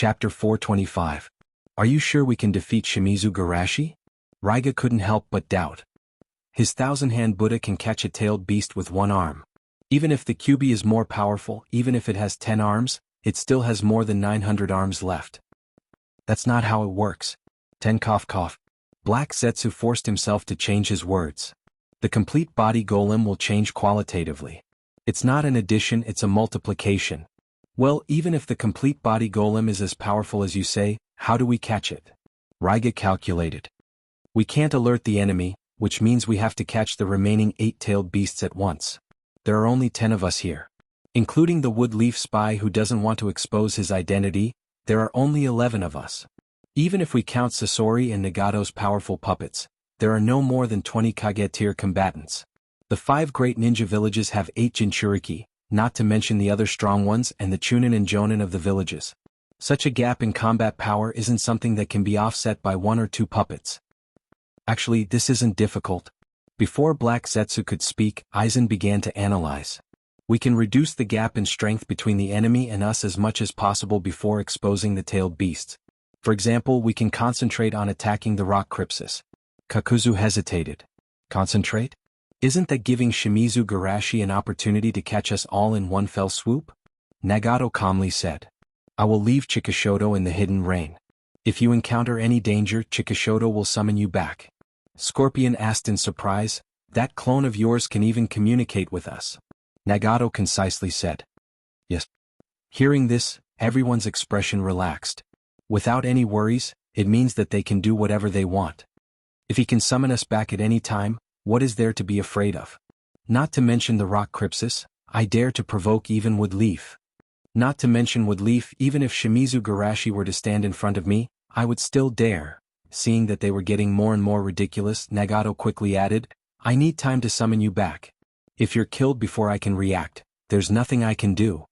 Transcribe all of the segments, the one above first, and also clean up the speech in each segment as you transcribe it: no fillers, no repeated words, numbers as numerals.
Chapter 425. Are you sure we can defeat Shimizu Garashi? Raiga couldn't help but doubt. His thousand-hand Buddha can catch a tailed beast with one arm. Even if the Kyuubi is more powerful, even if it has 10 arms, it still has more than 900 arms left. That's not how it works. Ten cough cough. Black Zetsu forced himself to change his words. The complete body golem will change qualitatively. It's not an addition, it's a multiplication. Well, even if the complete body golem is as powerful as you say, how do we catch it? Raiga calculated. We can't alert the enemy, which means we have to catch the remaining 8-tailed beasts at once. There are only 10 of us here. Including the wood leaf spy who doesn't want to expose his identity, there are only 11 of us. Even if we count Sasori and Nagato's powerful puppets, there are no more than 20 Kage-tier combatants. The 5 great ninja villages have 8 Jinchuriki, not to mention the other strong ones and the Chunin and Jonin of the villages. Such a gap in combat power isn't something that can be offset by 1 or 2 puppets. Actually, this isn't difficult. Before Black Zetsu could speak, Aizen began to analyze. We can reduce the gap in strength between the enemy and us as much as possible before exposing the tailed beasts. For example, we can concentrate on attacking the rock crypsis. Kakuzu hesitated. Concentrate? Isn't that giving Shimizu Garashi an opportunity to catch us all in one fell swoop? Nagato calmly said. I will leave Chikishoto in the hidden rain. If you encounter any danger, Chikishoto will summon you back. Scorpion asked in surprise, that clone of yours can even communicate with us. Nagato concisely said. Yes. Hearing this, everyone's expression relaxed. Without any worries, it means that they can do whatever they want. If he can summon us back at any time, what is there to be afraid of? Not to mention the rock crypsis, I dare to provoke even Woodleaf. Not to mention Woodleaf, even if Shimizu Garashi were to stand in front of me, I would still dare. Seeing that they were getting more and more ridiculous, Nagato quickly added, I need time to summon you back. If you're killed before I can react, there's nothing I can do.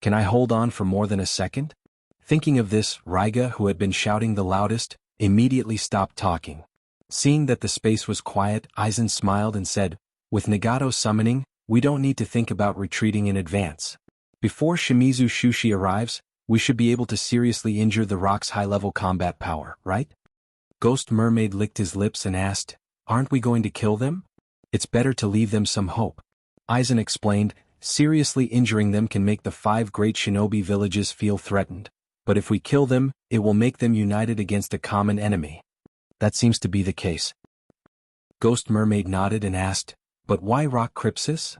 Can I hold on for more than a second? Thinking of this, Raiga, who had been shouting the loudest, immediately stopped talking. Seeing that the space was quiet, Aizen smiled and said, with Nagato summoning, we don't need to think about retreating in advance. Before Shimizu Shushi arrives, we should be able to seriously injure the rock's high-level combat power, right? Ghost Mermaid licked his lips and asked, aren't we going to kill them? It's better to leave them some hope. Aizen explained, seriously injuring them can make the 5 great shinobi villages feel threatened. But if we kill them, it will make them united against a common enemy. That seems to be the case. Ghost Mermaid nodded and asked, but why rock crypsis?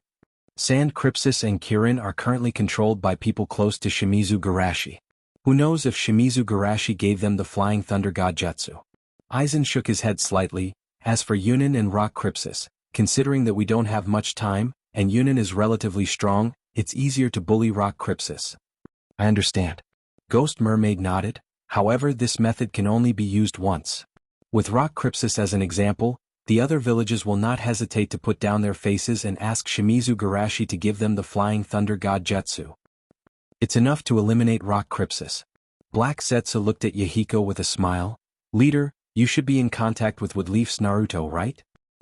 Sand crypsis and Kirin are currently controlled by people close to Shimizu Garashi. Who knows if Shimizu Garashi gave them the Flying Thunder God Jutsu? Aizen shook his head slightly. As for Yunin and rock crypsis, considering that we don't have much time, and Yunin is relatively strong, it's easier to bully rock crypsis. I understand. Ghost Mermaid nodded. However, this method can only be used once. With rock crypsis as an example, the other villages will not hesitate to put down their faces and ask Shimizu Garashi to give them the Flying Thunder God Jutsu. It's enough to eliminate rock crypsis. Black Zetsu looked at Yahiko with a smile. Leader, you should be in contact with Woodleaf's Naruto, right?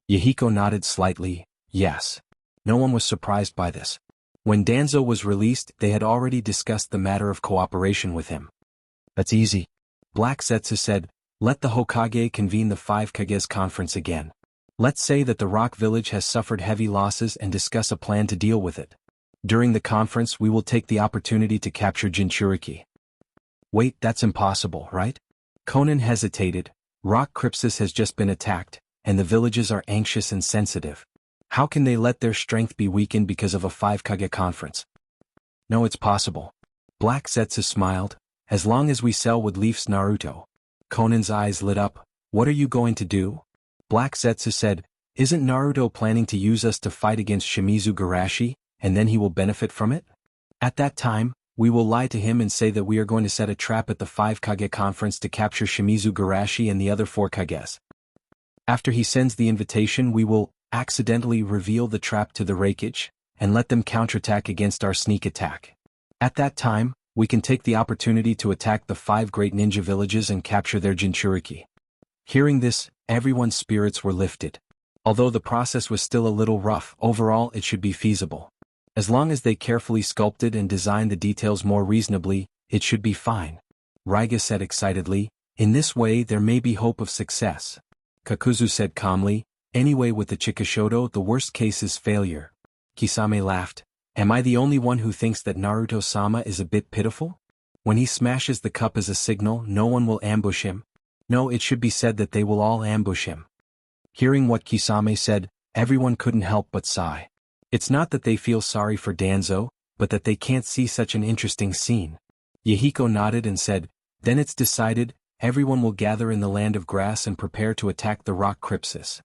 Yahiko nodded slightly, yes. No one was surprised by this. When Danzo was released, they had already discussed the matter of cooperation with him. That's easy. Black Zetsu said, let the Hokage convene the 5 Kages conference again. Let's say that the rock village has suffered heavy losses and discuss a plan to deal with it. During the conference we will take the opportunity to capture Jinchuriki. Wait, that's impossible, right? Conan hesitated. Rock crypsis has just been attacked, and the villages are anxious and sensitive. How can they let their strength be weakened because of a 5 Kage conference? No, it's possible. Black Zetsu smiled. As long as we sell Woodleaf's Naruto. Conan's eyes lit up. What are you going to do? Black Zetsu said, isn't Naruto planning to use us to fight against Shimizu Garashi, and then he will benefit from it? At that time, we will lie to him and say that we are going to set a trap at the 5 Kage conference to capture Shimizu Garashi and the other 4 Kages. After he sends the invitation, we will accidentally reveal the trap to the Raikage, and let them counterattack against our sneak attack. At that time, we can take the opportunity to attack the 5 great ninja villages and capture their Jinchuriki. Hearing this, everyone's spirits were lifted. Although the process was still a little rough, overall it should be feasible. As long as they carefully sculpted and designed the details more reasonably, it should be fine. Raiga said excitedly. In this way there may be hope of success. Kakuzu said calmly. Anyway, with the Chikishodo the worst case is failure. Kisame laughed. Am I the only one who thinks that Naruto-sama is a bit pitiful? When he smashes the cup as a signal, no one will ambush him. No, it should be said that they will all ambush him. Hearing what Kisame said, everyone couldn't help but sigh. It's not that they feel sorry for Danzo, but that they can't see such an interesting scene. Yahiko nodded and said, Then it's decided, everyone will gather in the land of grass and prepare to attack the rock crypsis.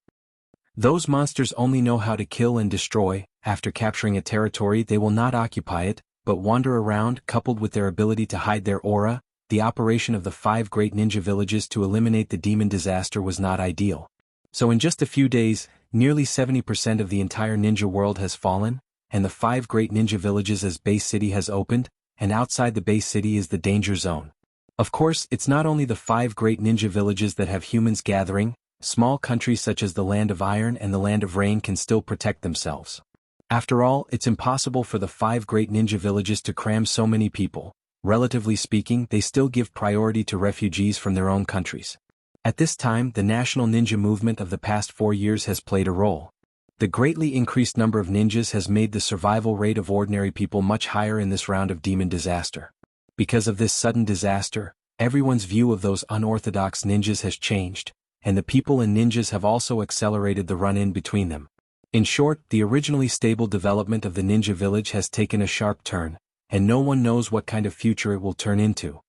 Those monsters only know how to kill and destroy. After capturing a territory they will not occupy it, but wander around. Coupled with their ability to hide their aura, the operation of the 5 great ninja villages to eliminate the demon disaster was not ideal. So in just a few days, nearly 70% of the entire ninja world has fallen, and the 5 great ninja villages as base city has opened, and outside the base city is the danger zone. Of course, it's not only the 5 great ninja villages that have humans gathering. Small countries such as the Land of Iron and the Land of Rain can still protect themselves. After all, it's impossible for the 5 great ninja villages to cram so many people. Relatively speaking, they still give priority to refugees from their own countries. At this time, the national ninja movement of the past 4 years has played a role. The greatly increased number of ninjas has made the survival rate of ordinary people much higher in this round of demon disaster. Because of this sudden disaster, everyone's view of those unorthodox ninjas has changed, and the people and ninjas have also accelerated the run-in between them. In short, the originally stable development of the ninja village has taken a sharp turn, and no one knows what kind of future it will turn into.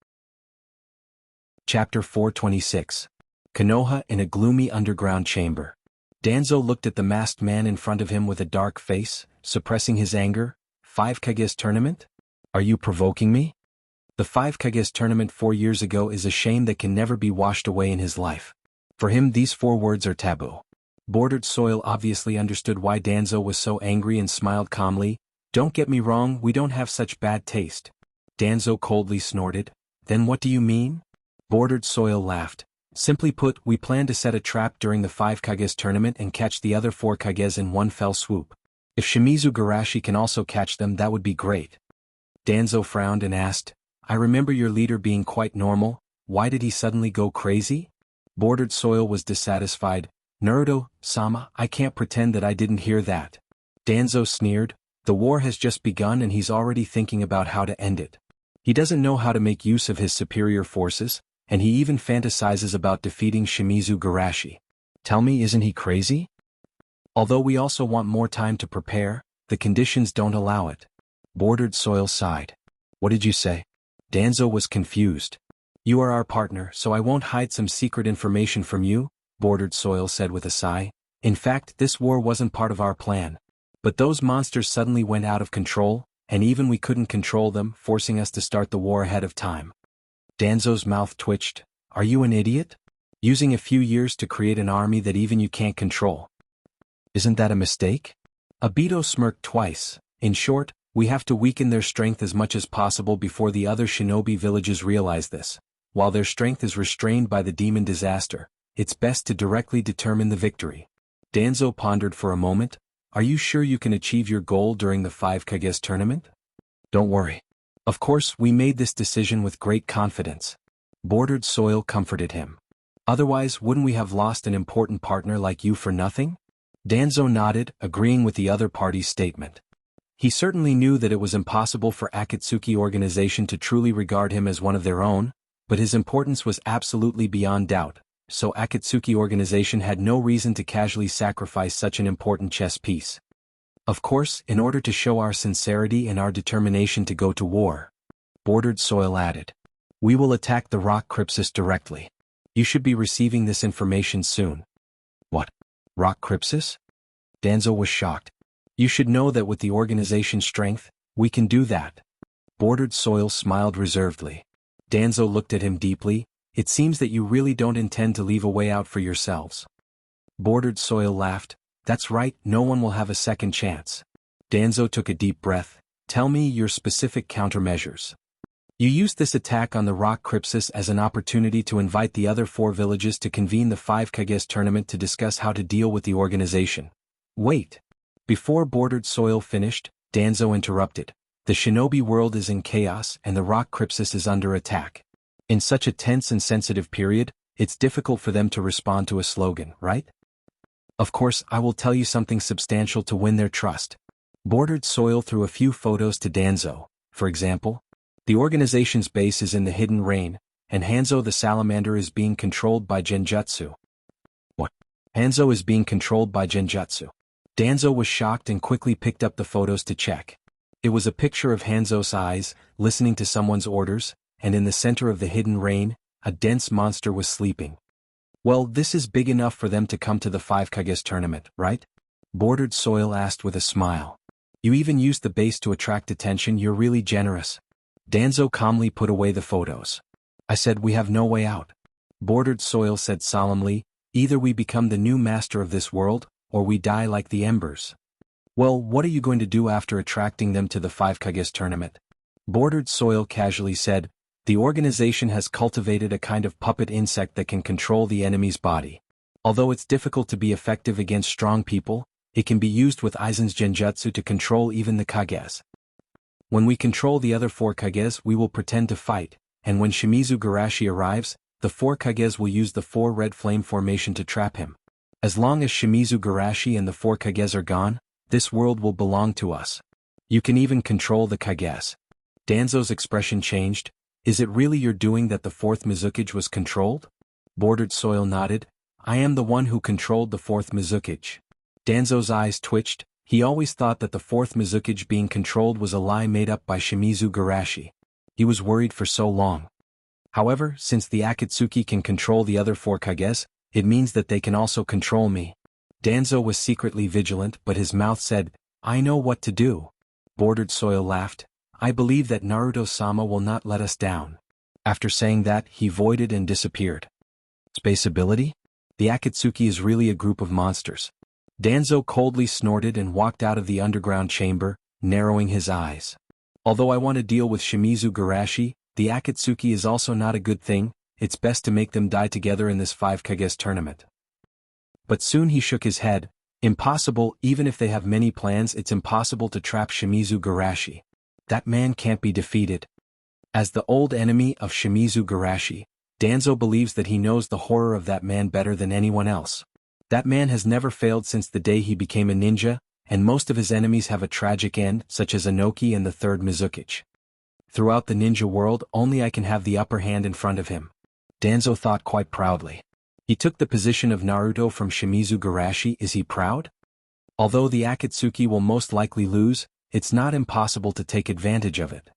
Chapter 426. Konoha in a gloomy underground chamber. Danzo looked at the masked man in front of him with a dark face, suppressing his anger. 5 Kages tournament? Are you provoking me? The 5 Kages tournament 4 years ago is a shame that can never be washed away in his life. For him these 4 words are taboo. Bordered Soil obviously understood why Danzo was so angry and smiled calmly. Don't get me wrong, we don't have such bad taste. Danzo coldly snorted. Then what do you mean? Bordered Soil laughed. Simply put, we plan to set a trap during the 5 Kages tournament and catch the other 4 Kages in one fell swoop. If Shimizu Garashi can also catch them, that would be great. Danzo frowned and asked, I remember your leader being quite normal. Why did he suddenly go crazy? Bordered Soil was dissatisfied. Naruto-sama, I can't pretend that I didn't hear that. Danzo sneered. The war has just begun and he's already thinking about how to end it. He doesn't know how to make use of his superior forces, and he even fantasizes about defeating Shimizu Garashi. Tell me, isn't he crazy? Although we also want more time to prepare, the conditions don't allow it. Bordered Soil sighed. What did you say? Danzo was confused. You are our partner, so I won't hide some secret information from you, Bordered Soil said with a sigh. In fact, this war wasn't part of our plan. But those monsters suddenly went out of control, and even we couldn't control them, forcing us to start the war ahead of time. Danzo's mouth twitched. Are you an idiot? Using a few years to create an army that even you can't control. Isn't that a mistake? Obito smirked twice. In short, we have to weaken their strength as much as possible before the other shinobi villages realize this. While their strength is restrained by the demon disaster, it's best to directly determine the victory. Danzo pondered for a moment. Are you sure you can achieve your goal during the 5 Kages tournament? Don't worry. Of course, we made this decision with great confidence. Bordered Soil comforted him. Otherwise, wouldn't we have lost an important partner like you for nothing? Danzo nodded, agreeing with the other party's statement. He certainly knew that it was impossible for Akatsuki organization to truly regard him as one of their own, but his importance was absolutely beyond doubt, so Akatsuki organization had no reason to casually sacrifice such an important chess piece. Of course, in order to show our sincerity and our determination to go to war, Bordered Soil added, we will attack the rock crypsis directly. You should be receiving this information soon. What? Rock crypsis? Danzo was shocked. You should know that with the organization's strength, we can do that. Bordered Soil smiled reservedly. Danzo looked at him deeply. It seems that you really don't intend to leave a way out for yourselves. Bordered Soil laughed. That's right, no one will have a second chance. Danzo took a deep breath. Tell me your specific countermeasures. You used this attack on the rock crypsis as an opportunity to invite the other 4 villages to convene the 5 Kages tournament to discuss how to deal with the organization. Wait. Before Bordered Soil finished, Danzo interrupted. The shinobi world is in chaos and the rock crypsis is under attack. In such a tense and sensitive period, it's difficult for them to respond to a slogan, right? Of course, I will tell you something substantial to win their trust. Bordered Soil threw a few photos to Danzo. For example, the organization's base is in the Hidden Rain, and Hanzo the Salamander is being controlled by Genjutsu. What? Hanzo is being controlled by Genjutsu. Danzo was shocked and quickly picked up the photos to check. It was a picture of Hanzo's eyes, listening to someone's orders, and in the center of the Hidden Rain, a dense monster was sleeping. Well, this is big enough for them to come to the 5 Kages tournament, right? Bordered Soil asked with a smile. You even used the base to attract attention. You're really generous. Danzo calmly put away the photos. I said we have no way out. Bordered Soil said solemnly, either we become the new master of this world, or we die like the embers. Well, what are you going to do after attracting them to the 5 Kages tournament? Bordered Soil casually said, the organization has cultivated a kind of puppet insect that can control the enemy's body. Although it's difficult to be effective against strong people, it can be used with Aizen's Genjutsu to control even the Kages. When we control the other 4 Kages, we will pretend to fight, and when Shimizu Garashi arrives, the 4 Kages will use the 4 red flame formation to trap him. As long as Shimizu Garashi and the 4 Kages are gone, this world will belong to us. You can even control the Kages. Danzo's expression changed. Is it really your doing that the 4th Mizukage was controlled? Bordered Soil nodded. I am the one who controlled the 4th Mizukage. Danzo's eyes twitched. He always thought that the 4th Mizukage being controlled was a lie made up by Shimizu Garashi. He was worried for so long. However, since the Akatsuki can control the other 4 Kages, it means that they can also control me. Danzo was secretly vigilant, but his mouth said, I know what to do. Bordered Soil laughed. I believe that Naruto-sama will not let us down. After saying that, he voided and disappeared. Space ability? The Akatsuki is really a group of monsters. Danzo coldly snorted and walked out of the underground chamber, narrowing his eyes. Although I want to deal with Shimizu Garashi, the Akatsuki is also not a good thing. It's best to make them die together in this 5 Kages tournament. But soon he shook his head. Impossible. Even if they have many plans, it's impossible to trap Shimizu Garashi. That man can't be defeated. As the old enemy of Shimizu Garashi, Danzo believes that he knows the horror of that man better than anyone else. That man has never failed since the day he became a ninja, and most of his enemies have a tragic end, such as Inoki and the 3rd Mizukage. Throughout the ninja world, only I can have the upper hand in front of him. Danzo thought quite proudly. He took the position of Naruto from Shimizu Garashi. Is he proud? Although the Akatsuki will most likely lose, it's not impossible to take advantage of it.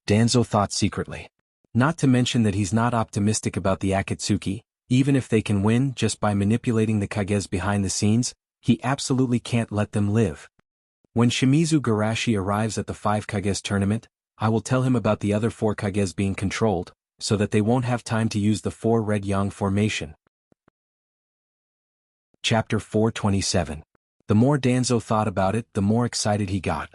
Danzo thought secretly. Not to mention that he's not optimistic about the Akatsuki. Even if they can win just by manipulating the Kages behind the scenes, he absolutely can't let them live. When Shimizu Garashi arrives at the 5 Kages tournament, I will tell him about the other 4 Kages being controlled, so that they won't have time to use the 4 red yang formation. Chapter 427. The more Danzo thought about it, the more excited he got.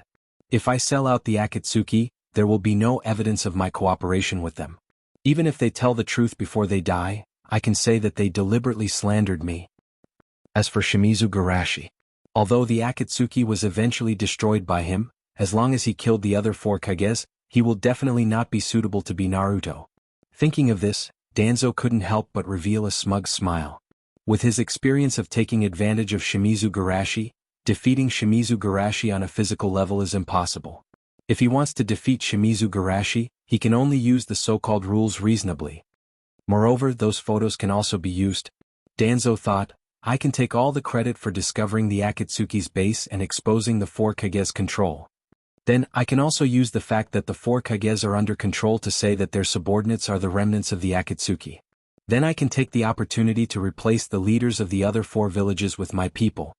If I sell out the Akatsuki, there will be no evidence of my cooperation with them. Even if they tell the truth before they die, I can say that they deliberately slandered me. As for Shimizu Garashi, although the Akatsuki was eventually destroyed by him, as long as he killed the other 4 Kages, he will definitely not be suitable to be Naruto. Thinking of this, Danzo couldn't help but reveal a smug smile. With his experience of taking advantage of Shimizu Garashi, defeating Shimizu Garashi on a physical level is impossible. If he wants to defeat Shimizu Garashi, he can only use the so-called rules reasonably. Moreover, those photos can also be used. Danzo thought, I can take all the credit for discovering the Akatsuki's base and exposing the 4 Kages control. Then, I can also use the fact that the 4 Kages are under control to say that their subordinates are the remnants of the Akatsuki. Then I can take the opportunity to replace the leaders of the other 4 villages with my people.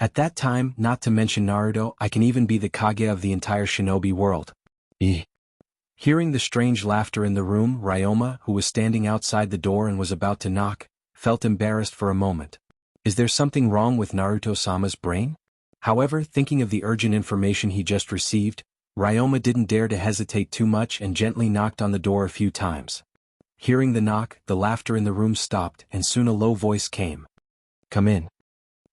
At that time, not to mention Naruto, I can even be the Kage of the entire shinobi world. Hearing the strange laughter in the room, Ryoma, who was standing outside the door and was about to knock, felt embarrassed for a moment. Is there something wrong with Naruto-sama's brain? However, thinking of the urgent information he just received, Ryoma didn't dare to hesitate too much and gently knocked on the door a few times. Hearing the knock, the laughter in the room stopped and soon a low voice came. Come in.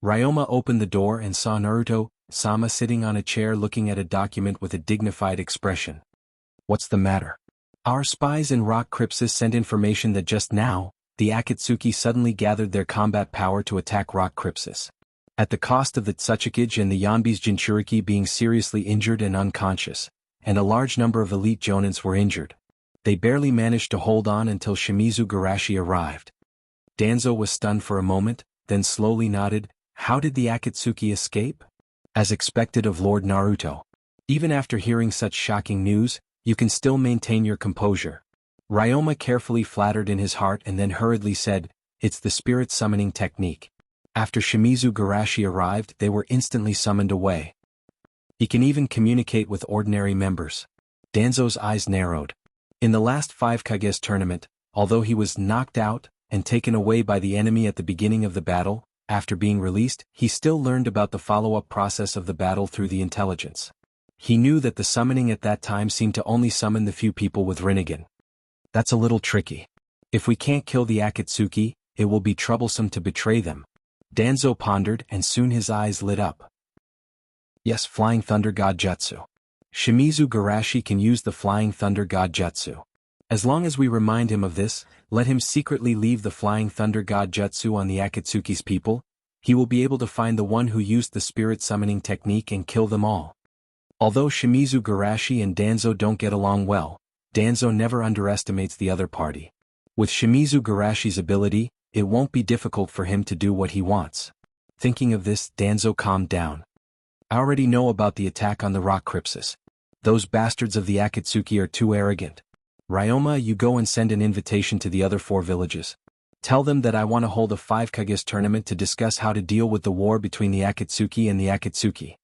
Ryoma opened the door and saw Naruto-sama sitting on a chair looking at a document with a dignified expression. What's the matter? Our spies in Rock Crypsis sent information that just now, the Akatsuki suddenly gathered their combat power to attack Rock Crypsis. At the cost of the Tsuchikage and the Yanbi's Jinchuriki being seriously injured and unconscious, and a large number of elite Jonins were injured. They barely managed to hold on until Shimizu Garashi arrived. Danzo was stunned for a moment, then slowly nodded. How did the Akatsuki escape? As expected of Lord Naruto. Even after hearing such shocking news, you can still maintain your composure. Ryoma carefully flattered in his heart and then hurriedly said, "It's the spirit summoning technique." After Shimizu Garashi arrived, they were instantly summoned away. He can even communicate with ordinary members. Danzo's eyes narrowed. In the last 5 Kages tournament, although he was knocked out and taken away by the enemy at the beginning of the battle, after being released, he still learned about the follow-up process of the battle through the intelligence. He knew that the summoning at that time seemed to only summon the few people with Rinnegan. That's a little tricky. If we can't kill the Akatsuki, it will be troublesome to betray them. Danzo pondered and soon his eyes lit up. Yes, Flying Thunder God Jutsu. Shimizu Garashi can use the Flying Thunder God Jutsu. As long as we remind him of this, let him secretly leave the Flying Thunder God Jutsu on the Akatsuki's people, he will be able to find the one who used the spirit summoning technique and kill them all. Although Shimizu Garashi and Danzo don't get along well, Danzo never underestimates the other party. With Shimizu Garashi's ability, it won't be difficult for him to do what he wants. Thinking of this, Danzo calmed down. I already know about the attack on the Rock Crypsis. Those bastards of the Akatsuki are too arrogant. Ryoma, you go and send an invitation to the other 4 villages. Tell them that I want to hold a 5 Kages tournament to discuss how to deal with the war between the Akatsuki and the Akatsuki.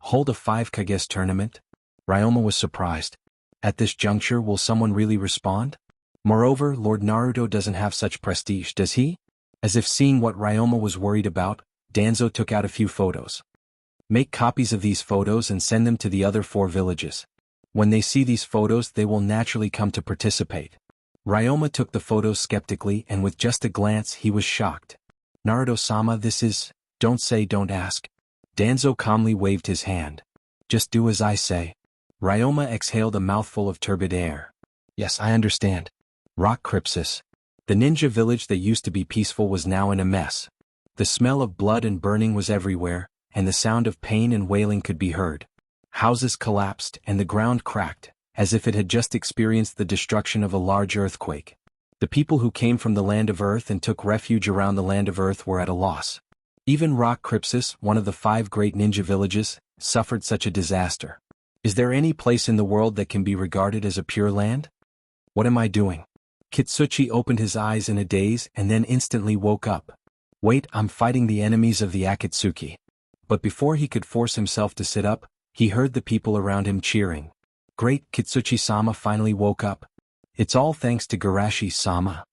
Hold a 5 Kages tournament? Ryoma was surprised. At this juncture, will someone really respond? Moreover, Lord Naruto doesn't have such prestige, does he? As if seeing what Ryoma was worried about, Danzo took out a few photos. Make copies of these photos and send them to the other 4 villages. When they see these photos, they will naturally come to participate. Ryoma took the photos skeptically and with just a glance he was shocked. Naruto-sama, this is, don't say, don't ask. Danzo calmly waved his hand. Just do as I say. Ryoma exhaled a mouthful of turbid air. Yes, I understand. Rock Crypsis. The ninja village that used to be peaceful was now in a mess. The smell of blood and burning was everywhere, and the sound of pain and wailing could be heard. Houses collapsed and the ground cracked, as if it had just experienced the destruction of a large earthquake. The people who came from the land of Earth and took refuge around the land of Earth were at a loss. Even Rock Crypsis, one of the 5 great ninja villages, suffered such a disaster. Is there any place in the world that can be regarded as a pure land? What am I doing? Kitsuchi opened his eyes in a daze and then instantly woke up. Wait, I'm fighting the enemies of the Akatsuki. But before he could force himself to sit up, he heard the people around him cheering. Great, Kitsuchi-sama finally woke up. It's all thanks to Garashi-sama.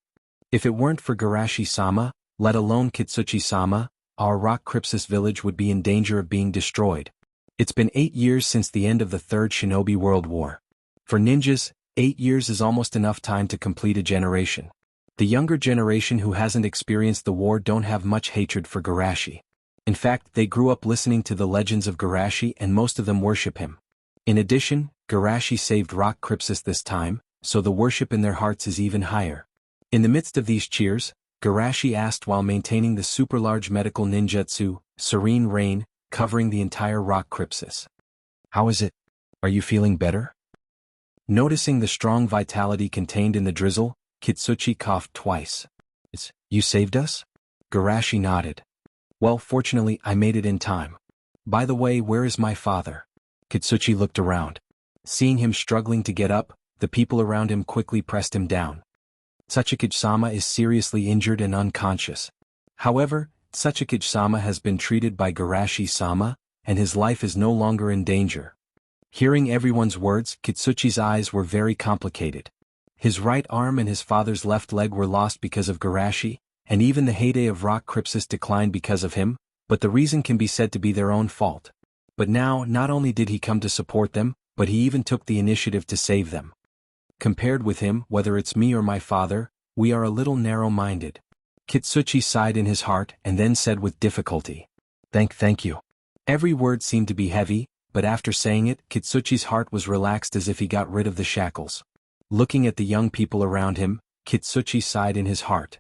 If it weren't for Garashi-sama, let alone Kitsuchi-sama, our Rock Crypsis village would be in danger of being destroyed. It's been 8 years since the end of the Third Shinobi World War. For ninjas, 8 years is almost enough time to complete a generation. The younger generation who hasn't experienced the war don't have much hatred for Garashi. In fact, they grew up listening to the legends of Garashi and most of them worship him. In addition, Garashi saved Rock Crypsis this time, so the worship in their hearts is even higher. In the midst of these cheers, Garashi asked while maintaining the super-large medical ninjutsu, Serene Rain, covering the entire Rock Crypsis. How is it? Are you feeling better? Noticing the strong vitality contained in the drizzle, Kitsuchi coughed twice. You saved us? Garashi nodded. Well, fortunately, I made it in time. By the way, where is my father? Kitsuchi looked around. Seeing him struggling to get up, the people around him quickly pressed him down. Tsuchikage-sama is seriously injured and unconscious. However, Tsuchikage-sama has been treated by Garashi-sama, and his life is no longer in danger. Hearing everyone's words, Kitsuchi's eyes were very complicated. His right arm and his father's left leg were lost because of Garashi, and even the heyday of Rock Crypsis declined because of him, but the reason can be said to be their own fault. But now, not only did he come to support them, but he even took the initiative to save them. Compared with him, whether it's me or my father, we are a little narrow-minded. Kitsuchi sighed in his heart and then said with difficulty. Thank you. Every word seemed to be heavy, but after saying it, Kitsuchi's heart was relaxed as if he got rid of the shackles. Looking at the young people around him, Kitsuchi sighed in his heart.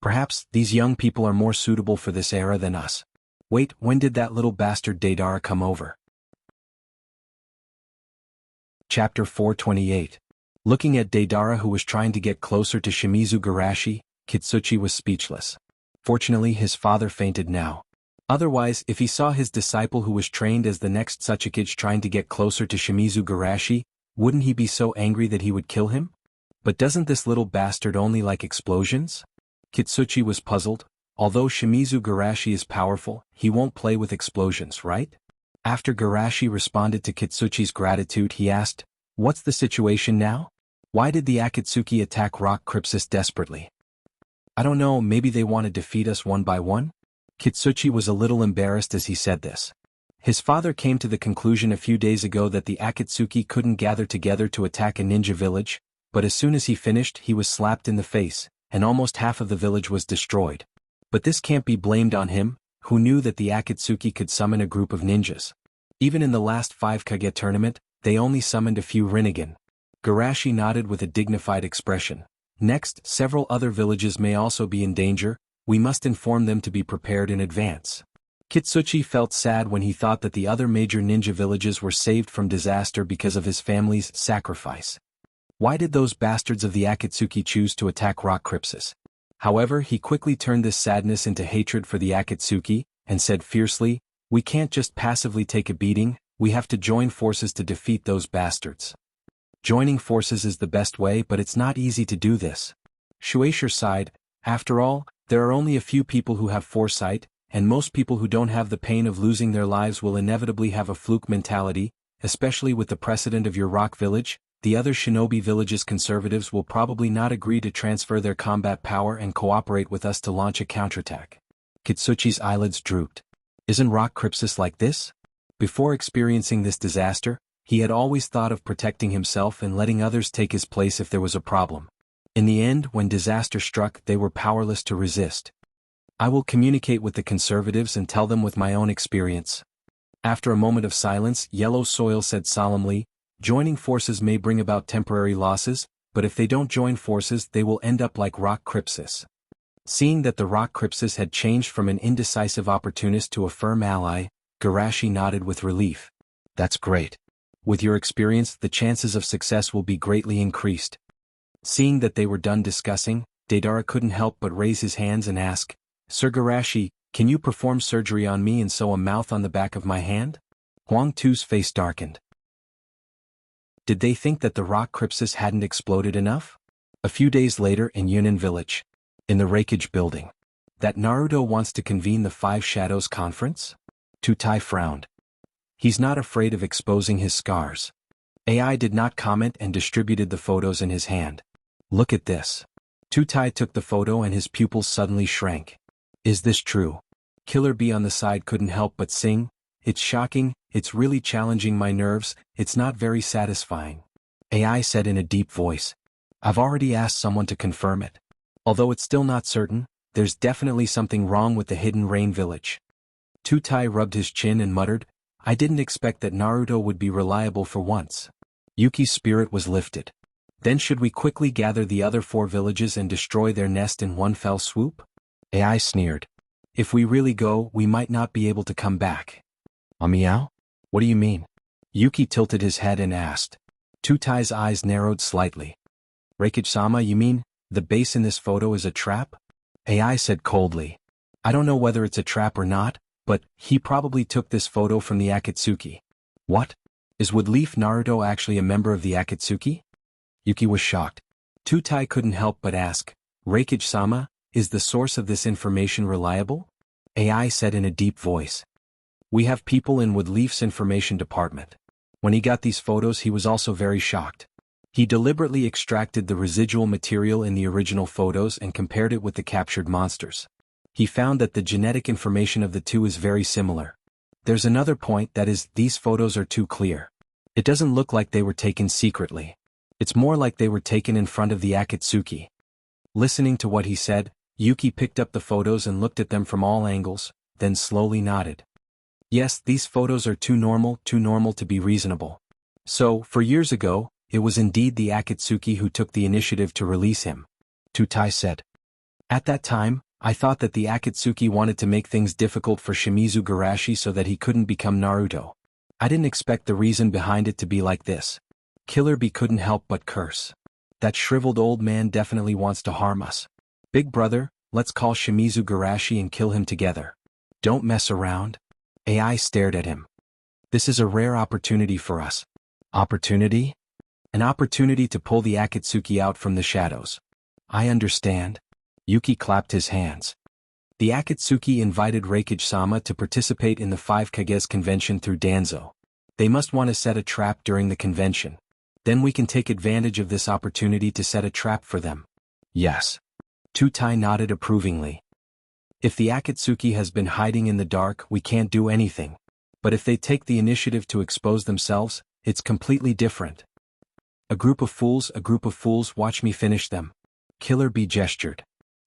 Perhaps these young people are more suitable for this era than us. Wait, when did that little bastard Deidara come over? Chapter 428. Looking at Deidara, who was trying to get closer to Shimizu Garashi, Kitsuchi was speechless. Fortunately, his father fainted now. Otherwise, if he saw his disciple who was trained as the next Tsuchikage trying to get closer to Shimizu Garashi, wouldn't he be so angry that he would kill him? But doesn't this little bastard only like explosions? Kitsuchi was puzzled. Although Shimizu Garashi is powerful, he won't play with explosions, right? After Garashi responded to Kitsuchi's gratitude, he asked, "What's the situation now? Why did the Akatsuki attack Rock Crypsis desperately?" "I don't know, maybe they want to defeat us one by one?" Kitsuchi was a little embarrassed as he said this. His father came to the conclusion a few days ago that the Akatsuki couldn't gather together to attack a ninja village, but as soon as he finished, he was slapped in the face, and almost half of the village was destroyed. But this can't be blamed on him, who knew that the Akatsuki could summon a group of ninjas. Even in the last 5 Kage tournament, they only summoned a few Rinnegan. Garashi nodded with a dignified expression. Next, several other villages may also be in danger. We must inform them to be prepared in advance. Kitsuchi felt sad when he thought that the other major ninja villages were saved from disaster because of his family's sacrifice. Why did those bastards of the Akatsuki choose to attack Rock Crypsis? However, he quickly turned this sadness into hatred for the Akatsuki, and said fiercely, "We can't just passively take a beating, we have to join forces to defeat those bastards." Joining forces is the best way, but it's not easy to do this. Shueisha sighed. After all, there are only a few people who have foresight, and most people who don't have the pain of losing their lives will inevitably have a fluke mentality, especially with the precedent of your rock village. The other shinobi villages' conservatives will probably not agree to transfer their combat power and cooperate with us to launch a counterattack. Kitsuchi's eyelids drooped. Isn't Rock Crypsis like this? Before experiencing this disaster, he had always thought of protecting himself and letting others take his place if there was a problem. In the end, when disaster struck, they were powerless to resist. I will communicate with the conservatives and tell them with my own experience. After a moment of silence, Yellow Soil said solemnly, "Joining forces may bring about temporary losses, but if they don't join forces, they will end up like Rock Crypsis." Seeing that the Rock Crypsis had changed from an indecisive opportunist to a firm ally, Garashi nodded with relief. "That's great. With your experience, the chances of success will be greatly increased." Seeing that they were done discussing, Deidara couldn't help but raise his hands and ask, "Sir Garashi, can you perform surgery on me and sew a mouth on the back of my hand?" Huang Tu's face darkened. Did they think that the Rock Crypsis hadn't exploded enough? A few days later in Yunnan village. In the Reikage building. That Naruto wants to convene the Five Shadows conference? Tutai frowned. He's not afraid of exposing his scars. AI did not comment and distributed the photos in his hand. Look at this. Tutai took the photo and his pupils suddenly shrank. Is this true? Killer Bee on the side couldn't help but sing. It's shocking, it's really challenging my nerves, it's not very satisfying. AI said in a deep voice. I've already asked someone to confirm it. Although it's still not certain, there's definitely something wrong with the Hidden Rain village. Tutai rubbed his chin and muttered, I didn't expect that Naruto would be reliable for once. Yuki's spirit was lifted. Then should we quickly gather the other 4 villages and destroy their nest in one fell swoop? AI sneered. If we really go, we might not be able to come back. Meow? What do you mean? Yuki tilted his head and asked. Tutai's eyes narrowed slightly. Reikage-sama, you mean, the base in this photo is a trap? AI said coldly. I don't know whether it's a trap or not, but he probably took this photo from the Akatsuki. What? Is Woodleaf Naruto actually a member of the Akatsuki? Yuki was shocked. Tutai couldn't help but ask, Reikage-sama, is the source of this information reliable? AI said in a deep voice. We have people in Woodleaf's information department. When he got these photos, he was also very shocked. He deliberately extracted the residual material in the original photos and compared it with the captured monsters. He found that the genetic information of the two is very similar. There's another point, that is, these photos are too clear. It doesn't look like they were taken secretly. It's more like they were taken in front of the Akatsuki. Listening to what he said, Yuki picked up the photos and looked at them from all angles, then slowly nodded. Yes, these photos are too normal to be reasonable. So, for years ago, it was indeed the Akatsuki who took the initiative to release him. Tutai said. At that time, I thought that the Akatsuki wanted to make things difficult for Shimizu Garashi so that he couldn't become Naruto. I didn't expect the reason behind it to be like this. Killer Bee couldn't help but curse. That shriveled old man definitely wants to harm us. Big brother, let's call Shimizu Garashi and kill him together. Don't mess around. AI stared at him. This is a rare opportunity for us. Opportunity? An opportunity to pull the Akatsuki out from the shadows. I understand. Yuki clapped his hands. The Akatsuki invited Reikage-sama to participate in the 5 Kages convention through Danzo. They must want to set a trap during the convention. Then we can take advantage of this opportunity to set a trap for them. Yes. Tutai nodded approvingly. If the Akatsuki has been hiding in the dark, we can't do anything. But if they take the initiative to expose themselves, it's completely different. A group of fools, watch me finish them. Killer Bee gestured.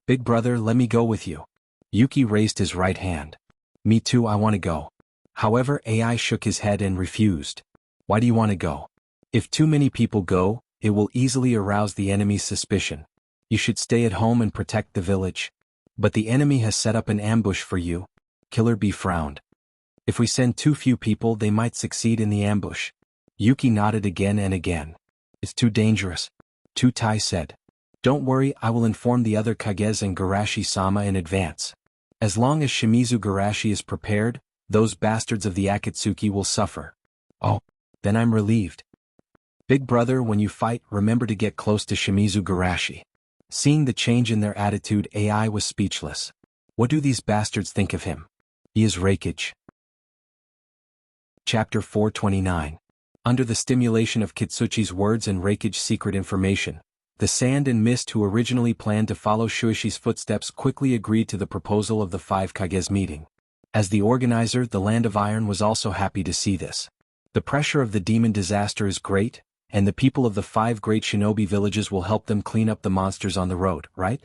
Big brother, let me go with you. Yuki raised his right hand. Me too, I want to go. However, AI shook his head and refused. Why do you want to go? If too many people go, it will easily arouse the enemy's suspicion. You should stay at home and protect the village. But the enemy has set up an ambush for you. Killer Bee frowned. If we send too few people, they might succeed in the ambush. Yuki nodded again and again. It's too dangerous. Tutai said. Don't worry, I will inform the other Kages and Garashi-sama in advance. As long as Shimizu Garashi is prepared, those bastards of the Akatsuki will suffer. Oh, then I'm relieved. Big brother, when you fight, remember to get close to Shimizu Garashi. Seeing the change in their attitude, AI was speechless. What do these bastards think of him? He is Reikage. Chapter 429. Under the stimulation of Kitsuchi's words and Reikage's secret information, the Sand and Mist, who originally planned to follow Shuishi's footsteps, quickly agreed to the proposal of the 5 Kages meeting. As the organizer, the Land of Iron was also happy to see this. The pressure of the demon disaster is great, and the people of the 5 great shinobi villages will help them clean up the monsters on the road, right?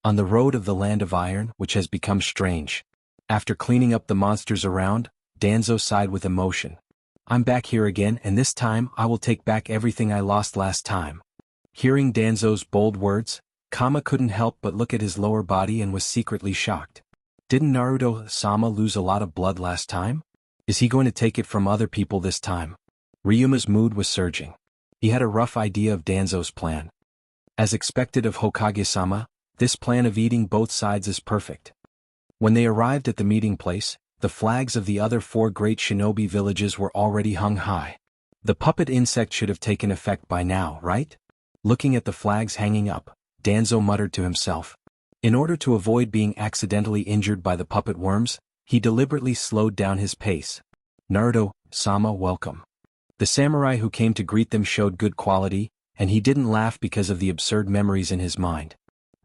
On the road of the Land of Iron, which has become strange. After cleaning up the monsters around, Danzo sighed with emotion. I'm back here again, and this time I will take back everything I lost last time. Hearing Danzo's bold words, Kama couldn't help but look at his lower body and was secretly shocked. Didn't Naruto-sama lose a lot of blood last time? Is he going to take it from other people this time? Ryuma's mood was surging. He had a rough idea of Danzo's plan. As expected of Hokage-sama, this plan of eating both sides is perfect. When they arrived at the meeting place, the flags of the other 4 great shinobi villages were already hung high. The puppet insect should have taken effect by now, right? Looking at the flags hanging up, Danzo muttered to himself. In order to avoid being accidentally injured by the puppet worms, he deliberately slowed down his pace. Naruto-sama, welcome. The samurai who came to greet them showed good quality, and he didn't laugh because of the absurd memories in his mind.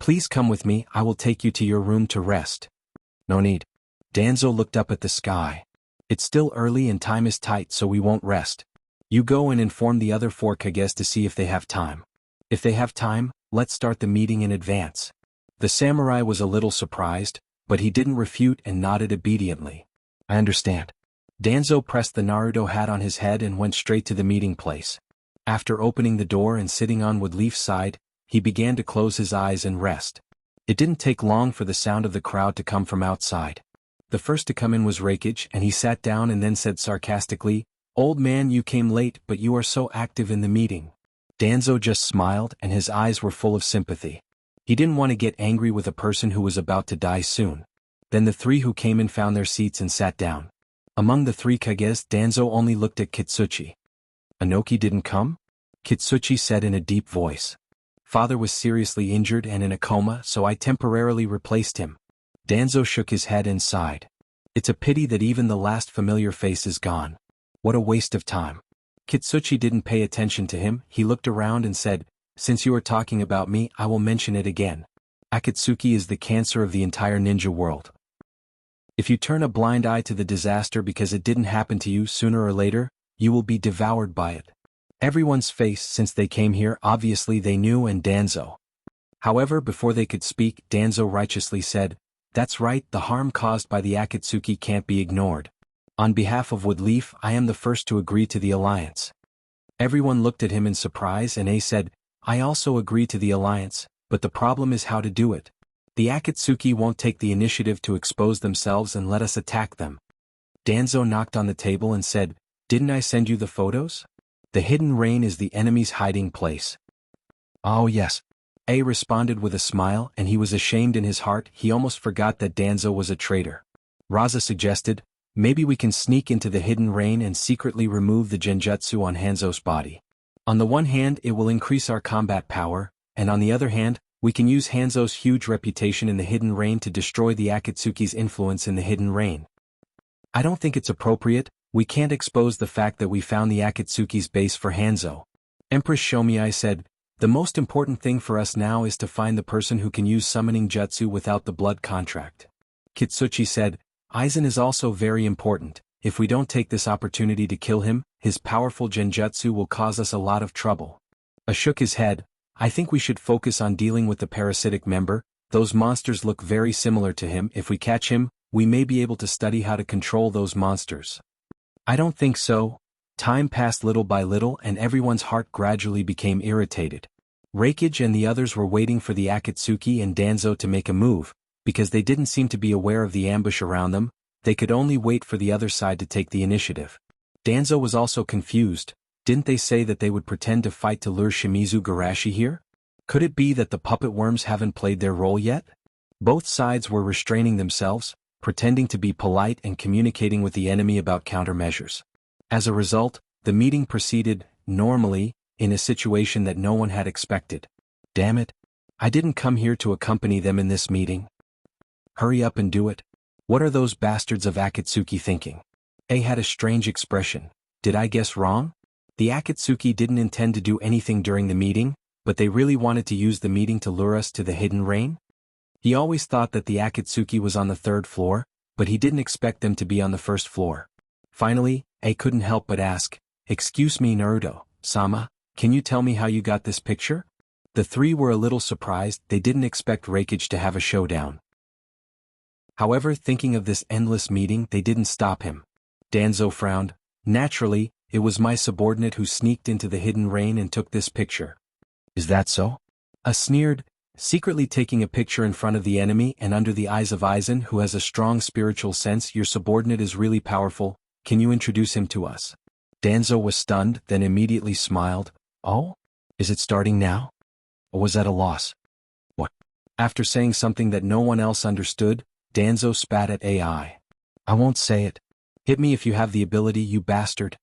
Please come with me, I will take you to your room to rest. No need. Danzo looked up at the sky. It's still early and time is tight, so we won't rest. You go and inform the other 4 Kages to see if they have time. If they have time, let's start the meeting in advance. The samurai was a little surprised, but he didn't refute and nodded obediently. I understand. Danzo pressed the Naruto hat on his head and went straight to the meeting place. After opening the door and sitting on Woodleaf's side, he began to close his eyes and rest. It didn't take long for the sound of the crowd to come from outside. The first to come in was Reikage, and he sat down and then said sarcastically, Old man, you came late, but you are so active in the meeting. Danzo just smiled and his eyes were full of sympathy. He didn't want to get angry with a person who was about to die soon. Then the 3 who came in found their seats and sat down. Among the 3 Kages, Danzo only looked at Kitsuchi. Inoki didn't come? Kitsuchi said in a deep voice. Father was seriously injured and in a coma, so I temporarily replaced him. Danzo shook his head and sighed. It's a pity that even the last familiar face is gone. What a waste of time. Kitsuchi didn't pay attention to him. He looked around and said, Since you are talking about me, I will mention it again. Akatsuki is the cancer of the entire ninja world. If you turn a blind eye to the disaster because it didn't happen to you sooner or later, you will be devoured by it. Everyone's face since they came here, obviously they knew, and Danzo. However, before they could speak, Danzo righteously said, That's right, the harm caused by the Akatsuki can't be ignored. On behalf of Woodleaf, I am the first to agree to the alliance. Everyone looked at him in surprise and A said, I also agree to the alliance, but the problem is how to do it. The Akatsuki won't take the initiative to expose themselves and let us attack them. Danzo knocked on the table and said, Didn't I send you the photos? The hidden rain is the enemy's hiding place. Oh yes. A responded with a smile, and he was ashamed in his heart. He almost forgot that Danzo was a traitor. Raza suggested, maybe we can sneak into the hidden rain and secretly remove the genjutsu on Hanzo's body. On the one hand, it will increase our combat power, and on the other hand, we can use Hanzo's huge reputation in the hidden rain to destroy the Akatsuki's influence in the hidden rain. I don't think it's appropriate. We can't expose the fact that we found the Akatsuki's base for Hanzo. Empress Shomiai said, the most important thing for us now is to find the person who can use summoning jutsu without the blood contract. Kitsuchi said, Aizen is also very important. If we don't take this opportunity to kill him, his powerful genjutsu will cause us a lot of trouble. A shook his head, I think we should focus on dealing with the parasitic member. Those monsters look very similar to him. If we catch him, we may be able to study how to control those monsters. I don't think so. Time passed little by little and everyone's heart gradually became irritated. Reikage and the others were waiting for the Akatsuki and Danzo to make a move, because they didn't seem to be aware of the ambush around them. They could only wait for the other side to take the initiative. Danzo was also confused. Didn't they say that they would pretend to fight to lure Shimizu Garashi here? Could it be that the puppet worms haven't played their role yet? Both sides were restraining themselves, pretending to be polite and communicating with the enemy about countermeasures. As a result, the meeting proceeded, normally, in a situation that no one had expected. Damn it. I didn't come here to accompany them in this meeting. Hurry up and do it. What are those bastards of Akatsuki thinking? A had a strange expression. Did I guess wrong? The Akatsuki didn't intend to do anything during the meeting, but they really wanted to use the meeting to lure us to the hidden rain? He always thought that the Akatsuki was on the 3rd floor, but he didn't expect them to be on the 1st floor. Finally, A couldn't help but ask, Excuse me Naruto-sama, can you tell me how you got this picture? The three were a little surprised. They didn't expect Reikage to have a showdown. However, thinking of this endless meeting, they didn't stop him. Danzo frowned. Naturally, it was my subordinate who sneaked into the hidden rain and took this picture. Is that so? A sneered, secretly taking a picture in front of the enemy and under the eyes of Aizen, who has a strong spiritual sense. Your subordinate is really powerful. Can you introduce him to us? Danzo was stunned, then immediately smiled. Oh? Is it starting now? Or was that a loss? What? After saying something that no one else understood, Danzo spat at AI. I won't say it. Hit me if you have the ability, you bastard.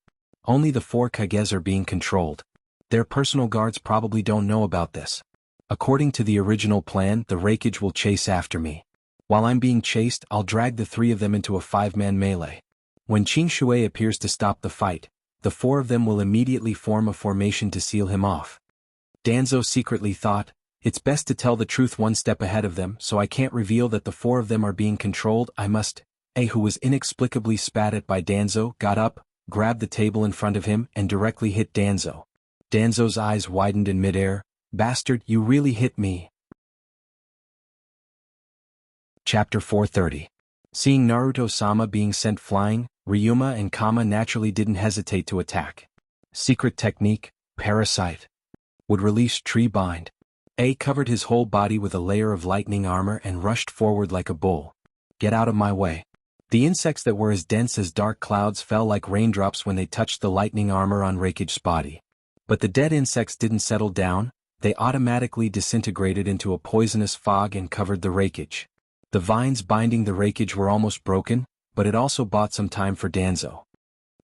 Only the 4 Kages are being controlled. Their personal guards probably don't know about this. According to the original plan, the Reikage will chase after me. While I'm being chased, I'll drag the 3 of them into a 5-man melee. When Qin Shui appears to stop the fight, the 4 of them will immediately form a formation to seal him off. Danzo secretly thought, it's best to tell the truth one step ahead of them, so I can't reveal that the 4 of them are being controlled. I must. A, who was inexplicably spat at by Danzo, got up, grabbed the table in front of him, and directly hit Danzo. Danzo's eyes widened in midair. Bastard, you really hit me. Chapter 430. Seeing Naruto-sama being sent flying, Ryuma and Kama naturally didn't hesitate to attack. Secret technique, parasite. Would release tree bind. A covered his whole body with a layer of lightning armor and rushed forward like a bull. Get out of my way. The insects that were as dense as dark clouds fell like raindrops when they touched the lightning armor on Reikage's body. But the dead insects didn't settle down. They automatically disintegrated into a poisonous fog and covered the Reikage. The vines binding the Reikage were almost broken, but it also bought some time for Danzo.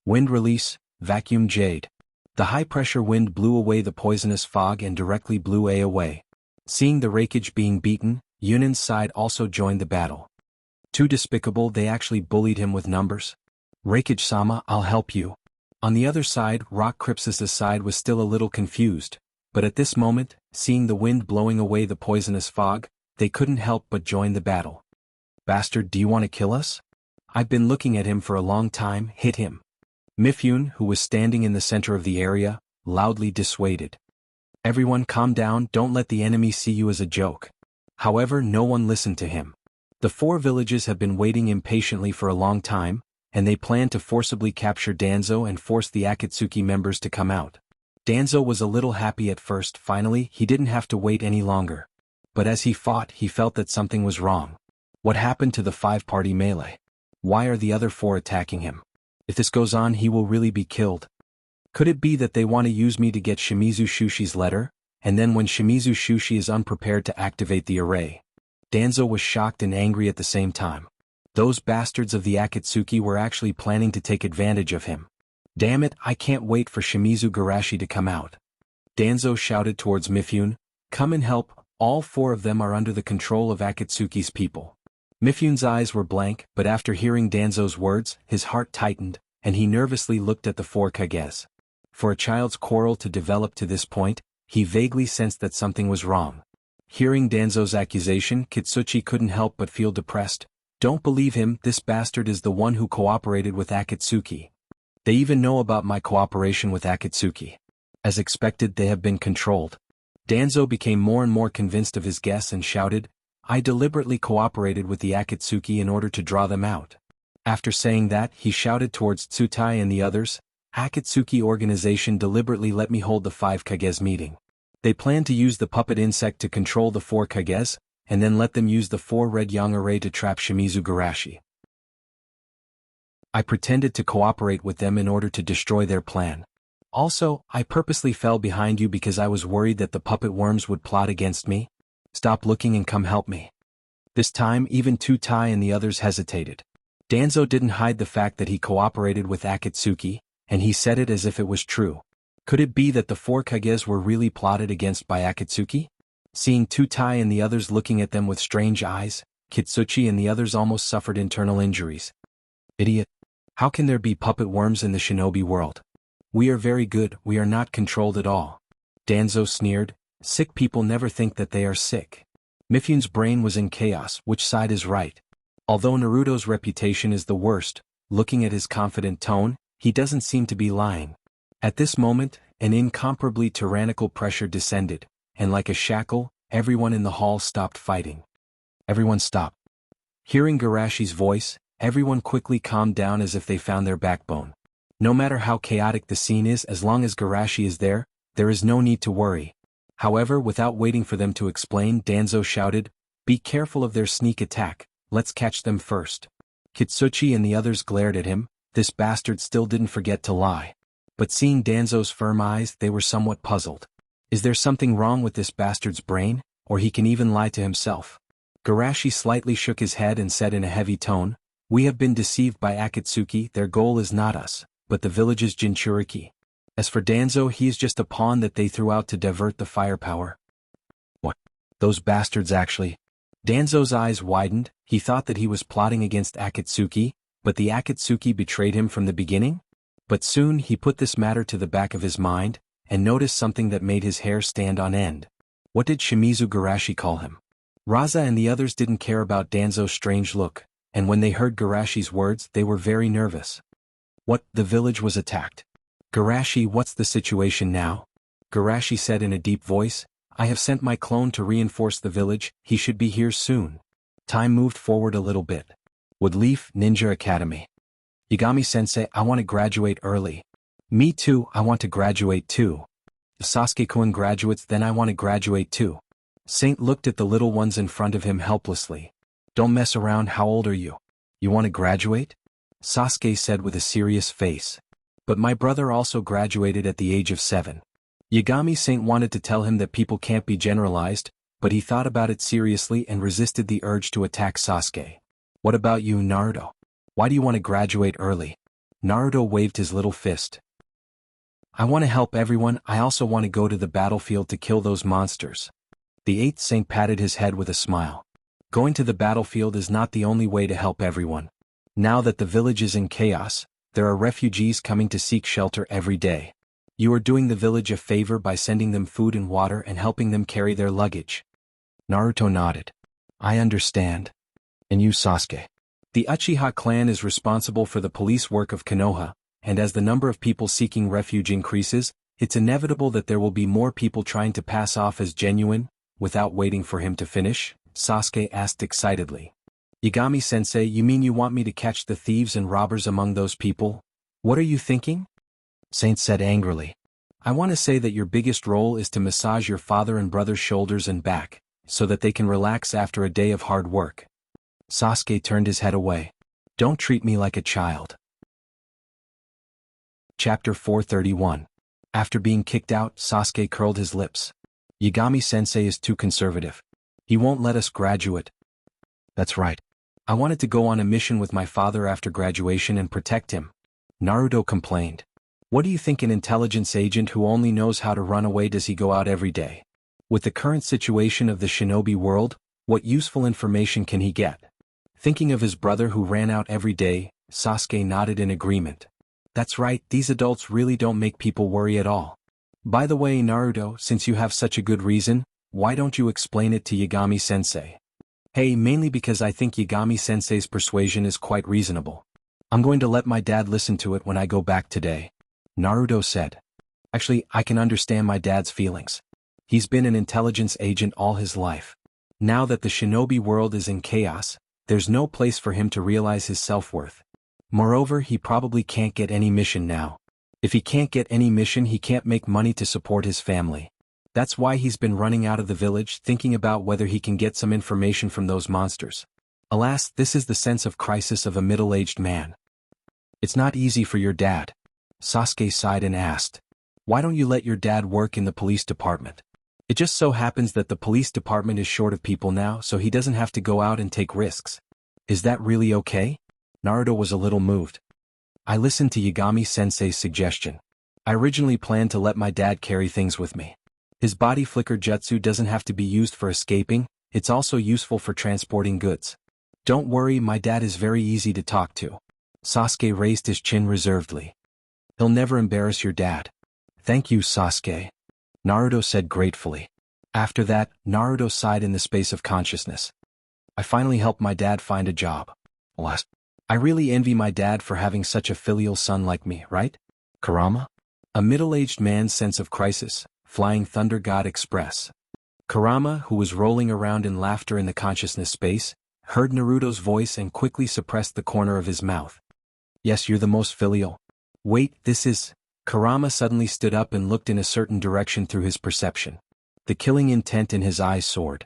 Wind release, vacuum jade. The high-pressure wind blew away the poisonous fog and directly blew A away. Seeing the Reikage being beaten, Yunan's side also joined the battle. Too despicable, they actually bullied him with numbers. Reikage-sama, I'll help you. On the other side, Rock Crypsis' side was still a little confused, but at this moment, seeing the wind blowing away the poisonous fog, they couldn't help but join the battle. Bastard, do you want to kill us? I've been looking at him for a long time. Hit him. Mifune, who was standing in the center of the area, loudly dissuaded. Everyone calm down, don't let the enemy see you as a joke. However, no one listened to him. The 4 villages have been waiting impatiently for a long time, and they plan to forcibly capture Danzo and force the Akatsuki members to come out. Danzo was a little happy at first. Finally, he didn't have to wait any longer. But as he fought, he felt that something was wrong. What happened to the 5-party melee? Why are the other 4 attacking him? If this goes on, he will really be killed. Could it be that they want to use me to get Shimizu Shushi's letter, and then when Shimizu Shushi is unprepared to activate the array? Danzo was shocked and angry at the same time. Those bastards of the Akatsuki were actually planning to take advantage of him. Damn it, I can't wait for Shimizu Garashi to come out. Danzo shouted towards Mifune, come and help, all 4 of them are under the control of Akatsuki's people. Mifune's eyes were blank, but after hearing Danzo's words, his heart tightened, and he nervously looked at the 4 Kages. For a child's quarrel to develop to this point, he vaguely sensed that something was wrong. Hearing Danzo's accusation, Kitsuchi couldn't help but feel depressed. Don't believe him, this bastard is the one who cooperated with Akatsuki. They even know about my cooperation with Akatsuki. As expected, they have been controlled. Danzo became more and more convinced of his guess and shouted, I deliberately cooperated with the Akatsuki in order to draw them out. After saying that, he shouted towards Tsutai and the others, Akatsuki organization deliberately let me hold the 5 Kages meeting. They plan to use the puppet insect to control the 4 Kages, and then let them use the 4 red yang array to trap Shimizu Garashi. I pretended to cooperate with them in order to destroy their plan. Also, I purposely fell behind you because I was worried that the puppet worms would plot against me. Stop looking and come help me. This time, even Tsutai and the others hesitated. Danzo didn't hide the fact that he cooperated with Akatsuki, and he said it as if it was true. Could it be that the 4 Kages were really plotted against by Akatsuki? Seeing Tsutai and the others looking at them with strange eyes, Kitsuchi and the others almost suffered internal injuries. Idiot. How can there be puppet worms in the shinobi world? We are very good, we are not controlled at all. Danzo sneered, sick people never think that they are sick. Mifune's brain was in chaos, which side is right? Although Naruto's reputation is the worst, looking at his confident tone, he doesn't seem to be lying. At this moment, an incomparably tyrannical pressure descended, and like a shackle, everyone in the hall stopped fighting. Everyone stopped. Hearing Garashi's voice, everyone quickly calmed down as if they found their backbone. No matter how chaotic the scene is, as long as Garashi is there is no need to worry. However, without waiting for them to explain, Danzo shouted, be careful of their sneak attack, let's catch them first. Kitsuchi and the others glared at him, this bastard still didn't forget to lie. But seeing Danzo's firm eyes, they were somewhat puzzled. Is there something wrong with this bastard's brain, or he can even lie to himself? Garashi slightly shook his head and said in a heavy tone, we have been deceived by Akatsuki, their goal is not us, but the village's Jinchuriki. As for Danzo, he is just a pawn that they threw out to divert the firepower. What? Those bastards actually? Danzo's eyes widened, he thought that he was plotting against Akatsuki, but the Akatsuki betrayed him from the beginning? But soon he put this matter to the back of his mind, and noticed something that made his hair stand on end. What did Shimizu Garashi call him? Raza and the others didn't care about Danzo's strange look, and when they heard Garashi's words they were very nervous. What, the village was attacked? Garashi, what's the situation now? Garashi said in a deep voice, I have sent my clone to reinforce the village, he should be here soon. Time moved forward a little bit. Woodleaf Ninja Academy. Yagami-sensei, I want to graduate early. Me too, I want to graduate too. If Sasuke-kun graduates, then I want to graduate too. Saint looked at the little ones in front of him helplessly. Don't mess around, how old are you? You want to graduate? Sasuke said with a serious face. But my brother also graduated at the age of 7. Yagami-Saint wanted to tell him that people can't be generalized, but he thought about it seriously and resisted the urge to attack Sasuke. What about you, Naruto? Why do you want to graduate early? Naruto waved his little fist. I want to help everyone, I also want to go to the battlefield to kill those monsters. The 8th Saint patted his head with a smile. Going to the battlefield is not the only way to help everyone. Now that the village is in chaos, there are refugees coming to seek shelter every day. You are doing the village a favor by sending them food and water and helping them carry their luggage. Naruto nodded. I understand. And you, Sasuke? The Uchiha clan is responsible for the police work of Konoha, and as the number of people seeking refuge increases, it's inevitable that there will be more people trying to pass off as genuine. Without waiting for him to finish, Sasuke asked excitedly. Yagami-sensei, you mean you want me to catch the thieves and robbers among those people? What are you thinking? Saint said angrily. I want to say that your biggest role is to massage your father and brother's shoulders and back, so that they can relax after a day of hard work. Sasuke turned his head away. Don't treat me like a child. Chapter 431. After being kicked out, Sasuke curled his lips. Yagami-sensei is too conservative. He won't let us graduate. That's right. I wanted to go on a mission with my father after graduation and protect him. Naruto complained. What do you think an intelligence agent who only knows how to run away does he go out every day? With the current situation of the shinobi world, what useful information can he get? Thinking of his brother who ran out every day, Sasuke nodded in agreement. That's right, these adults really don't make people worry at all. By the way, Naruto, since you have such a good reason, why don't you explain it to Yagami-sensei? Hey, mainly because I think Yagami-sensei's persuasion is quite reasonable. I'm going to let my dad listen to it when I go back today. Naruto said. Actually, I can understand my dad's feelings. He's been an intelligence agent all his life. Now that the shinobi world is in chaos, there's no place for him to realize his self-worth. Moreover, he probably can't get any mission now. If he can't get any mission, he can't make money to support his family. That's why he's been running out of the village thinking about whether he can get some information from those monsters. Alas, this is the sense of crisis of a middle-aged man. It's not easy for your dad. Sasuke sighed and asked. Why don't you let your dad work in the police department? It just so happens that the police department is short of people now, so he doesn't have to go out and take risks. Is that really okay? Naruto was a little moved. I listened to Yagami-sensei's suggestion. I originally planned to let my dad carry things with me. His body flicker jutsu doesn't have to be used for escaping, it's also useful for transporting goods. Don't worry, my dad is very easy to talk to. Sasuke raised his chin reservedly. He'll never embarrass your dad. Thank you, Sasuke. Naruto said gratefully. After that, Naruto sighed in the space of consciousness. I finally helped my dad find a job. Alas, I really envy my dad for having such a filial son like me, right? Kurama? A middle-aged man's sense of crisis, Flying Thunder God Express. Kurama, who was rolling around in laughter in the consciousness space, heard Naruto's voice and quickly suppressed the corner of his mouth. Yes, you're the most filial. Wait, this is... Kurama suddenly stood up and looked in a certain direction through his perception. The killing intent in his eyes soared.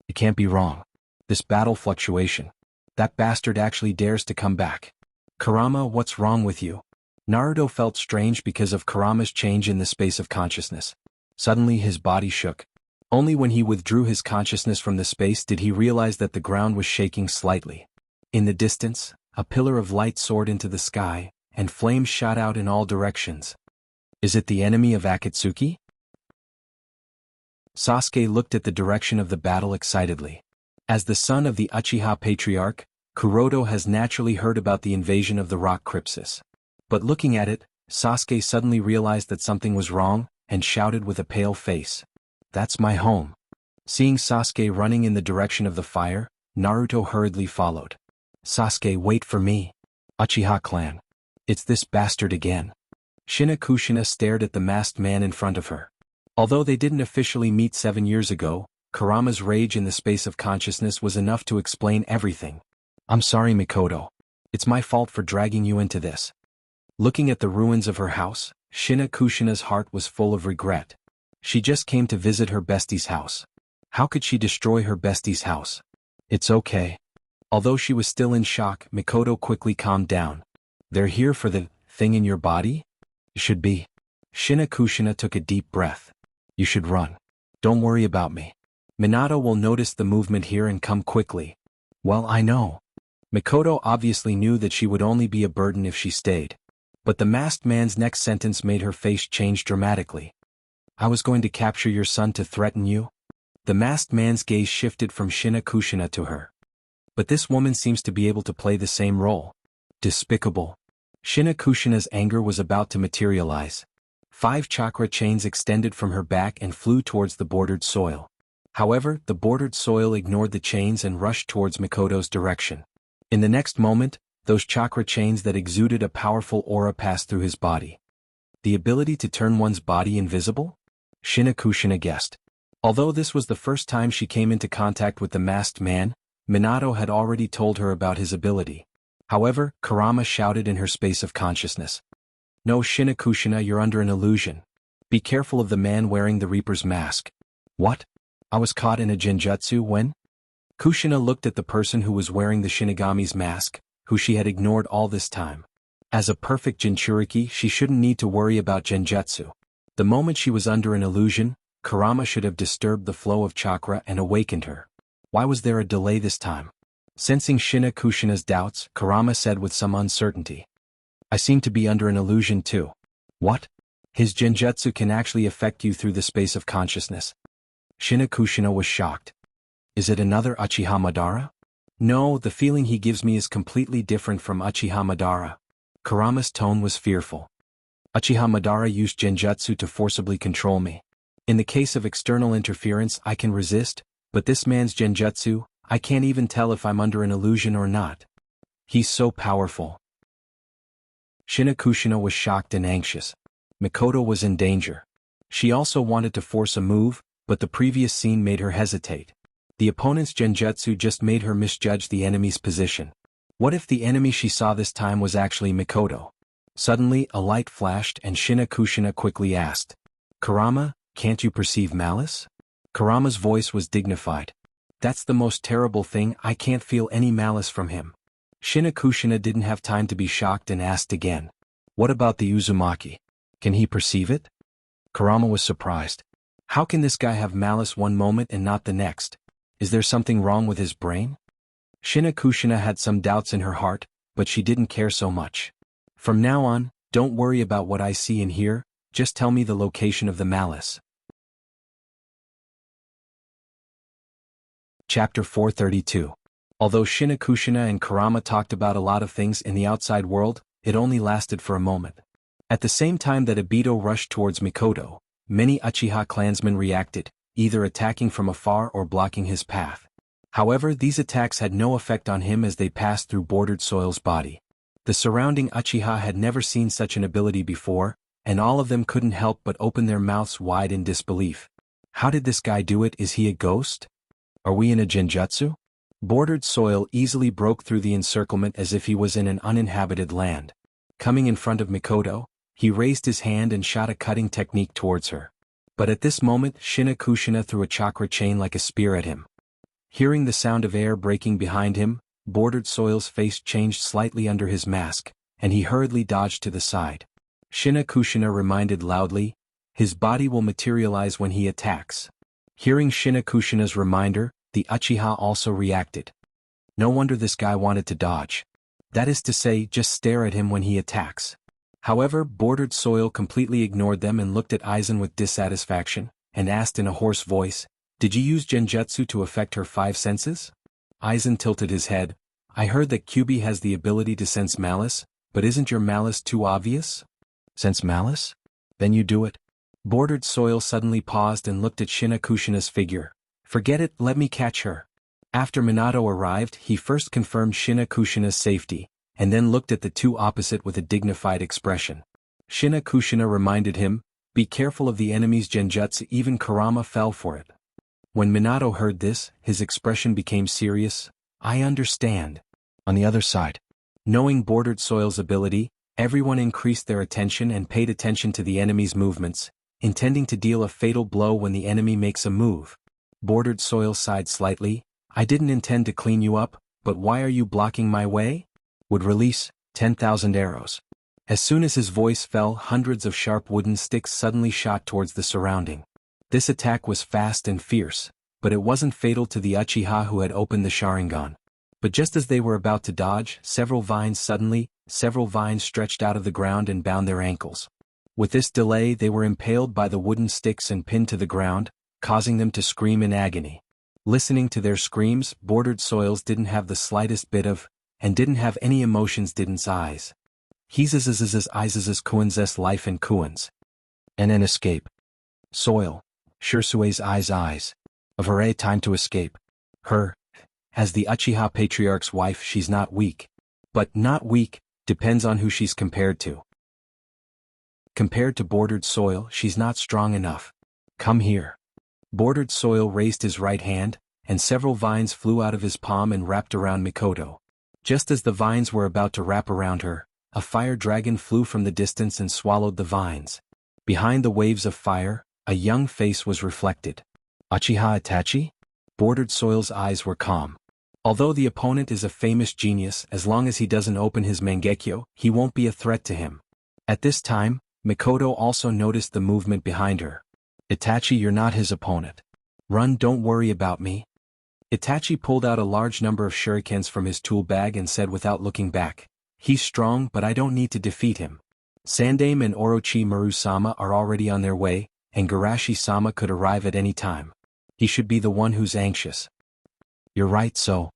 It can't be wrong. This battle fluctuation. That bastard actually dares to come back. Kurama, what's wrong with you? Naruto felt strange because of Kurama's change in the space of consciousness. Suddenly his body shook. Only when he withdrew his consciousness from the space did he realize that the ground was shaking slightly. In the distance, a pillar of light soared into the sky, and flames shot out in all directions. Is it the enemy of Akatsuki? Sasuke looked at the direction of the battle excitedly. As the son of the Uchiha Patriarch, Kuroto has naturally heard about the invasion of the rock crypsis. But looking at it, Sasuke suddenly realized that something was wrong, and shouted with a pale face. That's my home. Seeing Sasuke running in the direction of the fire, Naruto hurriedly followed. Sasuke, wait for me. Uchiha clan. It's this bastard again. Kushina stared at the masked man in front of her. Although they didn't officially meet 7 years ago, Kurama's rage in the space of consciousness was enough to explain everything. I'm sorry, Mikoto. It's my fault for dragging you into this. Looking at the ruins of her house, Kushina's heart was full of regret. She just came to visit her bestie's house. How could she destroy her bestie's house? It's okay. Although she was still in shock, Mikoto quickly calmed down. They're here for the thing in your body? Should be. Kushina took a deep breath. You should run. Don't worry about me. Minato will notice the movement here and come quickly. Well, I know. Mikoto obviously knew that she would only be a burden if she stayed. But the masked man's next sentence made her face change dramatically. I was going to capture your son to threaten you? The masked man's gaze shifted from Kushina to her. But this woman seems to be able to play the same role. Despicable. Kushina's anger was about to materialize. 5 chakra chains extended from her back and flew towards the bordered soil. However, the bordered soil ignored the chains and rushed towards Mikoto's direction. In the next moment, those chakra chains that exuded a powerful aura passed through his body. The ability to turn one's body invisible? Kushina guessed. Although this was the first time she came into contact with the masked man, Minato had already told her about his ability. However, Kurama shouted in her space of consciousness. No, Kushina, you're under an illusion. Be careful of the man wearing the Reaper's mask. What? I was caught in a genjutsu when? Kushina looked at the person who was wearing the Shinigami's mask, who she had ignored all this time. As a perfect Jinchuriki, she shouldn't need to worry about genjutsu. The moment she was under an illusion, Kurama should have disturbed the flow of chakra and awakened her. Why was there a delay this time? Sensing Shina Kushina's doubts, Kurama said with some uncertainty. I seem to be under an illusion too. What? His genjutsu can actually affect you through the space of consciousness. Shina Kushina was shocked. Is it another Uchiha Madara? No, the feeling he gives me is completely different from Uchiha Madara. Kurama's tone was fearful. Uchiha Madara used genjutsu to forcibly control me. In the case of external interference I can resist, but this man's genjutsu, I can't even tell if I'm under an illusion or not. He's so powerful. Shina Kushina was shocked and anxious. Mikoto was in danger. She also wanted to force a move, but the previous scene made her hesitate. The opponent's genjutsu just made her misjudge the enemy's position. What if the enemy she saw this time was actually Mikoto? Suddenly, a light flashed and Shina Kushina quickly asked, Kurama, can't you perceive malice? Kurama's voice was dignified. That's the most terrible thing, I can't feel any malice from him. Shina Kushina didn't have time to be shocked and asked again. What about the Uzumaki? Can he perceive it? Kurama was surprised. How can this guy have malice one moment and not the next? Is there something wrong with his brain? Shina Kushina had some doubts in her heart, but she didn't care so much. From now on, don't worry about what I see and hear, just tell me the location of the malice. Chapter 432. Although Shina Kushina and Kurama talked about a lot of things in the outside world, it only lasted for a moment. At the same time that Obito rushed towards Mikoto, many Uchiha clansmen reacted, either attacking from afar or blocking his path. However, these attacks had no effect on him as they passed through Bordered Soil's body. The surrounding Uchiha had never seen such an ability before, and all of them couldn't help but open their mouths wide in disbelief. How did this guy do it? Is he a ghost? Are we in a genjutsu? Bordered Soil easily broke through the encirclement as if he was in an uninhabited land. Coming in front of Mikoto, he raised his hand and shot a cutting technique towards her. But at this moment, Shina Kushina threw a chakra chain like a spear at him. Hearing the sound of air breaking behind him, Bordered Soil's face changed slightly under his mask, and he hurriedly dodged to the side. Shina Kushina reminded loudly, his body will materialize when he attacks. Hearing Shina Kushina's reminder, the Uchiha also reacted. No wonder this guy wanted to dodge. That is to say, just stare at him when he attacks. However, Bordered Soil completely ignored them and looked at Aizen with dissatisfaction, and asked in a hoarse voice, Did you use genjutsu to affect her 5 senses? Aizen tilted his head. I heard that Kyuubi has the ability to sense malice, but isn't your malice too obvious? Sense malice? Then you do it. Bordered Soil suddenly paused and looked at Shina Kushina's figure. Forget it, let me catch her. After Minato arrived, he first confirmed Shina Kushina's safety, and then looked at the two opposite with a dignified expression. Shina Kushina reminded him, be careful of the enemy's genjutsu. Even Kurama fell for it. When Minato heard this, his expression became serious. I understand. On the other side, knowing Bordered Soil's ability, everyone increased their attention and paid attention to the enemy's movements, intending to deal a fatal blow when the enemy makes a move. Bordered Soil sighed slightly. I didn't intend to clean you up, but why are you blocking my way? Would release 10,000 arrows. As soon as his voice fell, hundreds of sharp wooden sticks suddenly shot towards the surrounding. This attack was fast and fierce, but it wasn't fatal to the Uchiha who had opened the Sharingan. But just as they were about to dodge, several vines stretched out of the ground and bound their ankles. With this delay, they were impaled by the wooden sticks and pinned to the ground, causing them to scream in agony. Listening to their screams, Bordered Soils didn't have the slightest bit of, and didn't have any emotions. Didn't eyes. He's eyes Kuan's life and Kuan's. And an escape. Soil. Shirsue's eyes. Of her time to escape. Her. As the Uchiha Patriarch's wife, she's not weak. But not weak, depends on who she's compared to. Compared to Bordered Soil, she's not strong enough. Come here. Bordered Soil raised his right hand, and several vines flew out of his palm and wrapped around Mikoto. Just as the vines were about to wrap around her, a fire dragon flew from the distance and swallowed the vines. Behind the waves of fire, a young face was reflected. Uchiha Itachi? Bordered Soil's eyes were calm. Although the opponent is a famous genius, as long as he doesn't open his Mangekyo, he won't be a threat to him. At this time, Mikoto also noticed the movement behind her. Itachi, you're not his opponent. Run, don't worry about me. Itachi pulled out a large number of shurikens from his tool bag and said without looking back, he's strong, but I don't need to defeat him. Sandame and Orochi Maru-sama are already on their way, and Garashi-sama could arrive at any time. He should be the one who's anxious. You're right, so.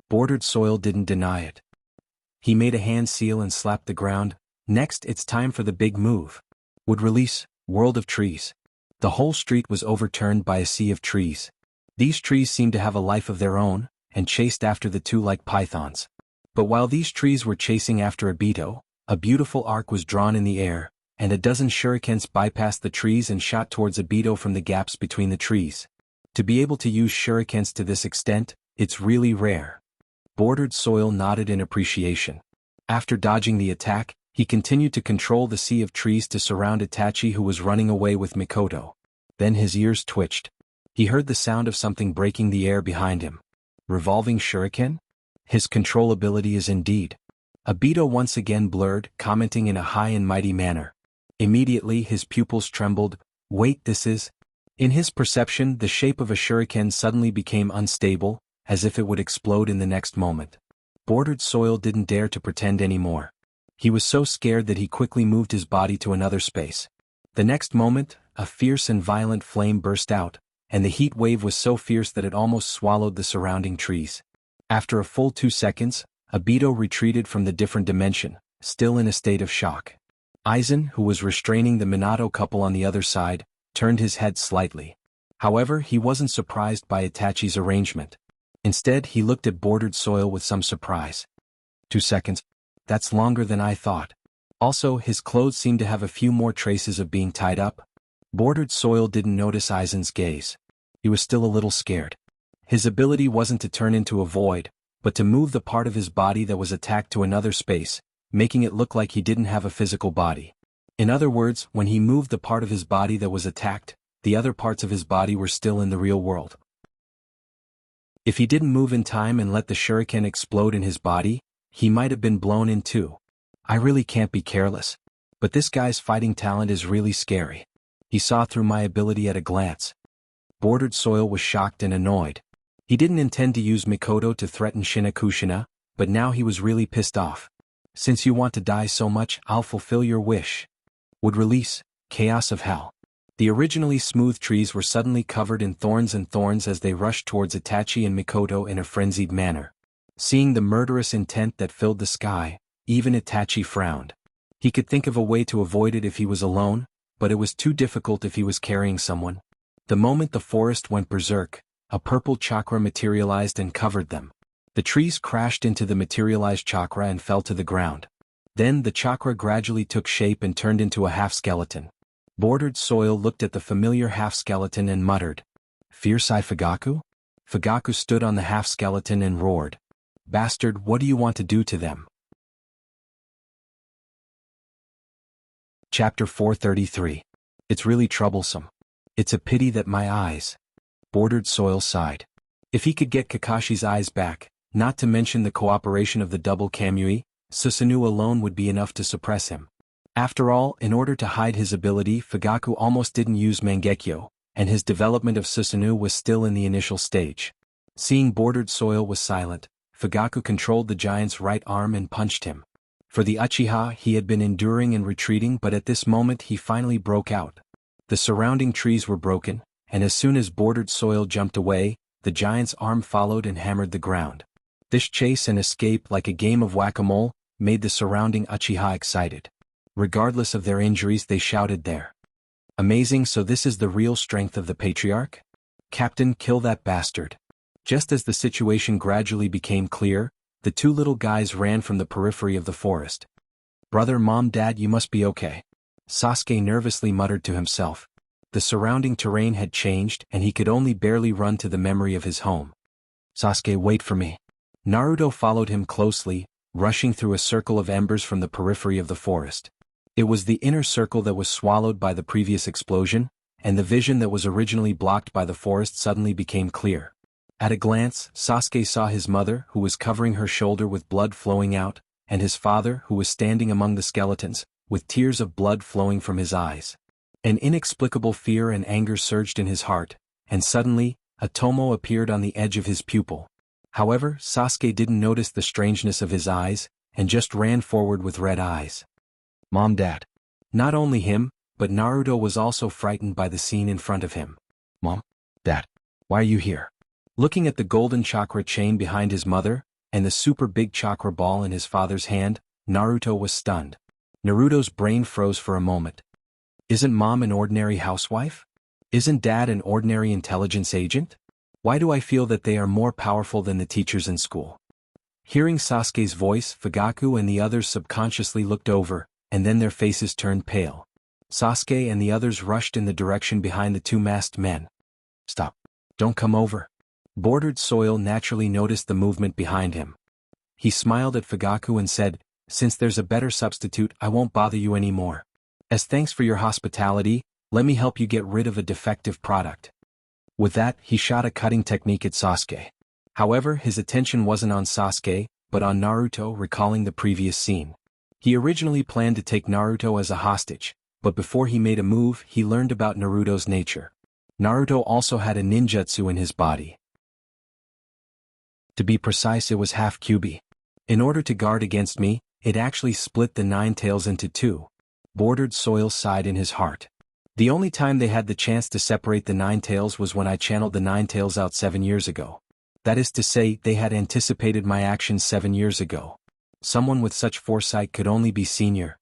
Bordered Soil didn't deny it. He made a hand seal and slapped the ground. Next, it's time for the big move. Would release, World of Trees. The whole street was overturned by a sea of trees. These trees seemed to have a life of their own, and chased after the two like pythons. But while these trees were chasing after Obito, a beautiful arc was drawn in the air, and a dozen shurikens bypassed the trees and shot towards Obito from the gaps between the trees. To be able to use shurikens to this extent, it's really rare. Bordered Soil nodded in appreciation. After dodging the attack, he continued to control the sea of trees to surround Itachi, who was running away with Mikoto. Then his ears twitched. He heard the sound of something breaking the air behind him. Revolving shuriken? His control ability is indeed. Obito once again blurred, commenting in a high and mighty manner. Immediately his pupils trembled. Wait, this is... In his perception, the shape of a shuriken suddenly became unstable, as if it would explode in the next moment. Bordered Soil didn't dare to pretend anymore. He was so scared that he quickly moved his body to another space. The next moment, a fierce and violent flame burst out, and the heat wave was so fierce that it almost swallowed the surrounding trees. After a full 2 seconds, Obito retreated from the different dimension, still in a state of shock. Aizen, who was restraining the Minato couple on the other side, turned his head slightly. However, he wasn't surprised by Itachi's arrangement. Instead, he looked at Bordered Soil with some surprise. 2 seconds? That's longer than I thought. Also, his clothes seemed to have a few more traces of being tied up. Bordered Soil didn't notice Aizen's gaze. He was still a little scared. His ability wasn't to turn into a void, but to move the part of his body that was attacked to another space, making it look like he didn't have a physical body. In other words, when he moved the part of his body that was attacked, the other parts of his body were still in the real world. If he didn't move in time and let the shuriken explode in his body, he might have been blown in too. I really can't be careless. But this guy's fighting talent is really scary. He saw through my ability at a glance. Bordered Soil was shocked and annoyed. He didn't intend to use Mikoto to threaten Shinakushina, but now he was really pissed off. Since you want to die so much, I'll fulfill your wish. Would release, Chaos of Hell. The originally smooth trees were suddenly covered in thorns and thorns as they rushed towards Itachi and Mikoto in a frenzied manner. Seeing the murderous intent that filled the sky, even Itachi frowned. He could think of a way to avoid it if he was alone, but it was too difficult if he was carrying someone. The moment the forest went berserk, a purple chakra materialized and covered them. The trees crashed into the materialized chakra and fell to the ground. Then the chakra gradually took shape and turned into a half-skeleton. Bordered Soil looked at the familiar half-skeleton and muttered, "Fierce-eye Fugaku?" Fugaku stood on the half-skeleton and roared, "Bastard, what do you want to do to them?" Chapter 433. It's really troublesome. It's a pity that my eyes... Bordered Soil sighed. If he could get Kakashi's eyes back, not to mention the cooperation of the double Kamui, Susanoo alone would be enough to suppress him. After all, in order to hide his ability, Fugaku almost didn't use Mangekyo, and his development of Susanoo was still in the initial stage. Seeing Bordered Soil was silent, Fugaku controlled the giant's right arm and punched him. For the Uchiha, he had been enduring and retreating, but at this moment he finally broke out. The surrounding trees were broken, and as soon as Bordered Soil jumped away, the giant's arm followed and hammered the ground. This chase and escape, like a game of whack-a-mole, made the surrounding Uchiha excited. Regardless of their injuries, they shouted there. Amazing, so this is the real strength of the patriarch? Captain, kill that bastard. Just as the situation gradually became clear, the two little guys ran from the periphery of the forest. Brother, Mom, Dad, you must be okay. Sasuke nervously muttered to himself. The surrounding terrain had changed and he could only barely run to the memory of his home. Sasuke, wait for me. Naruto followed him closely, rushing through a circle of embers from the periphery of the forest. It was the inner circle that was swallowed by the previous explosion, and the vision that was originally blocked by the forest suddenly became clear. At a glance, Sasuke saw his mother, who was covering her shoulder with blood flowing out, and his father, who was standing among the skeletons, with tears of blood flowing from his eyes. An inexplicable fear and anger surged in his heart, and suddenly, a tomo appeared on the edge of his pupil. However, Sasuke didn't notice the strangeness of his eyes, and just ran forward with red eyes. Mom, Dad. Not only him, but Naruto was also frightened by the scene in front of him. Mom? Dad? Why are you here? Looking at the golden chakra chain behind his mother, and the super big chakra ball in his father's hand, Naruto was stunned. Naruto's brain froze for a moment. Isn't Mom an ordinary housewife? Isn't Dad an ordinary intelligence agent? Why do I feel that they are more powerful than the teachers in school? Hearing Sasuke's voice, Fugaku and the others subconsciously looked over, and then their faces turned pale. Sasuke and the others rushed in the direction behind the two masked men. Stop. Don't come over. Bordered Soil naturally noticed the movement behind him. He smiled at Fugaku and said, Since there's a better substitute, I won't bother you anymore. As thanks for your hospitality, let me help you get rid of a defective product. With that, he shot a cutting technique at Sasuke. However, his attention wasn't on Sasuke, but on Naruto, recalling the previous scene. He originally planned to take Naruto as a hostage, but before he made a move, he learned about Naruto's nature. Naruto also had a ninjutsu in his body. To be precise, it was half Kyuubi. In order to guard against me, it actually split the nine tails into two. Bordered Soil sighed in his heart. The only time they had the chance to separate the nine tails was when I channeled the nine tails out 7 years ago. That is to say, they had anticipated my actions 7 years ago. Someone with such foresight could only be senior.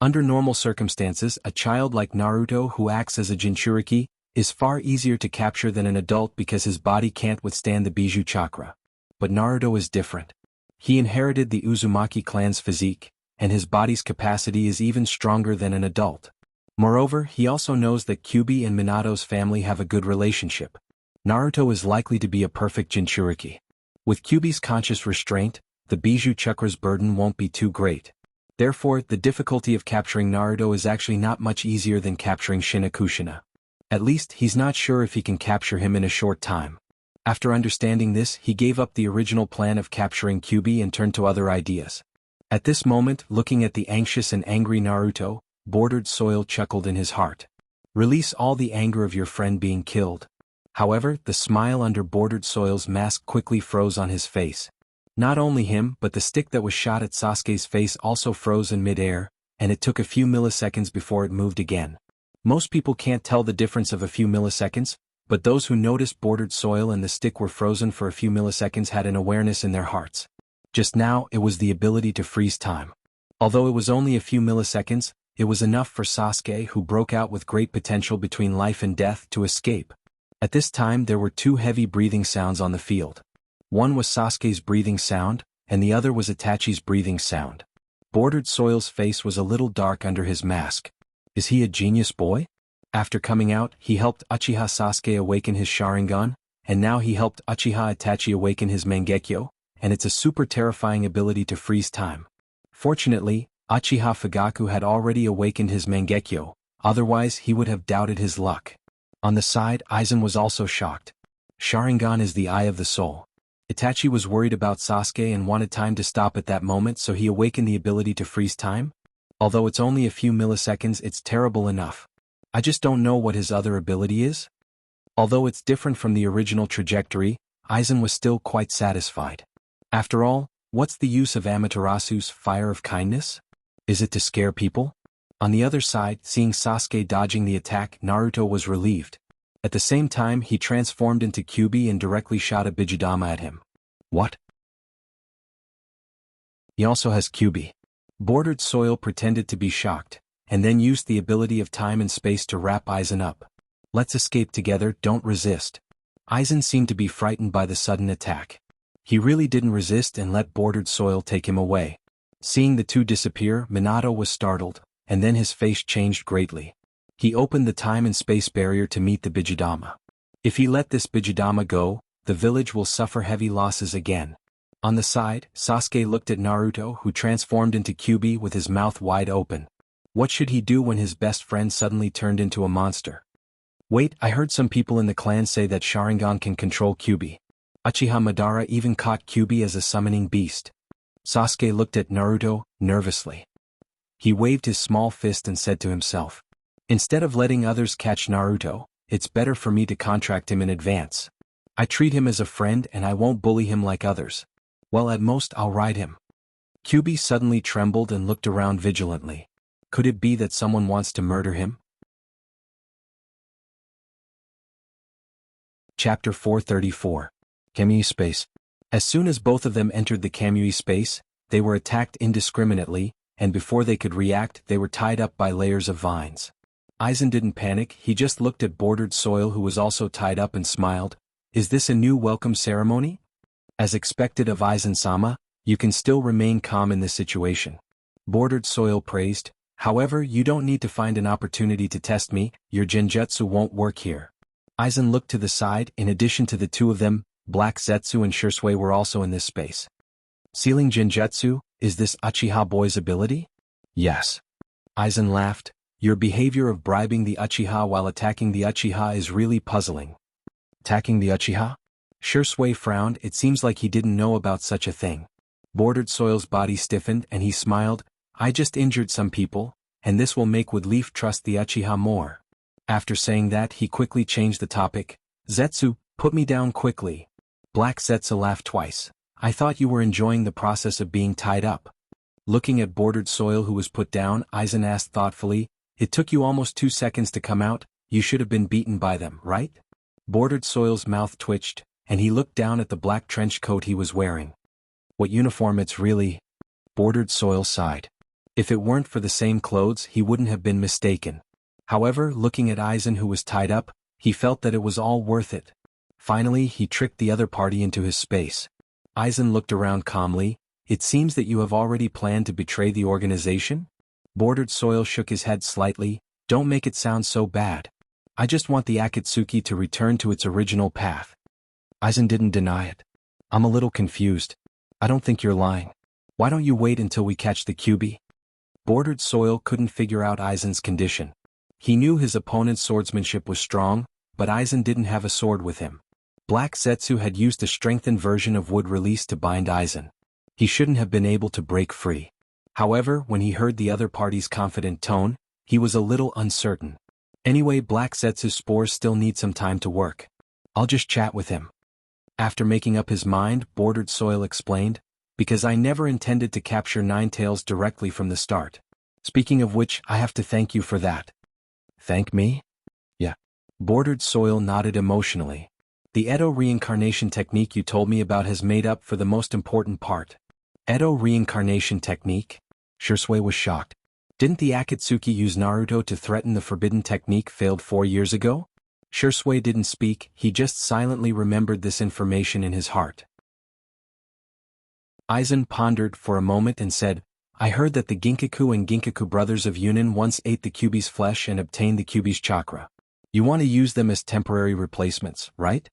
Under normal circumstances, a child like Naruto who acts as a Jinchuriki is far easier to capture than an adult because his body can't withstand the Bijou chakra. But Naruto is different. He inherited the Uzumaki clan's physique, and his body's capacity is even stronger than an adult. Moreover, he also knows that Kyuubi and Minato's family have a good relationship. Naruto is likely to be a perfect Jinchuriki. With Kyuubi's conscious restraint, the Bijou chakra's burden won't be too great. Therefore, the difficulty of capturing Naruto is actually not much easier than capturing Shinakushina. At least, he's not sure if he can capture him in a short time. After understanding this, he gave up the original plan of capturing Kyuubi and turned to other ideas. At this moment, looking at the anxious and angry Naruto, Bordered Soil chuckled in his heart. Release all the anger of your friend being killed. However, the smile under Bordered Soil's mask quickly froze on his face. Not only him, but the stick that was shot at Sasuke's face also froze in mid-air, and it took a few milliseconds before it moved again. Most people can't tell the difference of a few milliseconds, but those who noticed Bordered Soil and the stick were frozen for a few milliseconds had an awareness in their hearts. Just now, it was the ability to freeze time. Although it was only a few milliseconds, it was enough for Sasuke, who broke out with great potential between life and death, to escape. At this time there were two heavy breathing sounds on the field. One was Sasuke's breathing sound, and the other was Itachi's breathing sound. Bordered Soil's face was a little dark under his mask. Is he a genius boy? After coming out, he helped Uchiha Sasuke awaken his Sharingan, and now he helped Uchiha Itachi awaken his Mangekyo, and it's a super terrifying ability to freeze time. Fortunately, Uchiha Fugaku had already awakened his Mangekyo, otherwise he would have doubted his luck. On the side, Aizen was also shocked. Sharingan is the eye of the soul. Itachi was worried about Sasuke and wanted time to stop at that moment, so he awakened the ability to freeze time. Although it's only a few milliseconds, it's terrible enough. I just don't know what his other ability is. Although it's different from the original trajectory, Aizen was still quite satisfied. After all, what's the use of Amaterasu's fire of kindness? Is it to scare people? On the other side, seeing Sasuke dodging the attack, Naruto was relieved. At the same time, he transformed into Kyuubi and directly shot a Bijudama at him. What? He also has Kyuubi. Bordered Soil pretended to be shocked, and then used the ability of time and space to wrap Aizen up. Let's escape together, don't resist. Aizen seemed to be frightened by the sudden attack. He really didn't resist and let Bordered Soil take him away. Seeing the two disappear, Minato was startled, and then his face changed greatly. He opened the time and space barrier to meet the Bijudama. If he let this Bijudama go, the village will suffer heavy losses again. On the side, Sasuke looked at Naruto, who transformed into Kyuubi with his mouth wide open. What should he do when his best friend suddenly turned into a monster? Wait, I heard some people in the clan say that Sharingan can control Kyuubi. Uchiha Madara even caught Kyuubi as a summoning beast. Sasuke looked at Naruto, nervously. He waved his small fist and said to himself, "Instead of letting others catch Naruto, it's better for me to contract him in advance. I treat him as a friend and I won't bully him like others. Well, at most I'll ride him." Kyuubi suddenly trembled and looked around vigilantly. Could it be that someone wants to murder him? Chapter 434. Kamui Space. As soon as both of them entered the Kamui space, they were attacked indiscriminately, and before they could react they were tied up by layers of vines. Aizen didn't panic, he just looked at Bordered Soil who was also tied up and smiled. "Is this a new welcome ceremony?" As expected of Aizen-sama, you can still remain calm in this situation. Bordered Soil praised, "However, you don't need to find an opportunity to test me, your genjutsu won't work here." Aizen looked to the side. In addition to the two of them, Black Zetsu and Shisui were also in this space. "Sealing genjutsu, is this Uchiha boy's ability?" "Yes." Aizen laughed. "Your behavior of bribing the Uchiha while attacking the Uchiha is really puzzling." "Attacking the Uchiha?" Shisui frowned. It seems like he didn't know about such a thing. Bordered Soil's body stiffened and he smiled. "I just injured some people, and this will make Woodleaf trust the Uchiha more." After saying that, he quickly changed the topic. "Zetsu, put me down quickly." Black Zetsu laughed twice. "I thought you were enjoying the process of being tied up." Looking at Bordered Soil who was put down, Aizen asked thoughtfully, "It took you almost 2 seconds to come out, you should have been beaten by them, right?" Bordered Soil's mouth twitched, and he looked down at the black trench coat he was wearing. "What uniform it's really?" Bordered Soil sighed. If it weren't for the same clothes he wouldn't have been mistaken. However, looking at Aizen who was tied up, he felt that it was all worth it. Finally he tricked the other party into his space. Aizen looked around calmly. "It seems that you have already planned to betray the organization?" Bordered Soil shook his head slightly. "Don't make it sound so bad. I just want the Akatsuki to return to its original path." Aizen didn't deny it. "I'm a little confused. I don't think you're lying. Why don't you wait until we catch the Kyuubi?" Bordered Soil couldn't figure out Aizen's condition. He knew his opponent's swordsmanship was strong, but Aizen didn't have a sword with him. Black Zetsu had used a strengthened version of wood release to bind Aizen. He shouldn't have been able to break free. However, when he heard the other party's confident tone, he was a little uncertain. Anyway, Black Zetsu's spores still need some time to work. "I'll just chat with him." After making up his mind, Bordered Soil explained, "Because I never intended to capture Ninetales directly from the start. Speaking of which, I have to thank you for that." "Thank me?" "Yeah." Bordered Soil nodded emotionally. "The Edo reincarnation technique you told me about has made up for the most important part." "Edo reincarnation technique?" Shisui was shocked. "Didn't the Akatsuki use Naruto to threaten the forbidden technique failed 4 years ago?" Shisui didn't speak, he just silently remembered this information in his heart. Aizen pondered for a moment and said, "I heard that the Ginkaku and Ginkaku brothers of Yunin once ate the Kyuubi's flesh and obtained the Kyuubi's chakra. You want to use them as temporary replacements, right?"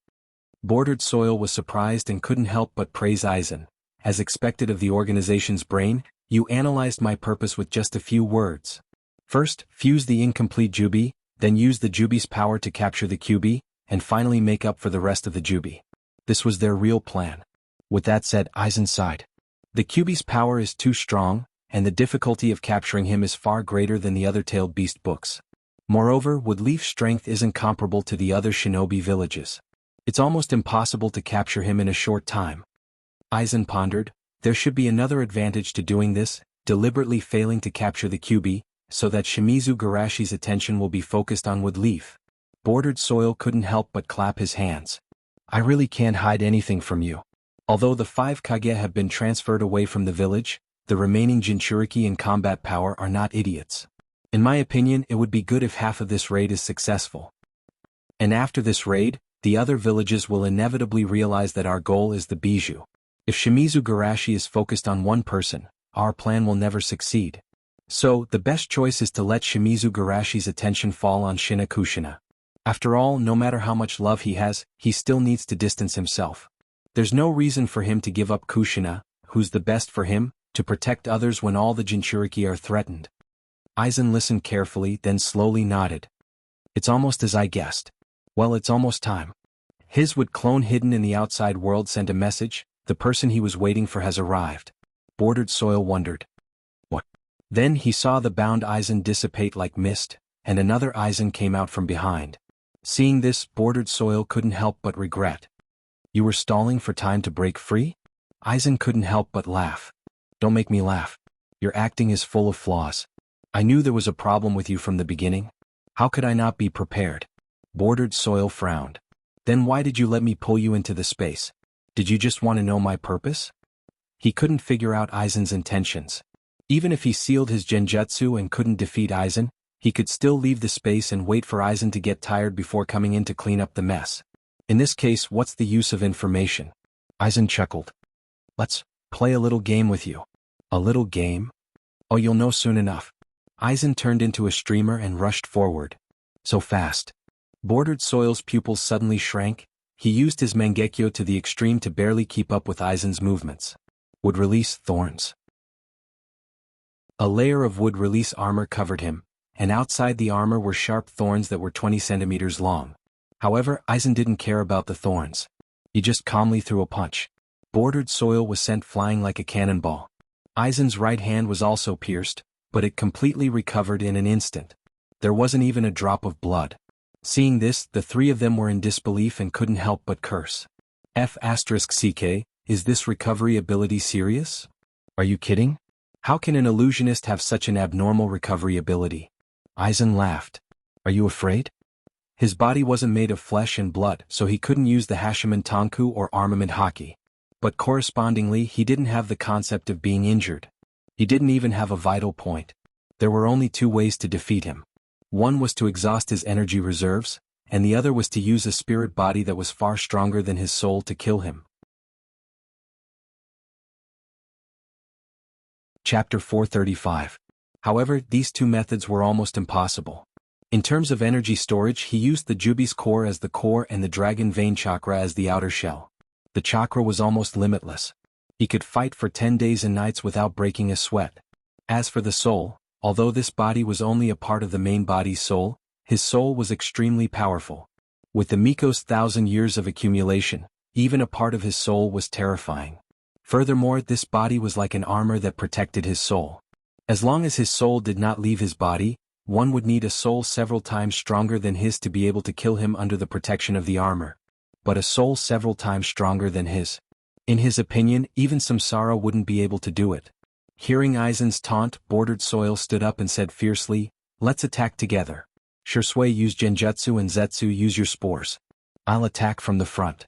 Bordered Soil was surprised and couldn't help but praise Aizen. "As expected of the organization's brain, you analyzed my purpose with just a few words. First, fuse the incomplete Jubi, then use the Jubi's power to capture the Kyuubi, and finally make up for the rest of the Jubi." This was their real plan. With that said, Aizen sighed. The Kyuubi's power is too strong, and the difficulty of capturing him is far greater than the other tailed beast books. Moreover, Woodleaf's strength isn't comparable to the other shinobi villages. It's almost impossible to capture him in a short time. Aizen pondered, there should be another advantage to doing this, deliberately failing to capture the Kyuubi, so that Shimizu Garashi's attention will be focused on Woodleaf. Bordered Soil couldn't help but clap his hands. "I really can't hide anything from you. Although the 5 Kage have been transferred away from the village, the remaining Jinchuriki in combat power are not idiots. In my opinion, it would be good if half of this raid is successful. And after this raid, the other villages will inevitably realize that our goal is the Bijou. If Shimizu Garashi is focused on one person, our plan will never succeed. So, the best choice is to let Shimizu Garashi's attention fall on Shina Kushina. After all, no matter how much love he has, he still needs to distance himself. There's no reason for him to give up Kushina, who's the best for him, to protect others when all the Jinchuriki are threatened." Aizen listened carefully, then slowly nodded. It's almost as I guessed. Well, it's almost time. His wood clone hidden in the outside world sent a message, the person he was waiting for has arrived. Bordered Soil wondered. What? Then he saw the bound Aizen dissipate like mist, and another Aizen came out from behind. Seeing this, Bordered Soil couldn't help but regret. You were stalling for time to break free? Aizen couldn't help but laugh. Don't make me laugh. Your acting is full of flaws. I knew there was a problem with you from the beginning. How could I not be prepared? Bordered Soil frowned. Then why did you let me pull you into the space? Did you just want to know my purpose? He couldn't figure out Aizen's intentions. Even if he sealed his genjutsu and couldn't defeat Aizen, he could still leave the space and wait for Aizen to get tired before coming in to clean up the mess. In this case, what's the use of information? Aizen chuckled. Let's play a little game with you. A little game? Oh, you'll know soon enough. Aizen turned into a streamer and rushed forward. So fast. Bordered Soil's pupils suddenly shrank. He used his Mangekyo to the extreme to barely keep up with Aizen's movements. Would release thorns. A layer of wood release armor covered him, and outside the armor were sharp thorns that were 20 centimeters long. However, Aizen didn't care about the thorns. He just calmly threw a punch. Bordered Soil was sent flying like a cannonball. Aizen's right hand was also pierced, but it completely recovered in an instant. There wasn't even a drop of blood. Seeing this, the three of them were in disbelief and couldn't help but curse. F***CK, is this recovery ability serious? Are you kidding? How can an illusionist have such an abnormal recovery ability? Aizen laughed. Are you afraid? His body wasn't made of flesh and blood, so he couldn't use the Hashiman Tonku or armament haki. But correspondingly, he didn't have the concept of being injured. He didn't even have a vital point. There were only two ways to defeat him. One was to exhaust his energy reserves, and the other was to use a spirit body that was far stronger than his soul to kill him. Chapter 435. However, these two methods were almost impossible. In terms of energy storage, he used the Jubi's core as the core and the Dragon Vein Chakra as the outer shell. The chakra was almost limitless. He could fight for 10 days and nights without breaking a sweat. As for the soul, although this body was only a part of the main body's soul, his soul was extremely powerful. With the Miko's 1,000 years of accumulation, even a part of his soul was terrifying. Furthermore, this body was like an armor that protected his soul. As long as his soul did not leave his body, one would need a soul several times stronger than his to be able to kill him under the protection of the armor. But a soul several times stronger than his. In his opinion, even Samsara wouldn't be able to do it. Hearing Aizen's taunt, Bordered Soil stood up and said fiercely, "Let's attack together. Shursui, use Genjutsu, and Zetsu, use your spores. I'll attack from the front."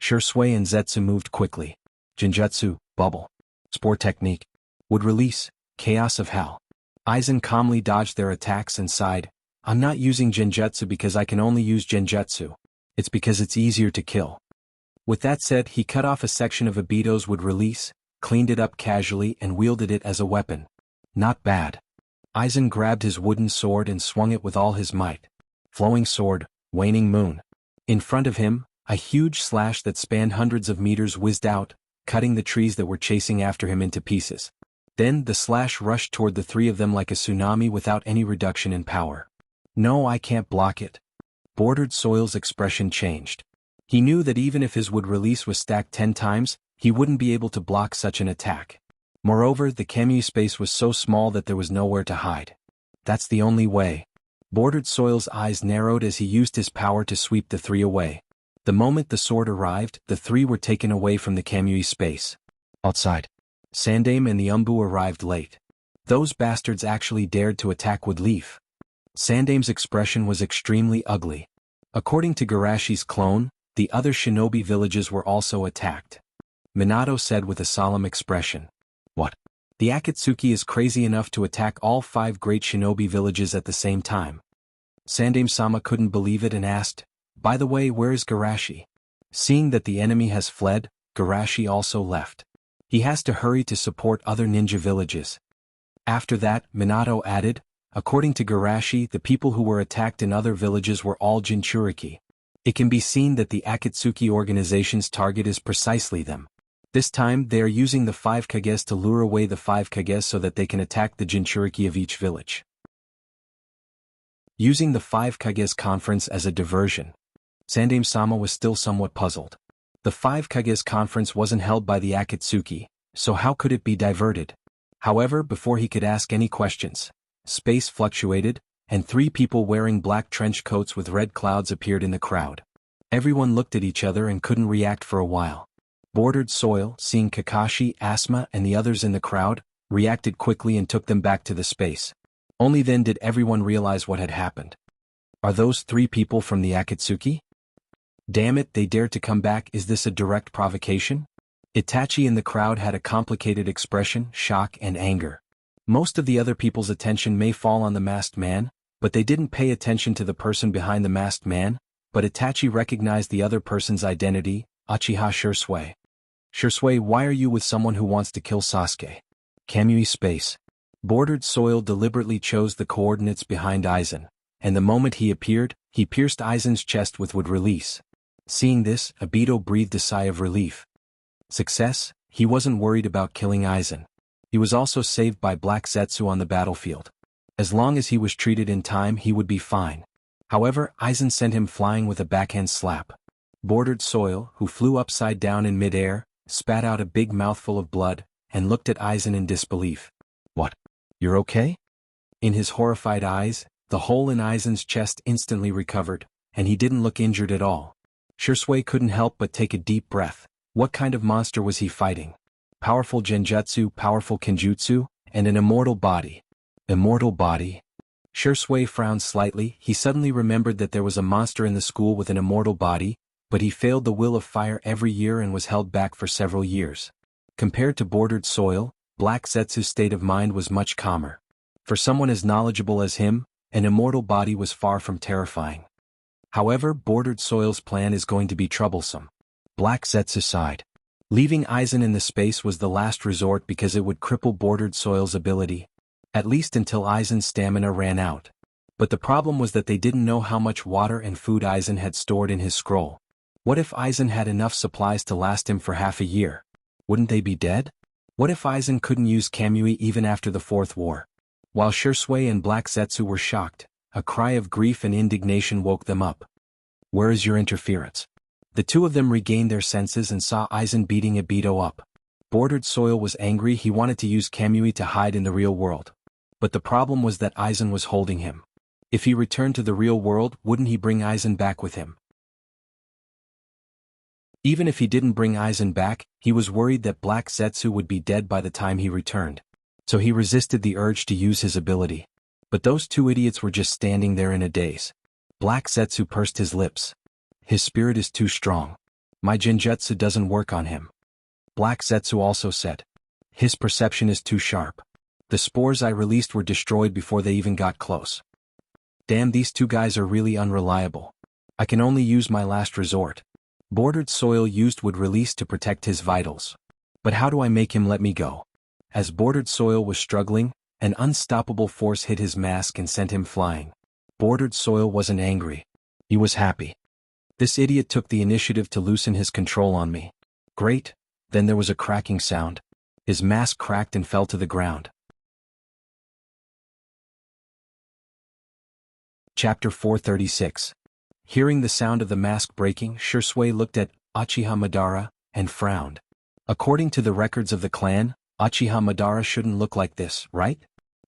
Shursui and Zetsu moved quickly. Genjutsu, bubble. Spore technique. Would release, chaos of hell. Aizen calmly dodged their attacks and sighed, "I'm not using Genjutsu because I can only use Genjutsu. It's because it's easier to kill." With that said, he cut off a section of Obito's would release, cleaned it up casually and wielded it as a weapon. Not bad. Aizen grabbed his wooden sword and swung it with all his might. Flowing sword, waning moon. In front of him, a huge slash that spanned hundreds of meters whizzed out, cutting the trees that were chasing after him into pieces. Then the slash rushed toward the three of them like a tsunami without any reduction in power. "No, I can't block it." Bordered Soil's expression changed. He knew that even if his wood release was stacked 10 times, he wouldn't be able to block such an attack. Moreover, the Kamui space was so small that there was nowhere to hide. That's the only way. Bordered Soil's eyes narrowed as he used his power to sweep the three away. The moment the sword arrived, the three were taken away from the Kamui space. Outside, Sandame and the Umbu arrived late. Those bastards actually dared to attack Woodleaf. Sandame's expression was extremely ugly. According to Garashi's clone, the other shinobi villages were also attacked. Minato said with a solemn expression. "What? The Akatsuki is crazy enough to attack all 5 great shinobi villages at the same time?" Sandame-sama couldn't believe it and asked, "By the way, where is Garashi?" Seeing that the enemy has fled, Garashi also left. He has to hurry to support other ninja villages. After that, Minato added, according to Garashi, the people who were attacked in other villages were all Jinchuriki. It can be seen that the Akatsuki organization's target is precisely them. This time, they are using the 5 Kages to lure away the 5 Kages so that they can attack the Jinchuriki of each village. using the 5 Kages conference as a diversion. Sandaime-sama was still somewhat puzzled. The 5 Kages conference wasn't held by the Akatsuki, so how could it be diverted? However, before he could ask any questions, space fluctuated, and 3 people wearing black trench coats with red clouds appeared in the crowd. Everyone looked at each other and couldn't react for a while. Bordered Soil, seeing Kakashi, Asuma, and the others in the crowd, reacted quickly and took them back to the space. Only then did everyone realize what had happened. Are those 3 people from the Akatsuki? Damn it, they dared to come back. Is this a direct provocation? Itachi in the crowd had a complicated expression, shock and anger. Most of the other people's attention may fall on the masked man, but they didn't pay attention to the person behind the masked man, but Itachi recognized the other person's identity, Uchiha Shisui. Shisui, why are you with someone who wants to kill Sasuke? Kamui space. Bordered Soil deliberately chose the coordinates behind Aizen, and the moment he appeared, he pierced Aizen's chest with would release. Seeing this, Obito breathed a sigh of relief. Success, he wasn't worried about killing Aizen. He was also saved by Black Zetsu on the battlefield. As long as he was treated in time, he would be fine. However, Aizen sent him flying with a backhand slap. Bordered Soil, who flew upside down in midair, spat out a big mouthful of blood, and looked at Aizen in disbelief. What? You're okay? In his horrified eyes, the hole in Aizen's chest instantly recovered, and he didn't look injured at all. Shisui couldn't help but take a deep breath. What kind of monster was he fighting? Powerful genjutsu, powerful kenjutsu, and an immortal body. Immortal body? Shisui frowned slightly. He suddenly remembered that there was a monster in the school with an immortal body, but he failed the will of fire every year and was held back for several years. Compared to Bordered Soil, Black Zetsu's state of mind was much calmer. For someone as knowledgeable as him, an immortal body was far from terrifying. However, Bordered Soil's plan is going to be troublesome. Black Zetsu sighed. Leaving Aizen in the space was the last resort because it would cripple Bordered Soil's ability, at least until Aizen's stamina ran out. But the problem was that they didn't know how much water and food Aizen had stored in his scroll. What if Aizen had enough supplies to last him for half a year? Wouldn't they be dead? What if Aizen couldn't use Kamui even after the Fourth War? While Shisui and Black Zetsu were shocked, a cry of grief and indignation woke them up. Where is your interference? The two of them regained their senses and saw Aizen beating Obito up. Bordered Soil was angry. He wanted to use Kamui to hide in the real world. But the problem was that Aizen was holding him. If he returned to the real world, wouldn't he bring Aizen back with him? Even if he didn't bring Aizen back, he was worried that Black Zetsu would be dead by the time he returned. So he resisted the urge to use his ability. But those two idiots were just standing there in a daze. Black Zetsu pursed his lips. His spirit is too strong. My genjutsu doesn't work on him. Black Zetsu also said. His perception is too sharp. The spores I released were destroyed before they even got close. Damn, these two guys are really unreliable. I can only use my last resort. Bordered Soil used would release to protect his vitals. But how do I make him let me go? As Bordered Soil was struggling, an unstoppable force hit his mask and sent him flying. Bordered Soil wasn't angry. He was happy. This idiot took the initiative to loosen his control on me. Great. Then there was a cracking sound. His mask cracked and fell to the ground. Chapter 436. Hearing the sound of the mask breaking, Shisui looked at Uchiha Madara and frowned. According to the records of the clan, Uchiha Madara shouldn't look like this, right?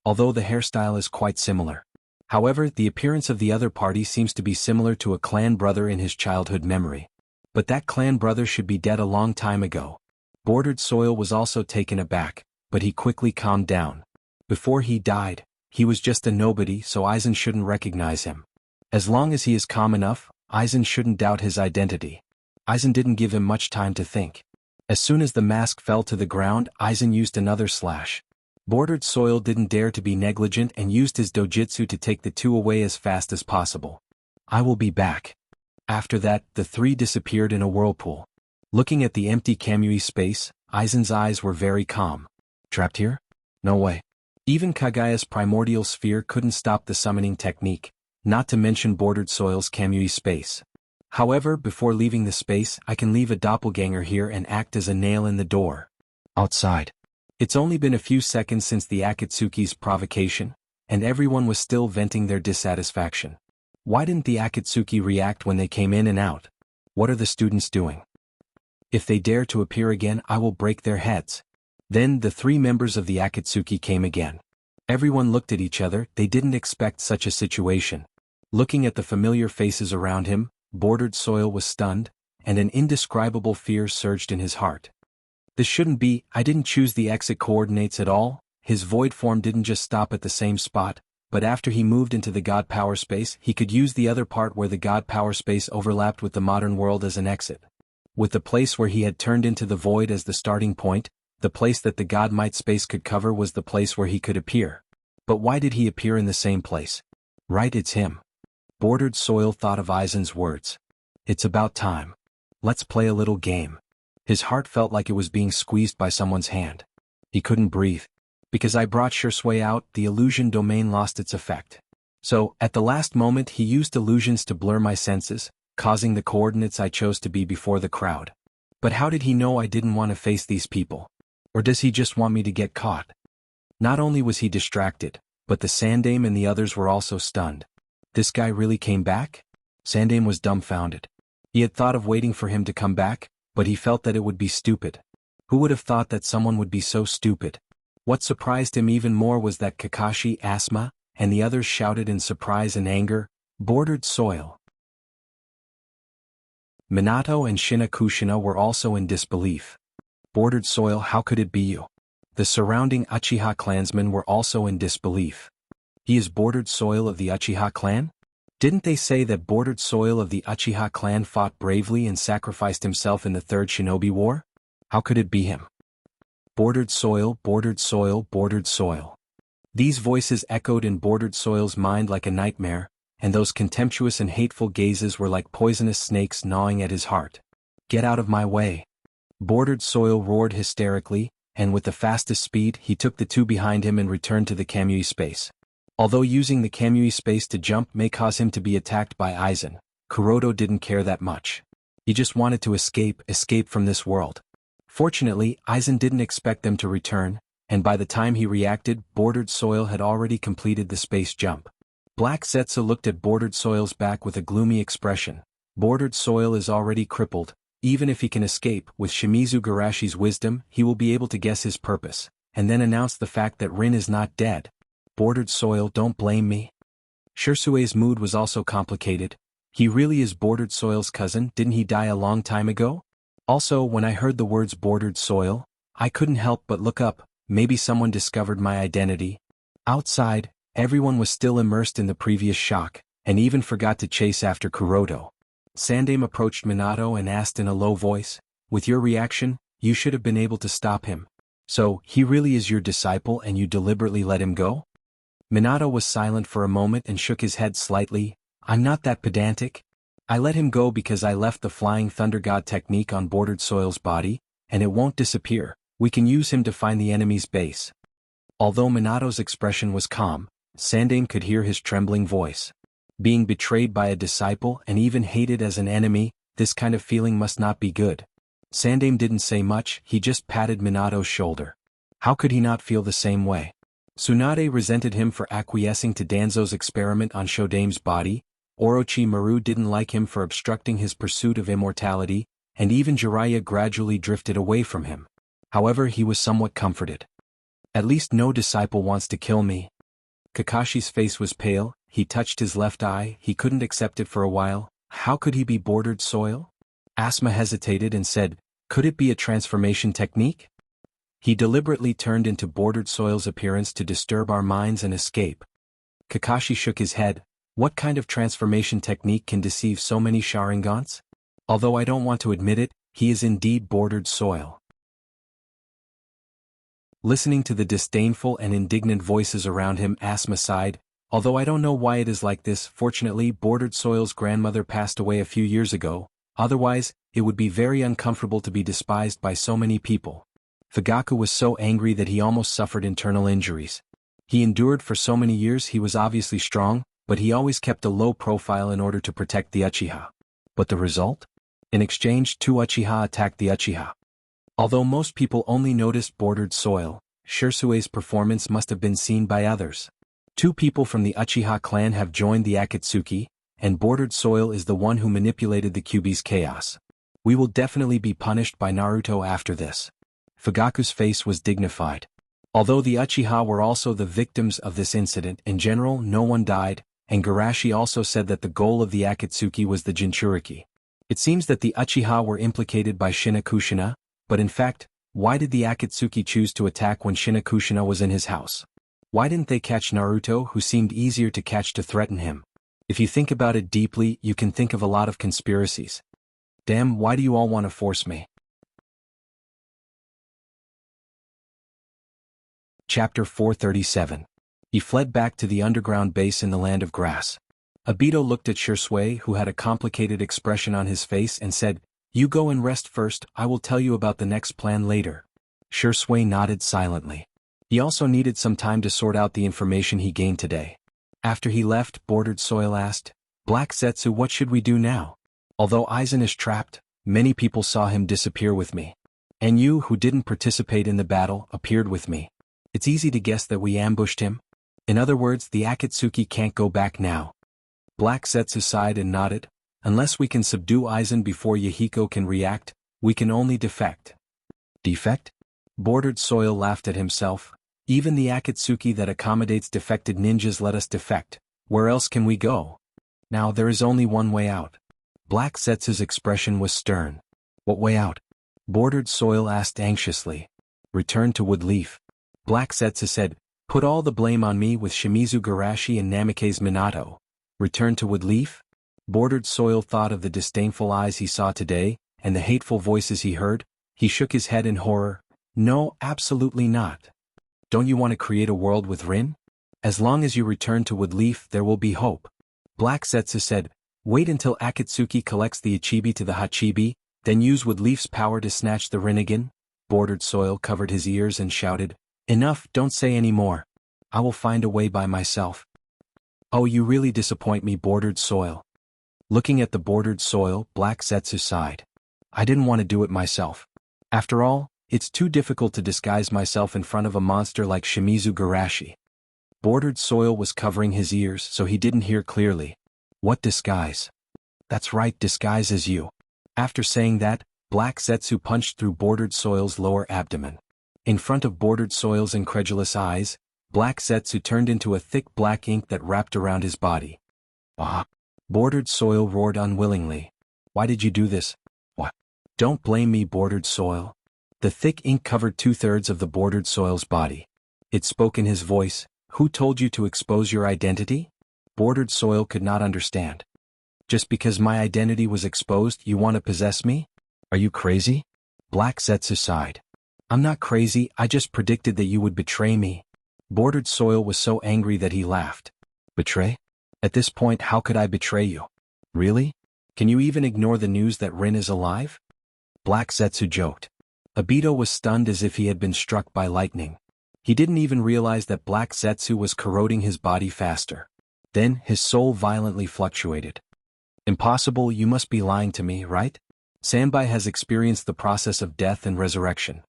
Although the hairstyle is quite similar. However, the appearance of the other party seems to be similar to a clan brother in his childhood memory. But that clan brother should be dead a long time ago. Bordered Soil was also taken aback, but he quickly calmed down. Before he died, he was just a nobody, so Aizen shouldn't recognize him. As long as he is calm enough, Aizen shouldn't doubt his identity. Aizen didn't give him much time to think. As soon as the mask fell to the ground, Aizen used another slash. Bordered Soil didn't dare to be negligent and used his dojutsu to take the two away as fast as possible. I will be back. After that, the three disappeared in a whirlpool. Looking at the empty Kamui space, Aizen's eyes were very calm. Trapped here? No way. Even Kagaya's primordial sphere couldn't stop the summoning technique, not to mention Bordered Soil's Kamui space. However, before leaving the space, I can leave a doppelganger here and act as a nail in the door. Outside. It's only been a few seconds since the Akatsuki's provocation, and everyone was still venting their dissatisfaction. Why didn't the Akatsuki react when they came in and out? What are the students doing? If they dare to appear again, I will break their heads. Then the 3 members of the Akatsuki came again. Everyone looked at each other, they didn't expect such a situation. Looking at the familiar faces around him, Bordered Soil was stunned, and an indescribable fear surged in his heart. This shouldn't be, I didn't choose the exit coordinates at all. His void form didn't just stop at the same spot, but after he moved into the God Power Space, he could use the other part where the God Power Space overlapped with the modern world as an exit. With the place where he had turned into the void as the starting point, the place that the God Might Space could cover was the place where he could appear. But why did he appear in the same place? Right, it's him. Bordered Soil thought of Aizen's words. It's about time. Let's play a little game. His heart felt like it was being squeezed by someone's hand. He couldn't breathe. Because I brought Shursui out, the illusion domain lost its effect. So, at the last moment he used illusions to blur my senses, causing the coordinates I chose to be before the crowd. But how did he know I didn't want to face these people? Or does he just want me to get caught? Not only was he distracted, but the Sandame and the others were also stunned. This guy really came back? Sandame was dumbfounded. He had thought of waiting for him to come back, but he felt that it would be stupid. Who would have thought that someone would be so stupid? What surprised him even more was that Kakashi, Asma, and the others shouted in surprise and anger, "Bordered Soil!" Minato and Shinakushina were also in disbelief. Bordered Soil, how could it be you? The surrounding Uchiha clansmen were also in disbelief. He is Bordered Soil of the Uchiha clan? Didn't they say that Bordered Soil of the Uchiha clan fought bravely and sacrificed himself in the Third Shinobi War? How could it be him? Bordered Soil, Bordered Soil, Bordered Soil. These voices echoed in Bordered Soil's mind like a nightmare, and those contemptuous and hateful gazes were like poisonous snakes gnawing at his heart. Get out of my way. Bordered Soil roared hysterically, and with the fastest speed he took the 2 behind him and returned to the Kamui space. Although using the Kamui space to jump may cause him to be attacked by Aizen, Kuroto didn't care that much. He just wanted to escape from this world. Fortunately, Aizen didn't expect them to return, and by the time he reacted, Bordered Soil had already completed the space jump. Black Zetsu looked at Bordered Soil's back with a gloomy expression. Bordered Soil is already crippled. Even if he can escape, with Shimizu Garashi's wisdom, he will be able to guess his purpose, and then announce the fact that Rin is not dead. Bordered Soil, don't blame me. Shursue's mood was also complicated. He really is Bordered Soil's cousin, didn't he die a long time ago? Also, when I heard the words Bordered Soil, I couldn't help but look up. Maybe someone discovered my identity. Outside, everyone was still immersed in the previous shock, and even forgot to chase after Kuroto. Sandame approached Minato and asked in a low voice, "With your reaction, you should have been able to stop him. So, he really is your disciple and you deliberately let him go?" Minato was silent for a moment and shook his head slightly. "I'm not that pedantic. I let him go because I left the Flying Thunder God technique on Bordered Soil's body, and it won't disappear. We can use him to find the enemy's base." Although Minato's expression was calm, Sandame could hear his trembling voice. Being betrayed by a disciple and even hated as an enemy, this kind of feeling must not be good. Sandame didn't say much, he just patted Minato's shoulder. How could he not feel the same way? Tsunade resented him for acquiescing to Danzo's experiment on Shodame's body, Orochimaru didn't like him for obstructing his pursuit of immortality, and even Jiraiya gradually drifted away from him. However, he was somewhat comforted. At least no disciple wants to kill me. Kakashi's face was pale, he touched his left eye, he couldn't accept it for a while. How could he be Bordered Soil? Asma hesitated and said, "Could it be a transformation technique?" He deliberately turned into Bordered Soil's appearance to disturb our minds and escape. Kakashi shook his head. What kind of transformation technique can deceive so many Sharingans? Although I don't want to admit it, he is indeed Bordered Soil. Listening to the disdainful and indignant voices around him, Asma sighed. Although I don't know why it is like this, fortunately Bordered Soil's grandmother passed away a few years ago, otherwise, it would be very uncomfortable to be despised by so many people. Fugaku was so angry that he almost suffered internal injuries. He endured for so many years, he was obviously strong, but he always kept a low profile in order to protect the Uchiha. But the result? In exchange, 2 Uchiha attacked the Uchiha. Although most people only noticed Bordered Soil, Shursue's performance must have been seen by others. Two people from the Uchiha clan have joined the Akatsuki, and Bordered Soil is the one who manipulated the Kyuubi's chaos. We will definitely be punished by Naruto after this. Fugaku's face was dignified. Although the Uchiha were also the victims of this incident, in general no one died, and Garashi also said that the goal of the Akatsuki was the Jinchuriki. It seems that the Uchiha were implicated by Shinakushina, but in fact, why did the Akatsuki choose to attack when Shinakushina was in his house? Why didn't they catch Naruto, who seemed easier to catch, to threaten him? If you think about it deeply, you can think of a lot of conspiracies. Damn, why do you all want to force me? Chapter 437. He fled back to the underground base in the land of grass. Obito looked at Shursui, who had a complicated expression on his face, and said, "You go and rest first, I will tell you about the next plan later." Shursui nodded silently. He also needed some time to sort out the information he gained today. After he left, Bordered Soil asked, "Black Zetsu, what should we do now? Although Aizen is trapped, many people saw him disappear with me. And you, who didn't participate in the battle, appeared with me. It's easy to guess that we ambushed him. In other words, the Akatsuki can't go back now." Black Zetsu sighed and nodded. "Unless we can subdue Aizen before Yahiko can react, we can only defect." Defect? Bordered Soil laughed at himself. "Even the Akatsuki that accommodates defected ninjas let us defect. Where else can we go? Now there is only one way out." Black Zetsu's expression was stern. "What way out?" Bordered Soil asked anxiously. "Return to Woodleaf." Black Zetsu said, "Put all the blame on me with Shimizu Garashi and Namikaze Minato. Return to Woodleaf?" Bordered Soil thought of the disdainful eyes he saw today, and the hateful voices he heard. He shook his head in horror. "No, absolutely not. Don't you want to create a world with Rin? As long as you return to Woodleaf, there will be hope." Black Zetsu said, "Wait until Akatsuki collects the Ichibi to the Hachibi, then use Woodleaf's power to snatch the Rinnegan." Bordered Soil covered his ears and shouted, "Enough, don't say any more. I will find a way by myself." "Oh, you really disappoint me, Bordered Soil." Looking at the Bordered Soil, Black Zetsu sighed. "I didn't want to do it myself. After all, it's too difficult to disguise myself in front of a monster like Shimizu Garashi." Bordered Soil was covering his ears so he didn't hear clearly. "What disguise?" "That's right, disguise as you." After saying that, Black Zetsu punched through Bordered Soil's lower abdomen. In front of Bordered Soil's incredulous eyes, Black Zetsu turned into a thick black ink that wrapped around his body. "Ah!" Bordered Soil roared unwillingly. "Why did you do this?" "What?" "Don't blame me, Bordered Soil." The thick ink covered 2/3 of the Bordered Soil's body. It spoke in his voice. "Who told you to expose your identity?" Bordered Soil could not understand. "Just because my identity was exposed, you want to possess me? Are you crazy?" Black Zetsu sighed. "I'm not crazy, I just predicted that you would betray me." Bordered Soil was so angry that he laughed. "Betray? At this point, how could I betray you? Really? Can you even ignore the news that Rin is alive?" Black Zetsu joked. Obito was stunned as if he had been struck by lightning. He didn't even realize that Black Zetsu was corroding his body faster. Then, his soul violently fluctuated. "Impossible, you must be lying to me, right? Sanbai has experienced the process of death and resurrection.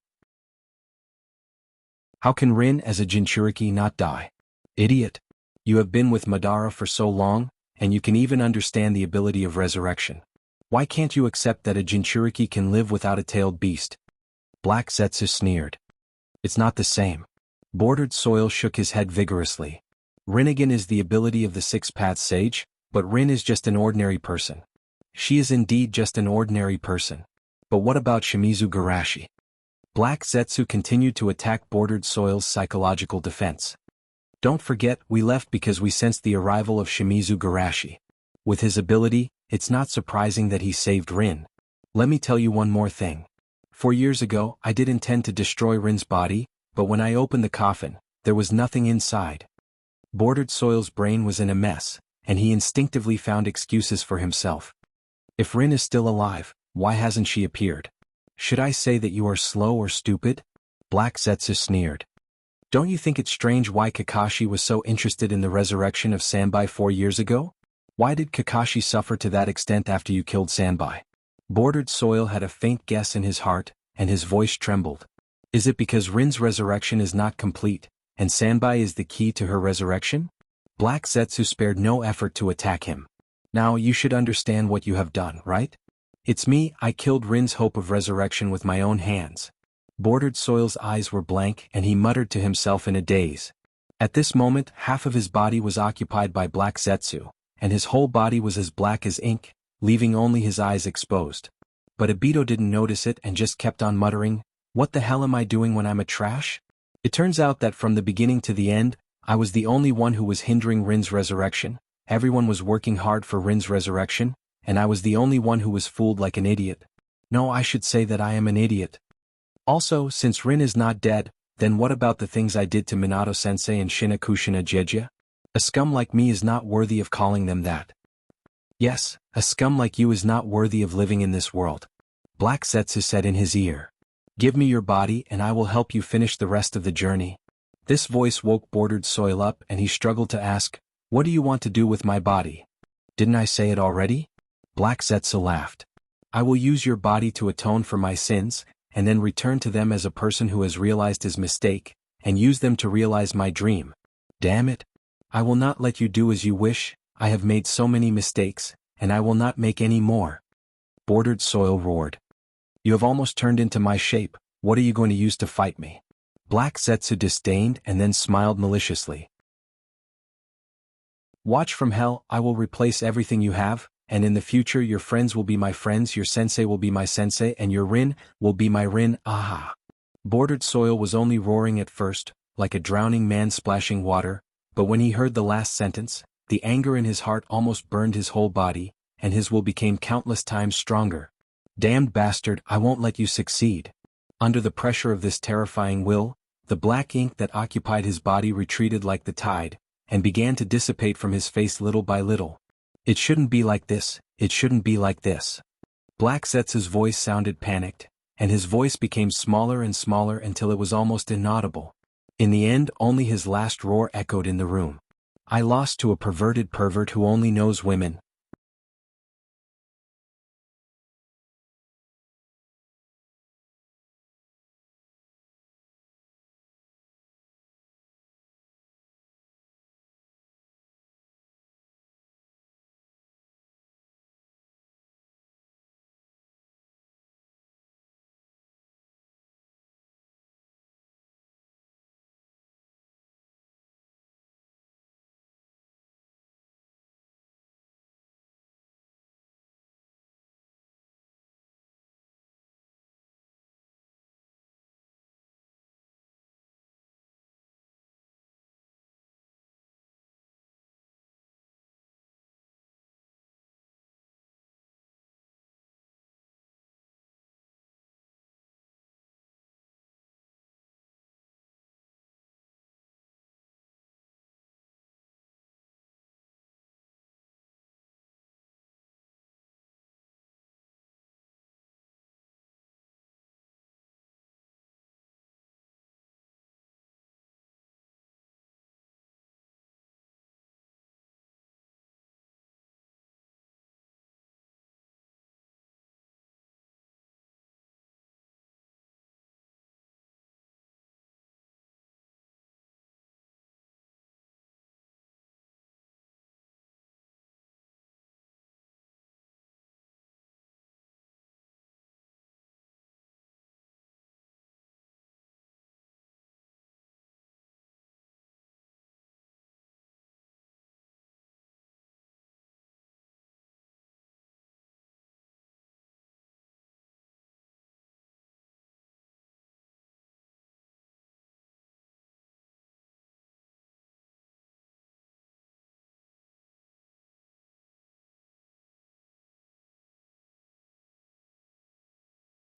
How can Rin as a Jinchuriki not die? Idiot. You have been with Madara for so long, and you can even understand the ability of resurrection. Why can't you accept that a Jinchuriki can live without a tailed beast?" Black Zetsu sneered. "It's not the same." Bordered Soil shook his head vigorously. "Rinnegan is the ability of the Six-Path Sage, but Rin is just an ordinary person. She is indeed just an ordinary person. But what about Shimizu Garashi?" Black Zetsu continued to attack Bordered Soil's psychological defense. "Don't forget, we left because we sensed the arrival of Shimizu Garashi. With his ability, it's not surprising that he saved Rin. Let me tell you one more thing. 4 years ago, I did intend to destroy Rin's body, but when I opened the coffin, there was nothing inside." Bordered Soil's brain was in a mess, and he instinctively found excuses for himself. "If Rin is still alive, why hasn't she appeared? Should I say that you are slow or stupid?" Black Zetsu sneered. "Don't you think it's strange why Kakashi was so interested in the resurrection of Sanbai 4 years ago? Why did Kakashi suffer to that extent after you killed Sanbai?" Bordered Soil had a faint guess in his heart, and his voice trembled. "Is it because Rin's resurrection is not complete, and Sanbai is the key to her resurrection? Black Zetsu spared no effort to attack him. Now you should understand what you have done, right? It's me, I killed Rin's hope of resurrection with my own hands. Bordered Soil's eyes were blank and he muttered to himself in a daze. At this moment, half of his body was occupied by Black Zetsu, and his whole body was as black as ink, leaving only his eyes exposed. But Obito didn't notice it and just kept on muttering, "What the hell am I doing when I'm a trash?" It turns out that from the beginning to the end, I was the only one who was hindering Rin's resurrection. Everyone was working hard for Rin's resurrection, and I was the only one who was fooled like an idiot. No, I should say that I am an idiot. Also, since Rin is not dead, then what about the things I did to Minato-sensei and Shinakushina Jeja? A scum like me is not worthy of calling them that. Yes, a scum like you is not worthy of living in this world. Black Zetsu said in his ear. Give me your body and I will help you finish the rest of the journey. This voice woke Bordered Soil up and he struggled to ask, what do you want to do with my body? Didn't I say it already? Black Zetsu laughed. I will use your body to atone for my sins, and then return to them as a person who has realized his mistake, and use them to realize my dream. Damn it. I will not let you do as you wish, I have made so many mistakes, and I will not make any more. Bordered Soil roared. You have almost turned into my shape, what are you going to use to fight me? Black Zetsu disdained and then smiled maliciously. Watch from hell, I will replace everything you have, and in the future your friends will be my friends, your sensei will be my sensei, and your Rin will be my Rin, aha. Bordered Soil was only roaring at first, like a drowning man splashing water, but when he heard the last sentence, the anger in his heart almost burned his whole body, and his will became countless times stronger. Damned bastard, I won't let you succeed. Under the pressure of this terrifying will, the black ink that occupied his body retreated like the tide, and began to dissipate from his face little by little. It shouldn't be like this, it shouldn't be like this. Black Zetsu's voice sounded panicked, and his voice became smaller and smaller until it was almost inaudible. In the end, only his last roar echoed in the room. I lost to a perverted pervert who only knows women.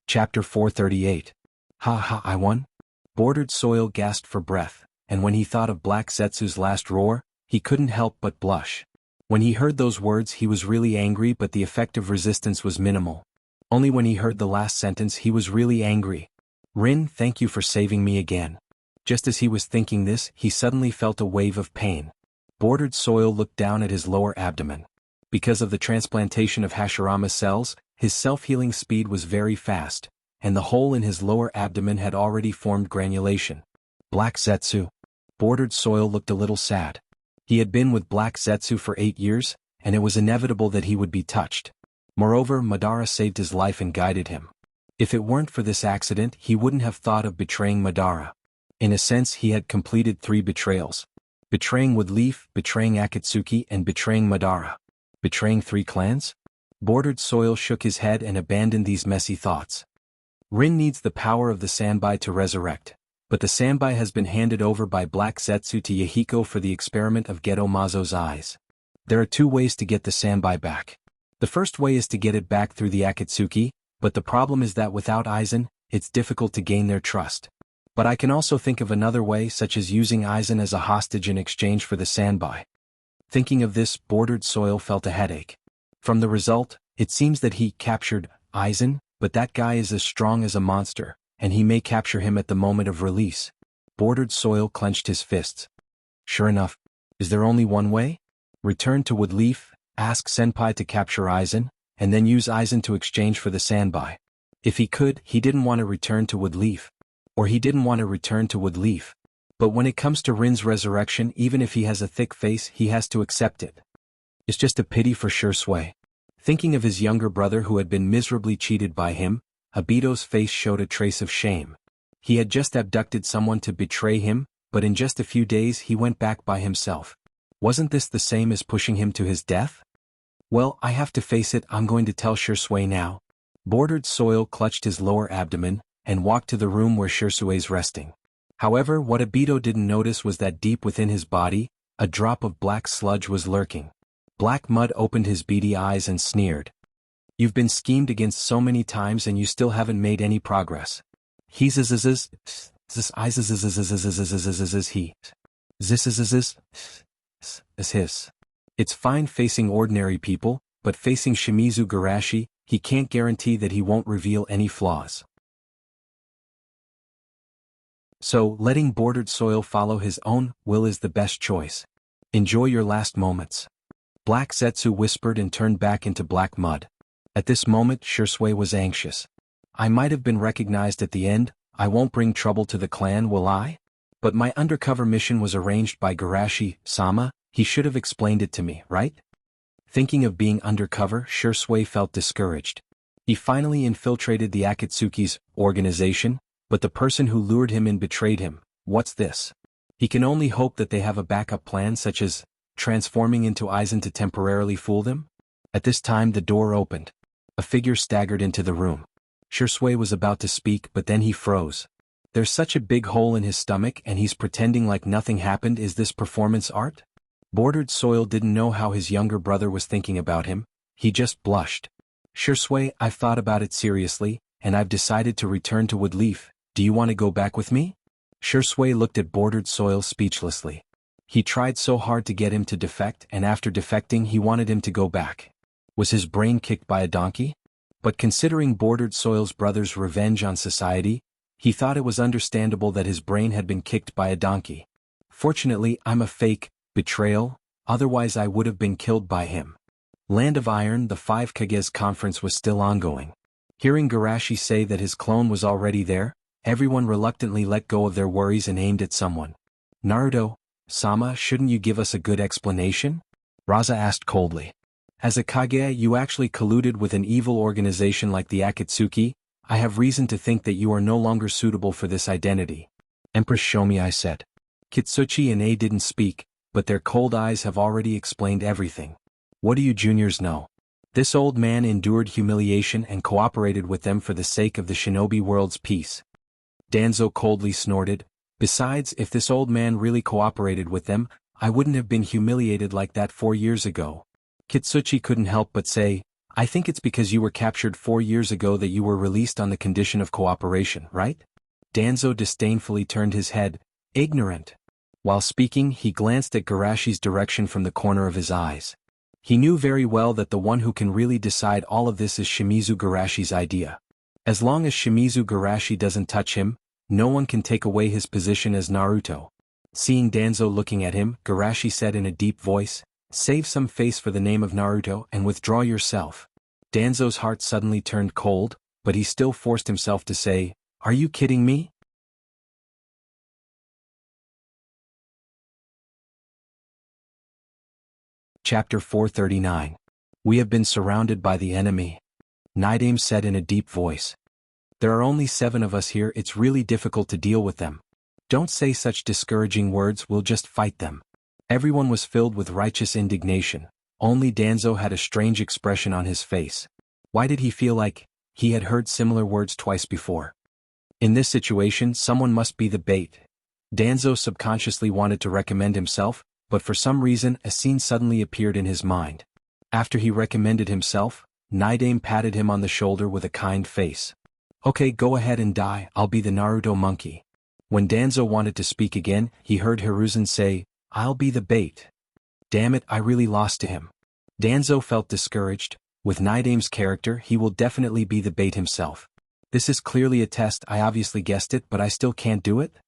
Chapter 438. Ha ha, I won? Bordered Soil gasped for breath, and when he thought of Black Zetsu's last roar, he couldn't help but blush. When he heard those words he was really angry, but the effective resistance was minimal. Only when he heard the last sentence he was really angry. Rin, thank you for saving me again. Just as he was thinking this, he suddenly felt a wave of pain. Bordered Soil looked down at his lower abdomen. Because of the transplantation of Hashirama cells, his self-healing speed was very fast, and the hole in his lower abdomen had already formed granulation. Black Zetsu. Bordered Soil looked a little sad. He had been with Black Zetsu for 8 years, and it was inevitable that he would be touched. Moreover, Madara saved his life and guided him. If it weren't for this accident, he wouldn't have thought of betraying Madara. In a sense, he had completed 3 betrayals. Betraying Woodleaf, betraying Akatsuki, and betraying Madara. Betraying 3 clans? Bordered Soil shook his head and abandoned these messy thoughts. Rin needs the power of the Sanbai to resurrect, but the Sanbai has been handed over by Black Zetsu to Yahiko for the experiment of Geto Mazo's eyes. There are 2 ways to get the Sanbai back. The first way is to get it back through the Akatsuki, but the problem is that without Aizen, it's difficult to gain their trust. But I can also think of another way, such as using Aizen as a hostage in exchange for the Sanbai. Thinking of this, Bordered Soil felt a headache. From the result, it seems that he captured Aizen, but that guy is as strong as a monster, and he may capture him at the moment of release. Bordered Soil clenched his fists. Sure enough, is there only one way? Return to Woodleaf, ask Senpai to capture Aizen, and then use Aizen to exchange for the Sanbai. If he could, he didn't want to return to Woodleaf. Or he didn't want to return to Woodleaf. But when it comes to Rin's resurrection, even if he has a thick face, he has to accept it. It's just a pity for Shursui. Thinking of his younger brother who had been miserably cheated by him, Obito's face showed a trace of shame. He had just abducted someone to betray him, but in just a few days he went back by himself. Wasn't this the same as pushing him to his death? Well, I have to face it, I'm going to tell Shursui now. Bordered Soil clutched his lower abdomen, and walked to the room where Shursui's resting. However, what Obito didn't notice was that deep within his body, a drop of black sludge was lurking. Black Mud opened his beady eyes and sneered. You've been schemed against so many times and you still haven't made any progress. He. It's fine facing ordinary people, but facing Shimizu Garashi, he can't guarantee that he won't reveal any flaws. So, letting Bordered Soil follow his own will is the best choice. Enjoy your last moments. Black Zetsu whispered and turned back into Black Mud. At this moment, Shursui was anxious. I might have been recognized at the end, I won't bring trouble to the clan, will I? But my undercover mission was arranged by Garashi-sama, he should have explained it to me, right? Thinking of being undercover, Shursui felt discouraged. He finally infiltrated the Akatsuki's organization, but the person who lured him in betrayed him. What's this? He can only hope that they have a backup plan such as transforming into Aizen to temporarily fool them? At this time the door opened. A figure staggered into the room. Shursui was about to speak but then he froze. There's such a big hole in his stomach and he's pretending like nothing happened. Is this performance art? Bordered Soil didn't know how his younger brother was thinking about him. He just blushed. Shursui, I've thought about it seriously, and I've decided to return to Woodleaf. Do you want to go back with me? Shursui looked at Bordered Soil speechlessly. He tried so hard to get him to defect and after defecting he wanted him to go back. Was his brain kicked by a donkey? But considering Bordered Soil's brother's revenge on society, he thought it was understandable that his brain had been kicked by a donkey. Fortunately, I'm a fake betrayal, otherwise I would have been killed by him. Land of Iron, the 5 Kages conference was still ongoing. Hearing Garashi say that his clone was already there, everyone reluctantly let go of their worries and aimed at someone. Naruto-sama, shouldn't you give us a good explanation? Raza asked coldly. As a Kage, you actually colluded with an evil organization like the Akatsuki. I have reason to think that you are no longer suitable for this identity. Empress Shomi, I said. Kitsuchi and A didn't speak, but their cold eyes have already explained everything. What do you juniors know? This old man endured humiliation and cooperated with them for the sake of the shinobi world's peace. Danzo coldly snorted. Besides, if this old man really cooperated with them, I wouldn't have been humiliated like that 4 years ago. Kitsuchi couldn't help but say, I think it's because you were captured 4 years ago that you were released on the condition of cooperation, right? Danzo disdainfully turned his head, ignorant. While speaking, he glanced at Garashi's direction from the corner of his eyes. He knew very well that the one who can really decide all of this is Shimizu Garashi's idea. As long as Shimizu Garashi doesn't touch him, no one can take away his position as Naruto. Seeing Danzo looking at him, Garashi said in a deep voice, save some face for the name of Naruto and withdraw yourself. Danzo's heart suddenly turned cold, but he still forced himself to say, are you kidding me? Chapter 439. We have been surrounded by the enemy. Naidame said in a deep voice. There are only 7 of us here, it's really difficult to deal with them. Don't say such discouraging words, we'll just fight them. Everyone was filled with righteous indignation. Only Danzo had a strange expression on his face. Why did he feel like he had heard similar words twice before? In this situation, someone must be the bait. Danzo subconsciously wanted to recommend himself, but for some reason a scene suddenly appeared in his mind. After he recommended himself, Naidame patted him on the shoulder with a kind face. Okay, go ahead and die, I'll be the Naruto monkey. When Danzo wanted to speak again, he heard Hiruzen say, I'll be the bait. Damn it, I really lost to him. Danzo felt discouraged. With Naidame's character, he will definitely be the bait himself. This is clearly a test, I obviously guessed it, but I still can't do it?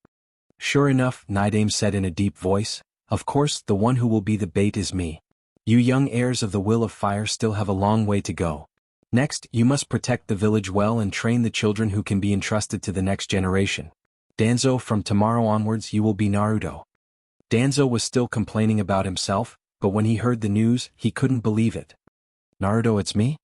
Sure enough, Naidame said in a deep voice, of course, the one who will be the bait is me. You young heirs of the Will of Fire still have a long way to go. Next, you must protect the village well and train the children who can be entrusted to the next generation. Danzo, from tomorrow onwards you will be Naruto. Danzo was still complaining about himself, but when he heard the news, he couldn't believe it. Naruto, it's me?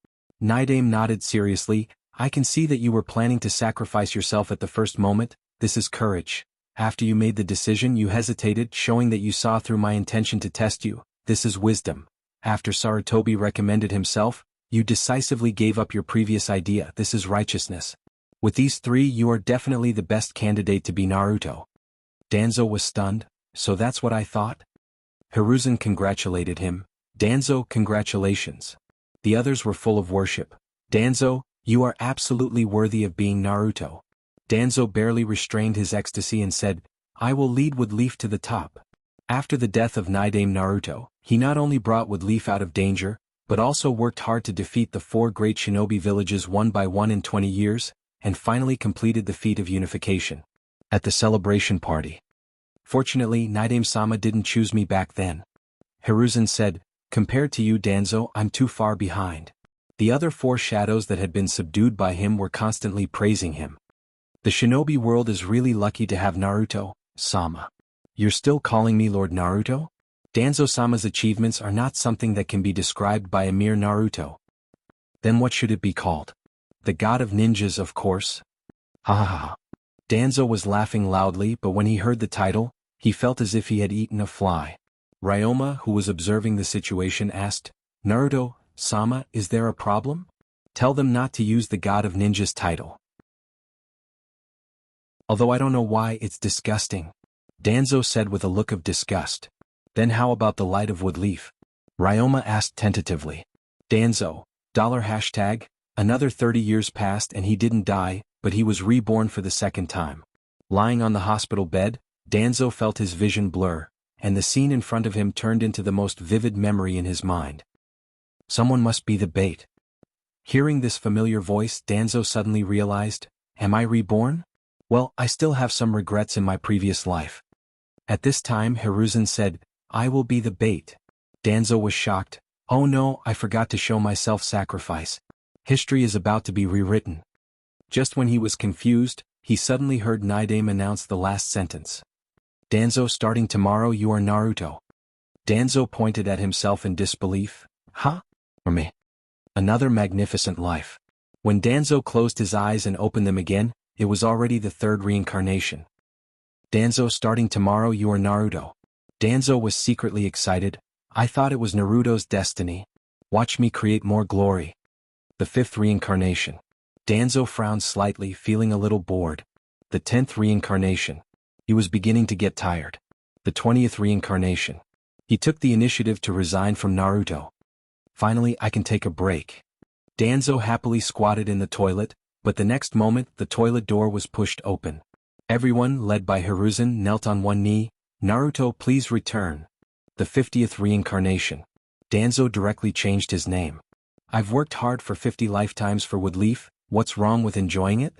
Naidame nodded seriously. I can see that you were planning to sacrifice yourself at the first moment. This is courage. After you made the decision, you hesitated, showing that you saw through my intention to test you. This is wisdom. After Sarutobi recommended himself, you decisively gave up your previous idea. This is righteousness. With these 3, you are definitely the best candidate to be Naruto. Danzo was stunned. So that's what I thought? Hiruzen congratulated him. Danzo, congratulations. The others were full of worship. Danzo, you are absolutely worthy of being Naruto. Danzo barely restrained his ecstasy and said, I will lead Woodleaf to the top. After the death of Naidame Naruto, he not only brought Woodleaf out of danger, but also worked hard to defeat the 4 great shinobi villages one by one in 20 years, and finally completed the feat of unification. At the celebration party. Fortunately, Naidame-sama didn't choose me back then. Hiruzen said, compared to you Danzo, I'm too far behind. The other 4 shadows that had been subdued by him were constantly praising him. The shinobi world is really lucky to have Naruto-sama. You're still calling me Lord Naruto? Danzo-sama's achievements are not something that can be described by a mere Naruto. Then what should it be called? The God of Ninjas, of course. Ha ha ha. Danzo was laughing loudly, but when he heard the title, he felt as if he had eaten a fly. Ryoma, who was observing the situation, asked, Naruto-sama, is there a problem? Tell them not to use the God of Ninjas title. Although I don't know why, it's disgusting. Danzo said with a look of disgust. Then how about the Light of Woodleaf? Ryoma asked tentatively. Danzo, $#, another 30 years passed and he didn't die, but he was reborn for the second time. Lying on the hospital bed, Danzo felt his vision blur, and the scene in front of him turned into the most vivid memory in his mind. Someone must be the bait. Hearing this familiar voice, Danzo suddenly realized, am I reborn? Well, I still have some regrets in my previous life. At this time Hiruzen said, I will be the bait. Danzo was shocked. Oh no, I forgot to show my self-sacrifice. History is about to be rewritten. Just when he was confused, he suddenly heard Naidame announce the last sentence. Danzo, starting tomorrow you are Naruto. Danzo pointed at himself in disbelief. Huh? Or me? Another magnificent life. When Danzo closed his eyes and opened them again, it was already the 3rd reincarnation. Danzo, starting tomorrow you are Naruto. Danzo was secretly excited. I thought it was Naruto's destiny. Watch me create more glory. The 5th reincarnation. Danzo frowned slightly, feeling a little bored. The 10th reincarnation. He was beginning to get tired. The 20th reincarnation. He took the initiative to resign from Naruto. Finally, I can take a break. Danzo happily squatted in the toilet, but the next moment the toilet door was pushed open. Everyone, led by Hiruzen, knelt on one knee. Naruto, please return. The 50th reincarnation. Danzo directly changed his name. I've worked hard for 50 lifetimes for Woodleaf, what's wrong with enjoying it?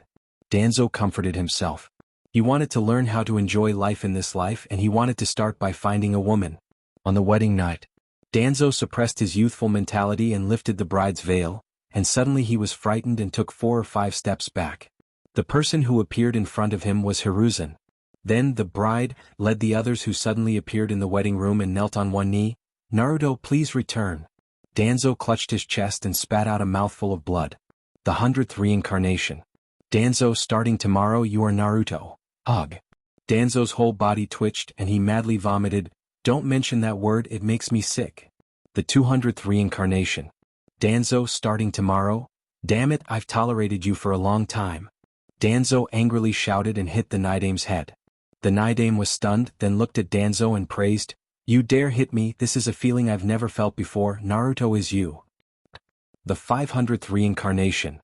Danzo comforted himself. He wanted to learn how to enjoy life in this life and he wanted to start by finding a woman. On the wedding night, Danzo suppressed his youthful mentality and lifted the bride's veil, and suddenly he was frightened and took 4 or 5 steps back. The person who appeared in front of him was Hiruzen. Then the bride led the others who suddenly appeared in the wedding room and knelt on one knee. Naruto, please return. Danzo clutched his chest and spat out a mouthful of blood. The 100th reincarnation. Danzo, starting tomorrow you are Naruto. Ugh. Danzo's whole body twitched and he madly vomited. Don't mention that word, it makes me sick. The 200th reincarnation. Danzo, starting tomorrow? Damn it, I've tolerated you for a long time. Danzo angrily shouted and hit the Nidame's head. The Nidame was stunned, then looked at Danzo and praised, "You dare hit me, this is a feeling I've never felt before, Naruto is you." The 500th reincarnation.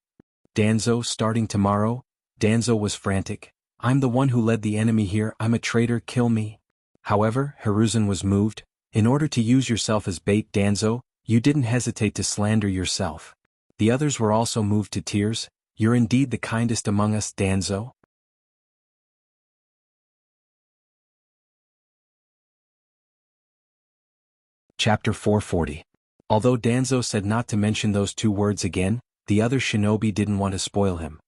Danzo, starting tomorrow? Danzo was frantic. I'm the one who led the enemy here, I'm a traitor, kill me. However, Hiruzen was moved. In order to use yourself as bait, Danzo, you didn't hesitate to slander yourself. The others were also moved to tears. You're indeed the kindest among us, Danzo. Chapter 440. Although Danzo said not to mention those two words again, the other shinobi didn't want to spoil him.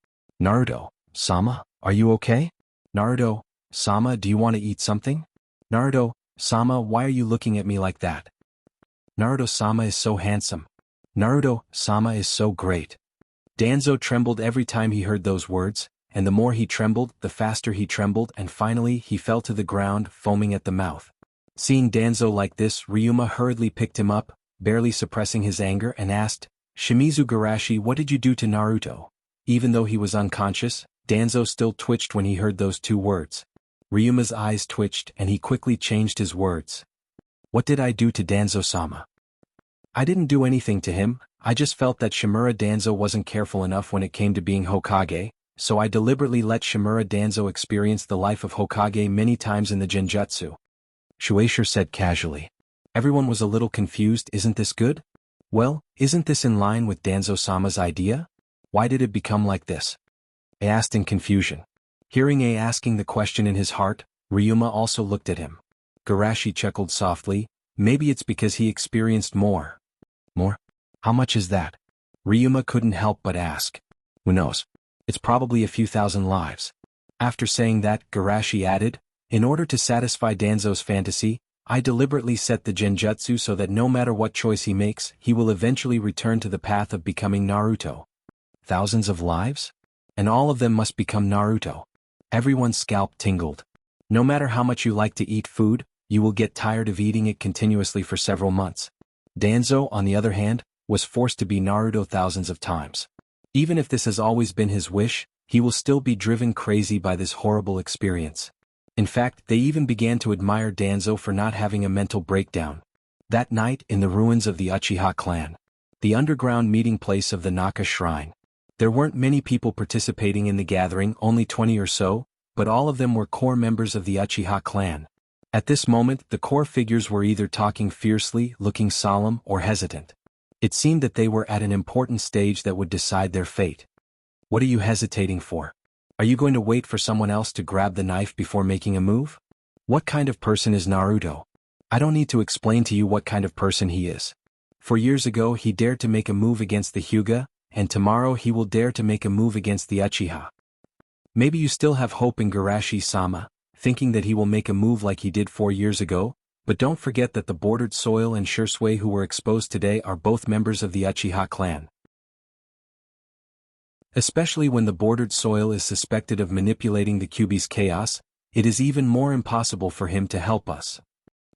Naruto, Sama, are you okay? Naruto, Sama, do you want to eat something? Naruto, Sama, why are you looking at me like that? Naruto, Sama is so handsome. Naruto, Sama is so great. Danzo trembled every time he heard those words, and the more he trembled, the faster he trembled, and finally he fell to the ground, foaming at the mouth. Seeing Danzo like this, Ryuma hurriedly picked him up, barely suppressing his anger, and asked, Shimizu Garashi, what did you do to Naruto? Even though he was unconscious, Danzo still twitched when he heard those two words. Ryuma's eyes twitched and he quickly changed his words. What did I do to Danzo-sama? I didn't do anything to him, I just felt that Shimura Danzo wasn't careful enough when it came to being Hokage, so I deliberately let Shimura Danzo experience the life of Hokage many times in the Genjutsu. Shueisha said casually. Everyone was a little confused, isn't this good? Well, isn't this in line with Danzo-sama's idea? Why did it become like this? I asked in confusion. Hearing A asking the question in his heart, Ryuma also looked at him. Garashi chuckled softly, maybe it's because he experienced more. More? How much is that? Ryuma couldn't help but ask. Who knows? It's probably a few thousand lives. After saying that, Garashi added, in order to satisfy Danzo's fantasy, I deliberately set the Genjutsu so that no matter what choice he makes, he will eventually return to the path of becoming Naruto. Thousands of lives? And all of them must become Naruto. Everyone's scalp tingled. No matter how much you like to eat food, you will get tired of eating it continuously for several months. Danzo, on the other hand, was forced to be Naruto thousands of times. Even if this has always been his wish, he will still be driven crazy by this horrible experience. In fact, they even began to admire Danzo for not having a mental breakdown. That night, in the ruins of the Uchiha clan, the underground meeting place of the Naka Shrine, there weren't many people participating in the gathering, only 20 or so, but all of them were core members of the Uchiha clan. At this moment, the core figures were either talking fiercely, looking solemn, or hesitant. It seemed that they were at an important stage that would decide their fate. What are you hesitating for? Are you going to wait for someone else to grab the knife before making a move? What kind of person is Naruto? I don't need to explain to you what kind of person he is. 4 years ago he dared to make a move against the Hyuga, and tomorrow he will dare to make a move against the Uchiha. Maybe you still have hope in Garashi-sama, thinking that he will make a move like he did 4 years ago, but don't forget that the Bordered Soil and Shursui who were exposed today are both members of the Uchiha clan. Especially when the Bordered Soil is suspected of manipulating the Kyuubi's chaos, it is even more impossible for him to help us.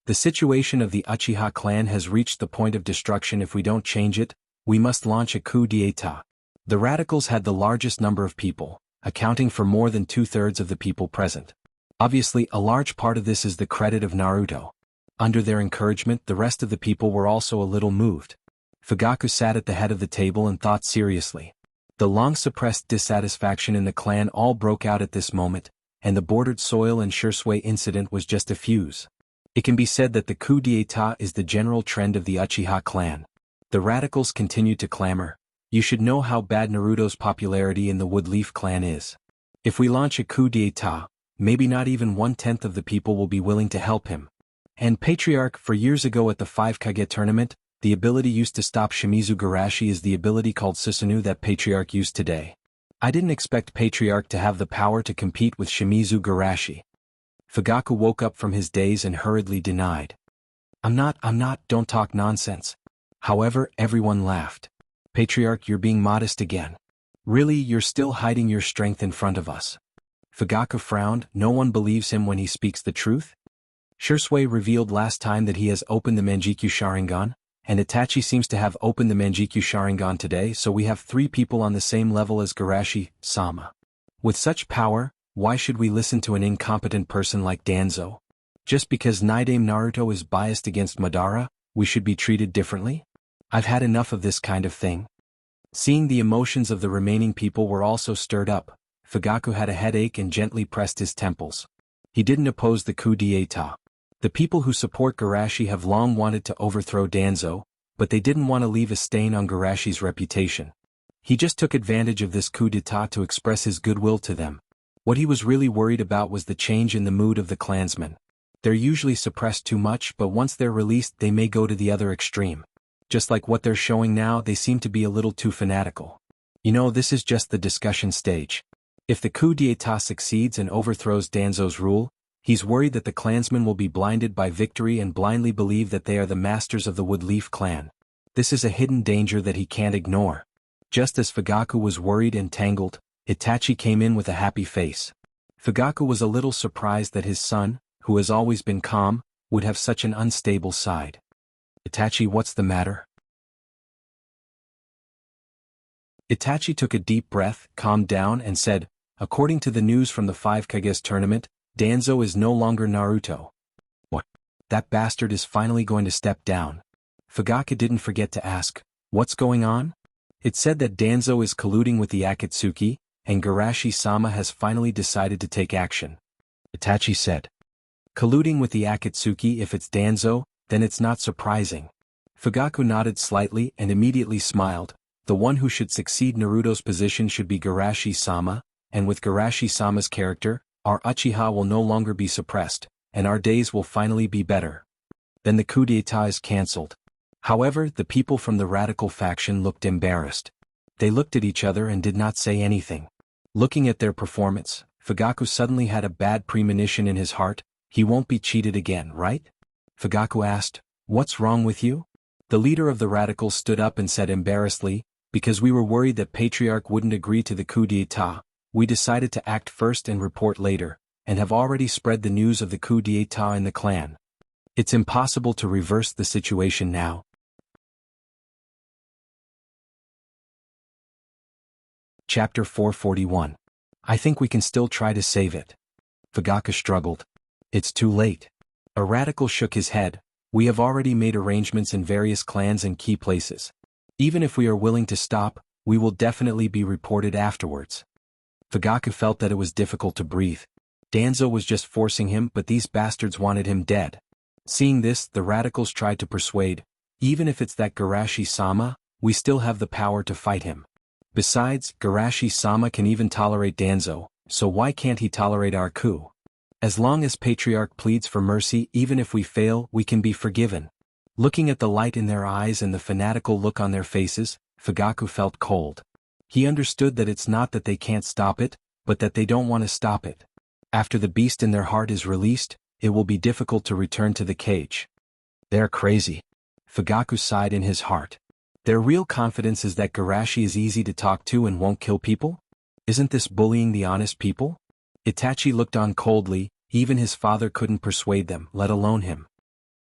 The situation of the Uchiha clan has reached the point of destruction. If we don't change it, we must launch a coup d'état. The radicals had the largest number of people, accounting for more than 2/3 of the people present. Obviously, a large part of this is the credit of Naruto. Under their encouragement, the rest of the people were also a little moved. Fugaku sat at the head of the table and thought seriously. The long-suppressed dissatisfaction in the clan all broke out at this moment, and the Bordered Soil and Shursui incident was just a fuse. It can be said that the coup d'état is the general trend of the Uchiha clan. The radicals continued to clamor. You should know how bad Naruto's popularity in the Woodleaf clan is. If we launch a coup d'état, maybe not even 1/10 of the people will be willing to help him. And Patriarch, for years ago at the 5 Kage tournament, the ability used to stop Shimizu Garashi is the ability called Susanoo that Patriarch used today. I didn't expect Patriarch to have the power to compete with Shimizu Garashi. Fugaku woke up from his daze and hurriedly denied. I'm not, don't talk nonsense. However, everyone laughed. Patriarch, you're being modest again. Really, you're still hiding your strength in front of us. Fugaku frowned. No one believes him when he speaks the truth? Shursui revealed last time that he has opened the Manjikyu Sharingan, and Itachi seems to have opened the Manjikyu Sharingan today, so we have 3 people on the same level as Garashi-sama. With such power, why should we listen to an incompetent person like Danzo? Just because Naidame Naruto is biased against Madara, we should be treated differently? I've had enough of this kind of thing. Seeing the emotions of the remaining people were also stirred up, Fugaku had a headache and gently pressed his temples. He didn't oppose the coup d'état. The people who support Garashi have long wanted to overthrow Danzo, but they didn't want to leave a stain on Garashi's reputation. He just took advantage of this coup d'état to express his goodwill to them. What he was really worried about was the change in the mood of the clansmen. They're usually suppressed too much, but once they're released they may go to the other extreme. Just like what they're showing now, they seem to be a little too fanatical. You know, this is just the discussion stage. If the coup d'état succeeds and overthrows Danzo's rule, he's worried that the clansmen will be blinded by victory and blindly believe that they are the masters of the Woodleaf clan. This is a hidden danger that he can't ignore. Just as Fugaku was worried and tangled, Itachi came in with a happy face. Fugaku was a little surprised that his son, who has always been calm, would have such an unstable side. Itachi, what's the matter? Itachi took a deep breath, calmed down and said, according to the news from the 5 Kages tournament, Danzo is no longer Naruto. What? That bastard is finally going to step down. Fugaku didn't forget to ask, what's going on? It said that Danzo is colluding with the Akatsuki, and Garashi-sama has finally decided to take action. Itachi said. Colluding with the Akatsuki, if it's Danzo, then it's not surprising. Fugaku nodded slightly and immediately smiled. The one who should succeed Naruto's position should be Garashi-sama, and with Garashi-sama's character, our Uchiha will no longer be suppressed, and our days will finally be better. Then the coup d'état is cancelled. However, the people from the radical faction looked embarrassed. They looked at each other and did not say anything. Looking at their performance, Fugaku suddenly had a bad premonition in his heart. He won't be cheated again, right? Fugaku asked, what's wrong with you? The leader of the radicals stood up and said embarrassedly, because we were worried that Patriarch wouldn't agree to the coup d'état, we decided to act first and report later, and have already spread the news of the coup d'état in the clan. It's impossible to reverse the situation now. Chapter 441. I think we can still try to save it. Fugaku struggled. It's too late. A radical shook his head. We have already made arrangements in various clans and key places. Even if we are willing to stop, we will definitely be reported afterwards. Fugaku felt that it was difficult to breathe. Danzo was just forcing him, but these bastards wanted him dead. Seeing this, the radicals tried to persuade, even if it's that Garashi-sama, we still have the power to fight him. Besides, Garashi-sama can even tolerate Danzo, so why can't he tolerate our coup? As long as Patriarch pleads for mercy, even if we fail, we can be forgiven. Looking at the light in their eyes and the fanatical look on their faces, Fugaku felt cold. He understood that it's not that they can't stop it, but that they don't want to stop it. After the beast in their heart is released, it will be difficult to return to the cage. They're crazy. Fugaku sighed in his heart. Their real confidence is that Garashi is easy to talk to and won't kill people? Isn't this bullying the honest people? Itachi looked on coldly. Even his father couldn't persuade them, let alone him.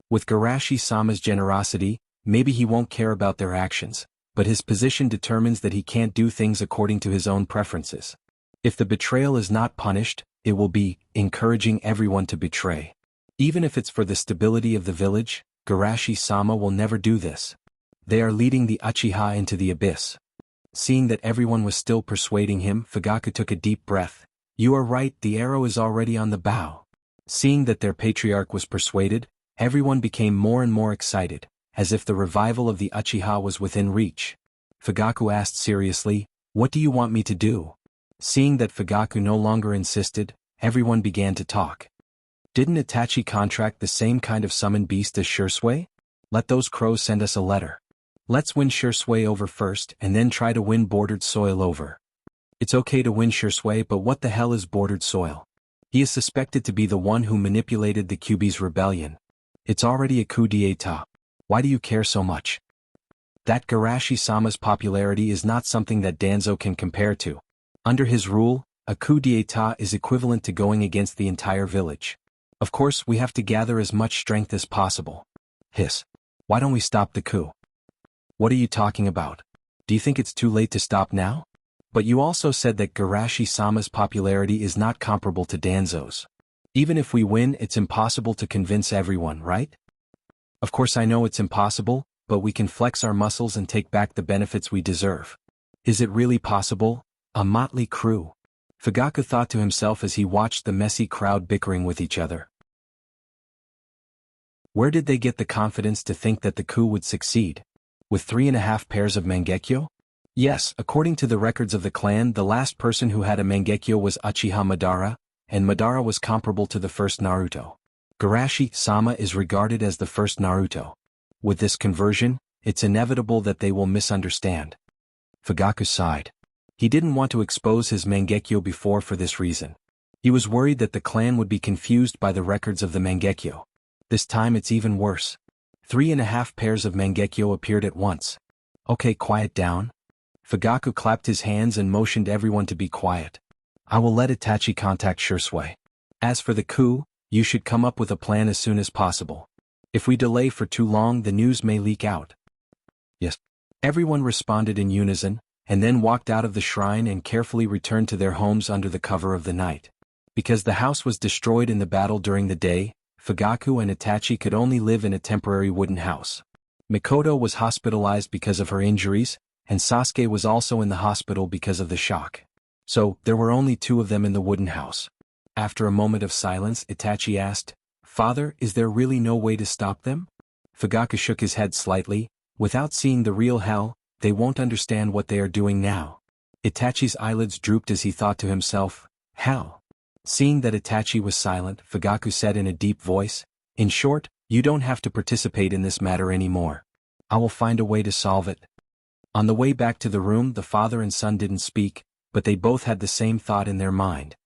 With Garashi-sama's generosity, maybe he won't care about their actions, but his position determines that he can't do things according to his own preferences. If the betrayal is not punished, it will be encouraging everyone to betray. Even if it's for the stability of the village, Garashi-sama will never do this. They are leading the Uchiha into the abyss. Seeing that everyone was still persuading him, Fugaku took a deep breath. You are right, the arrow is already on the bow. Seeing that their patriarch was persuaded, everyone became more and more excited, as if the revival of the Uchiha was within reach. Fugaku asked seriously, what do you want me to do? Seeing that Fugaku no longer insisted, everyone began to talk. Didn't Itachi contract the same kind of summon beast as Shursui? Let those crows send us a letter. Let's win Shursui over first and then try to win Bordered Soil over. It's okay to win Shursui, but what the hell is Bordered Soil? He is suspected to be the one who manipulated the Kyuubi's rebellion. It's already a coup d'etat. Why do you care so much? That Garashi-sama's popularity is not something that Danzo can compare to. Under his rule, a coup d'etat is equivalent to going against the entire village. Of course, we have to gather as much strength as possible. Hiss. Why don't we stop the coup? What are you talking about? Do you think it's too late to stop now? But you also said that Garashi-sama's popularity is not comparable to Danzo's. Even if we win, it's impossible to convince everyone, right? Of course I know it's impossible, but we can flex our muscles and take back the benefits we deserve. Is it really possible? A motley crew. Fugaku thought to himself as he watched the messy crowd bickering with each other. Where did they get the confidence to think that the coup would succeed? With 3.5 pairs of Mangekyo? Yes, according to the records of the clan, the last person who had a Mangekyo was Uchiha Madara, and Madara was comparable to the first Naruto. Garashi-sama is regarded as the first Naruto. With this conversion, it's inevitable that they will misunderstand. Fugaku sighed. He didn't want to expose his Mangekyo before for this reason. He was worried that the clan would be confused by the records of the Mangekyo. This time it's even worse. 3.5 pairs of Mangekyo appeared at once. Okay, quiet down. Fugaku clapped his hands and motioned everyone to be quiet. I will let Itachi contact Shursui. As for the coup, you should come up with a plan as soon as possible. If we delay for too long, the news may leak out. Yes. Everyone responded in unison, and then walked out of the shrine and carefully returned to their homes under the cover of the night. Because the house was destroyed in the battle during the day, Fugaku and Itachi could only live in a temporary wooden house. Mikoto was hospitalized because of her injuries, and Sasuke was also in the hospital because of the shock. So, there were only 2 of them in the wooden house. After a moment of silence, Itachi asked, "Father, is there really no way to stop them?" Fugaku shook his head slightly. Without seeing the real hell, they won't understand what they are doing now. Itachi's eyelids drooped as he thought to himself, hell. Seeing that Itachi was silent, Fugaku said in a deep voice, "In short, you don't have to participate in this matter anymore. I will find a way to solve it." On the way back to the room, the father and son didn't speak, but they both had the same thought in their mind.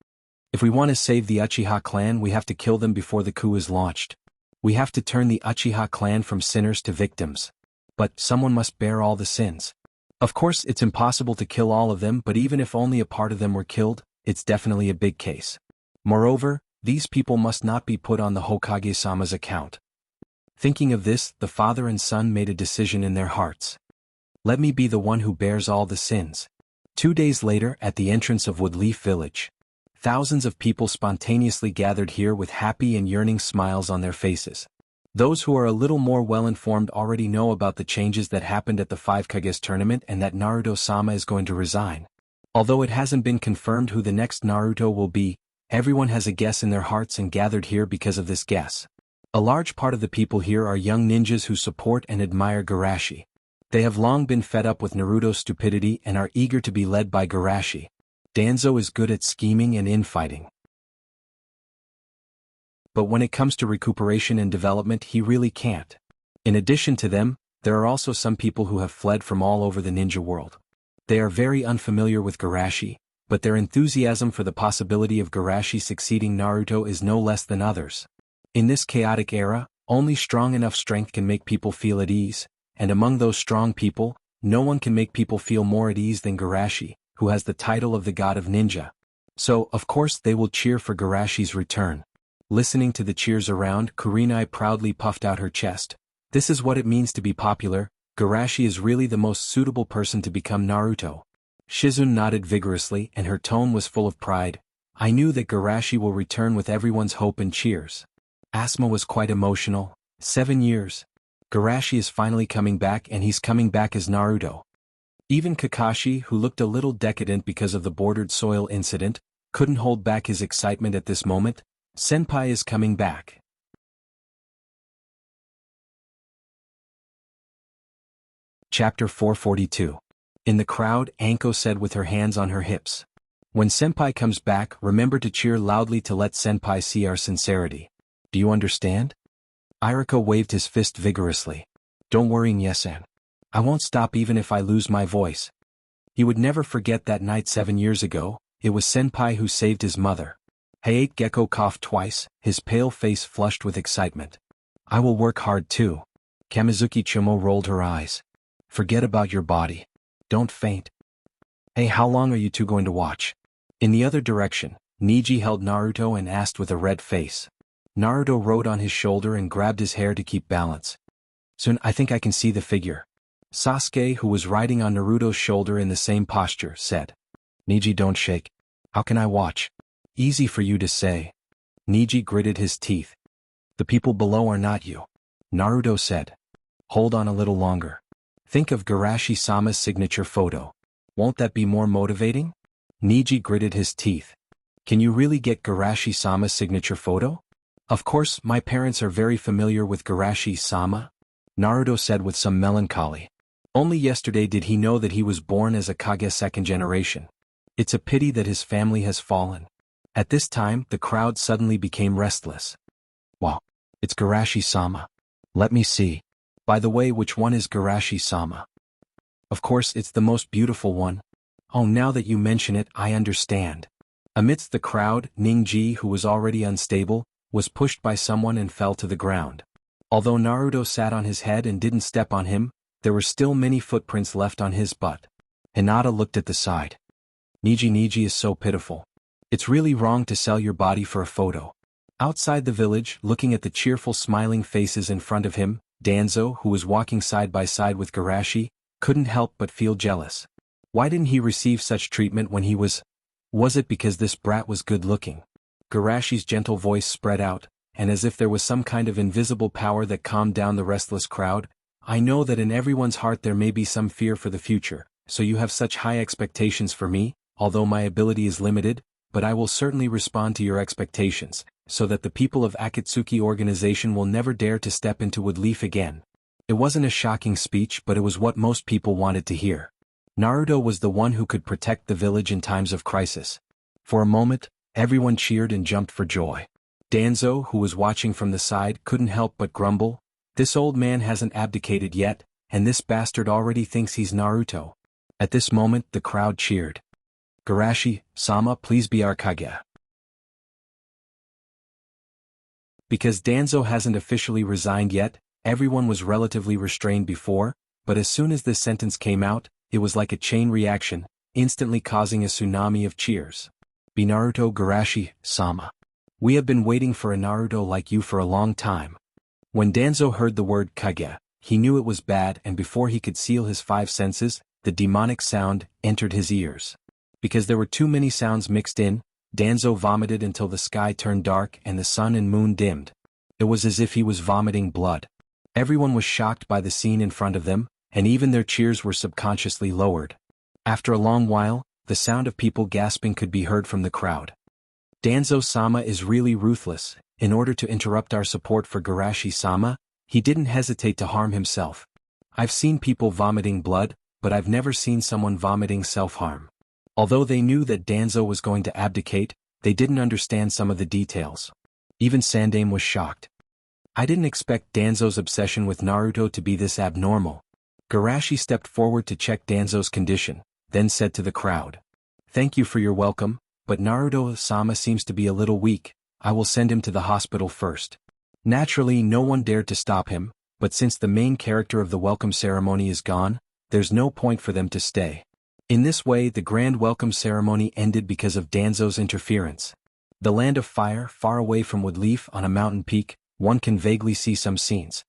If we want to save the Uchiha clan, we have to kill them before the coup is launched. We have to turn the Uchiha clan from sinners to victims. But someone must bear all the sins. Of course, it's impossible to kill all of them, but even if only a part of them were killed, it's definitely a big case. Moreover, these people must not be put on the Hokage-sama's account. Thinking of this, the father and son made a decision in their hearts. Let me be the one who bears all the sins. 2 days later, at the entrance of Woodleaf Village, thousands of people spontaneously gathered here with happy and yearning smiles on their faces. Those who are a little more well-informed already know about the changes that happened at the 5 Kages tournament and that Naruto-sama is going to resign. Although it hasn't been confirmed who the next Naruto will be, everyone has a guess in their hearts and gathered here because of this guess. A large part of the people here are young ninjas who support and admire Garashi. They have long been fed up with Naruto's stupidity and are eager to be led by Garashi. Danzo is good at scheming and infighting. But when it comes to recuperation and development, he really can't. In addition to them, there are also some people who have fled from all over the ninja world. They are very unfamiliar with Garashi, but their enthusiasm for the possibility of Garashi succeeding Naruto is no less than others. In this chaotic era, only strong enough strength can make people feel at ease, and among those strong people, no one can make people feel more at ease than Garashi, who has the title of the god of ninja. So, of course, they will cheer for Garashi's return. Listening to the cheers around, Kurenai proudly puffed out her chest. This is what it means to be popular. Garashi is really the most suitable person to become Naruto. Shizune nodded vigorously, and her tone was full of pride. I knew that Garashi will return with everyone's hope and cheers. Asuma was quite emotional. 7 years. Garashi is finally coming back, and he's coming back as Naruto. Even Kakashi, who looked a little decadent because of the bordered soil incident, couldn't hold back his excitement at this moment. Senpai is coming back. Chapter 442. In the crowd, Anko said with her hands on her hips. When Senpai comes back, remember to cheer loudly to let Senpai see our sincerity. Do you understand? Iriko waved his fist vigorously. Don't worry, Nyesan. I won't stop even if I lose my voice. He would never forget that night 7 years ago. It was Senpai who saved his mother. Hayate Gecko coughed twice, his pale face flushed with excitement. I will work hard too. Kamizuki Chumo rolled her eyes. Forget about your body. Don't faint. Hey, how long are you two going to watch? In the other direction, Niji held Naruto and asked with a red face. Naruto rode on his shoulder and grabbed his hair to keep balance. Soon I think I can see the figure. Sasuke, who was riding on Naruto's shoulder in the same posture, said. Niji, don't shake. How can I watch? Easy for you to say. Niji gritted his teeth. The people below are not you. Naruto said. Hold on a little longer. Think of Garashi-sama's signature photo. Won't that be more motivating? Niji gritted his teeth. Can you really get Garashi-sama's signature photo? Of course, my parents are very familiar with Garashi-sama, Naruto said with some melancholy. Only yesterday did he know that he was born as a Kage second generation. It's a pity that his family has fallen. At this time, the crowd suddenly became restless. Wow, it's Garashi-sama. Let me see. By the way, which one is Garashi-sama? Of course, it's the most beautiful one. Oh, now that you mention it, I understand. Amidst the crowd, Ningji, who was already unstable, was pushed by someone and fell to the ground. Although Naruto sat on his head and didn't step on him, there were still many footprints left on his butt. Hinata looked at the side. Niji is so pitiful. It's really wrong to sell your body for a photo. Outside the village, looking at the cheerful smiling faces in front of him, Danzo, who was walking side by side with Garashi, couldn't help but feel jealous. Why didn't he receive such treatment when he was it because this brat was good-looking? Garashi's gentle voice spread out, and as if there was some kind of invisible power that calmed down the restless crowd, I know that in everyone's heart there may be some fear for the future, so you have such high expectations for me, although my ability is limited, but I will certainly respond to your expectations, so that the people of Akatsuki organization will never dare to step into Woodleaf again. It wasn't a shocking speech, but it was what most people wanted to hear. Naruto was the one who could protect the village in times of crisis. For a moment, everyone cheered and jumped for joy. Danzo, who was watching from the side, couldn't help but grumble. This old man hasn't abdicated yet, and this bastard already thinks he's Naruto. At this moment, the crowd cheered. Garashi-sama, please be our Kage. Because Danzo hasn't officially resigned yet, everyone was relatively restrained before, but as soon as this sentence came out, it was like a chain reaction, instantly causing a tsunami of cheers. Be Naruto Garashi-sama. We have been waiting for a Naruto like you for a long time. When Danzo heard the word Kage, he knew it was bad, and before he could seal his five senses, the demonic sound entered his ears. Because there were too many sounds mixed in, Danzo vomited until the sky turned dark and the sun and moon dimmed. It was as if he was vomiting blood. Everyone was shocked by the scene in front of them, and even their cheers were subconsciously lowered. After a long while, the sound of people gasping could be heard from the crowd. Danzo-sama is really ruthless. In order to interrupt our support for Garashi-sama, he didn't hesitate to harm himself. I've seen people vomiting blood, but I've never seen someone vomiting self-harm. Although they knew that Danzo was going to abdicate, they didn't understand some of the details. Even Sandaime was shocked. I didn't expect Danzo's obsession with Naruto to be this abnormal. Garashi stepped forward to check Danzo's condition, then said to the crowd. Thank you for your welcome, but Naruto-sama seems to be a little weak. I will send him to the hospital first. Naturally, no one dared to stop him, but since the main character of the welcome ceremony is gone, there's no point for them to stay. In this way, the grand welcome ceremony ended because of Danzo's interference. The land of fire, far away from Woodleaf on a mountain peak, one can vaguely see some scenes.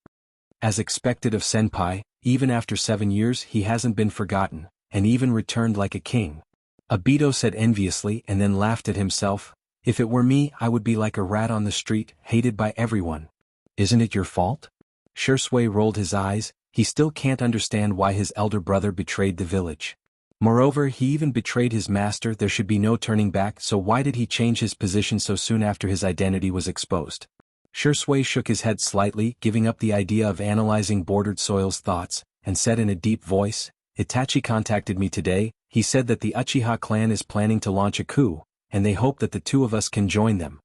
As expected of Senpai, even after 7 years he hasn't been forgotten, and even returned like a king. Obito said enviously and then laughed at himself. If it were me, I would be like a rat on the street, hated by everyone. Isn't it your fault? Shursui rolled his eyes. He still can't understand why his elder brother betrayed the village. Moreover, he even betrayed his master. There should be no turning back, so why did he change his position so soon after his identity was exposed? Shursui shook his head slightly, giving up the idea of analyzing Bordered Soil's thoughts, and said in a deep voice, Itachi contacted me today. He said that the Uchiha clan is planning to launch a coup, and they hope that the two of us can join them.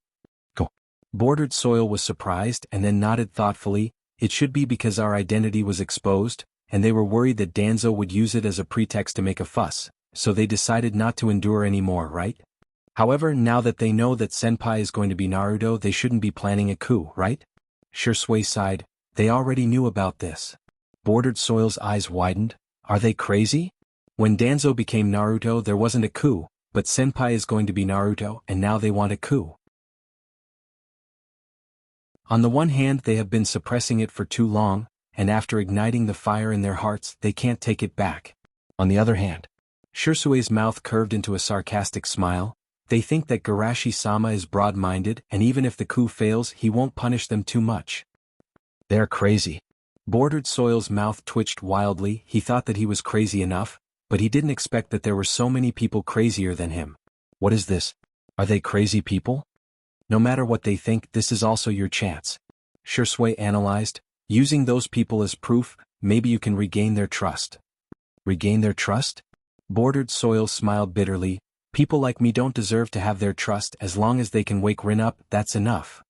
Go. Bordered Soil was surprised and then nodded thoughtfully. It should be because our identity was exposed, and they were worried that Danzo would use it as a pretext to make a fuss, so they decided not to endure anymore, right? However, now that they know that Senpai is going to be Naruto, they shouldn't be planning a coup, right? Shursui sighed. They already knew about this. Bordered Soil's eyes widened. Are they crazy? When Danzo became Naruto there wasn't a coup, but Senpai is going to be Naruto and now they want a coup. On the one hand they have been suppressing it for too long, and after igniting the fire in their hearts they can't take it back. On the other hand, Shirsue's mouth curved into a sarcastic smile. They think that Garashi-sama is broad-minded and even if the coup fails he won't punish them too much. They're crazy. Bordered Soil's mouth twitched wildly. He thought that he was crazy enough, but he didn't expect that there were so many people crazier than him. What is this? Are they crazy people? No matter what they think, this is also your chance. Shirsue analyzed. Using those people as proof, maybe you can regain their trust. Regain their trust? Bordered Soil smiled bitterly. People like me don't deserve to have their trust. As long as they can wake Rin up, that's enough.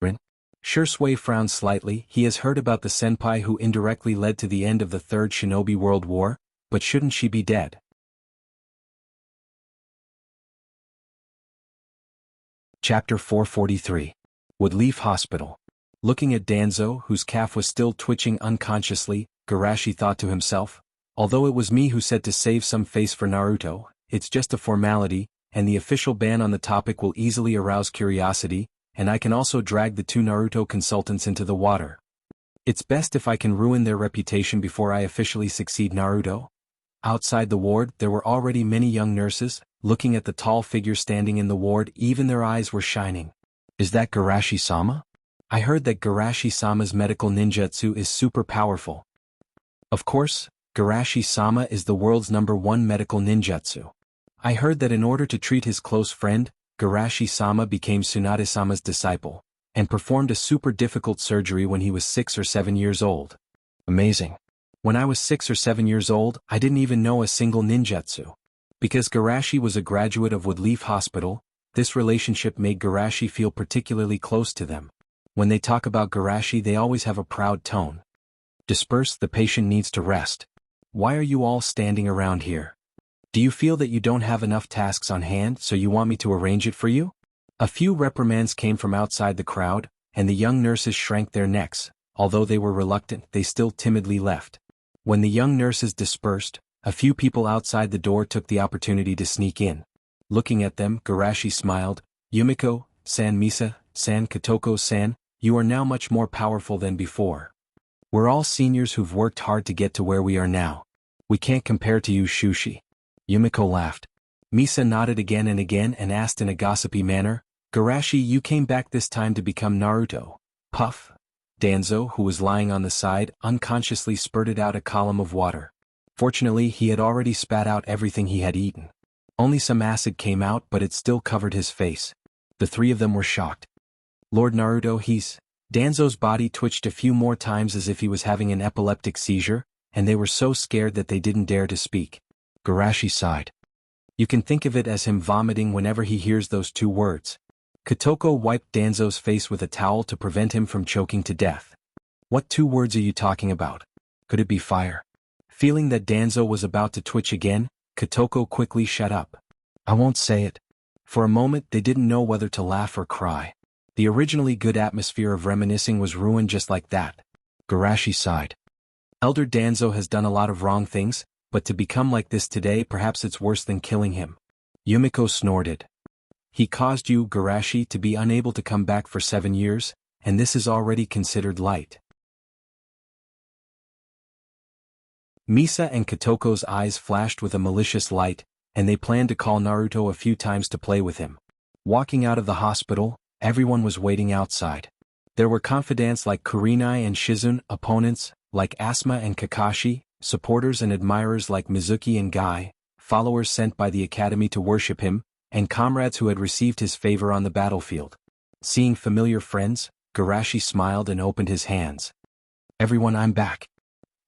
Rin? Shirsue frowned slightly. He has heard about the senpai who indirectly led to the end of the Third Shinobi World War, but shouldn't she be dead? Chapter 443. Woodleaf Hospital. Looking at Danzo, whose calf was still twitching unconsciously, Garashi thought to himself, although it was me who said to save some face for Naruto, it's just a formality, and the official ban on the topic will easily arouse curiosity, and I can also drag the two Naruto consultants into the water. It's best if I can ruin their reputation before I officially succeed Naruto. Outside the ward there were already many young nurses. Looking at the tall figure standing in the ward, even their eyes were shining. Is that Garashi-sama? I heard that Garashi-sama's medical ninjutsu is super powerful. Of course, Garashi-sama is the world's #1 medical ninjutsu. I heard that in order to treat his close friend, Garashi-sama became Tsunade-sama's disciple, and performed a super difficult surgery when he was 6 or 7 years old. Amazing. When I was 6 or 7 years old, I didn't even know a single ninjutsu. Because Garashi was a graduate of Woodleaf Hospital, this relationship made Garashi feel particularly close to them. When they talk about Garashi they always have a proud tone. Disperse, the patient needs to rest. Why are you all standing around here? Do you feel that you don't have enough tasks on hand so you want me to arrange it for you? A few reprimands came from outside the crowd, and the young nurses shrank their necks. Although they were reluctant, they still timidly left. When the young nurses dispersed, a few people outside the door took the opportunity to sneak in. Looking at them, Garashi smiled. Yumiko-san, Misa-san, Kotoko-san, you are now much more powerful than before. We're all seniors who've worked hard to get to where we are now. We can't compare to you, Shushi. Yumiko laughed. Misa nodded again and asked in a gossipy manner, Garashi, you came back this time to become Naruto. Puff. Danzo, who was lying on the side, unconsciously spurted out a column of water. Fortunately, he had already spat out everything he had eaten. Only some acid came out, but it still covered his face. The three of them were shocked. Lord Naruto, he's... Danzo's body twitched a few more times as if he was having an epileptic seizure, and they were so scared that they didn't dare to speak. Garashi sighed. You can think of it as him vomiting whenever he hears those two words. Kotoko wiped Danzo's face with a towel to prevent him from choking to death. What two words are you talking about? Could it be fire? Feeling that Danzo was about to twitch again, Kotoko quickly shut up. I won't say it. For a moment they didn't know whether to laugh or cry. The originally good atmosphere of reminiscing was ruined just like that. Garashi sighed. Elder Danzo has done a lot of wrong things, but to become like this today perhaps it's worse than killing him. Yumiko snorted. He caused you, Garashi, to be unable to come back for 7 years, and this is already considered light. Misa and Kotoko's eyes flashed with a malicious light, and they planned to call Naruto a few times to play with him. Walking out of the hospital, everyone was waiting outside. There were confidants like Kurenai and Shizun, opponents like Asuma and Kakashi, supporters and admirers like Mizuki and Guy, followers sent by the academy to worship him, and comrades who had received his favor on the battlefield. Seeing familiar friends, Garashi smiled and opened his hands. Everyone, I'm back.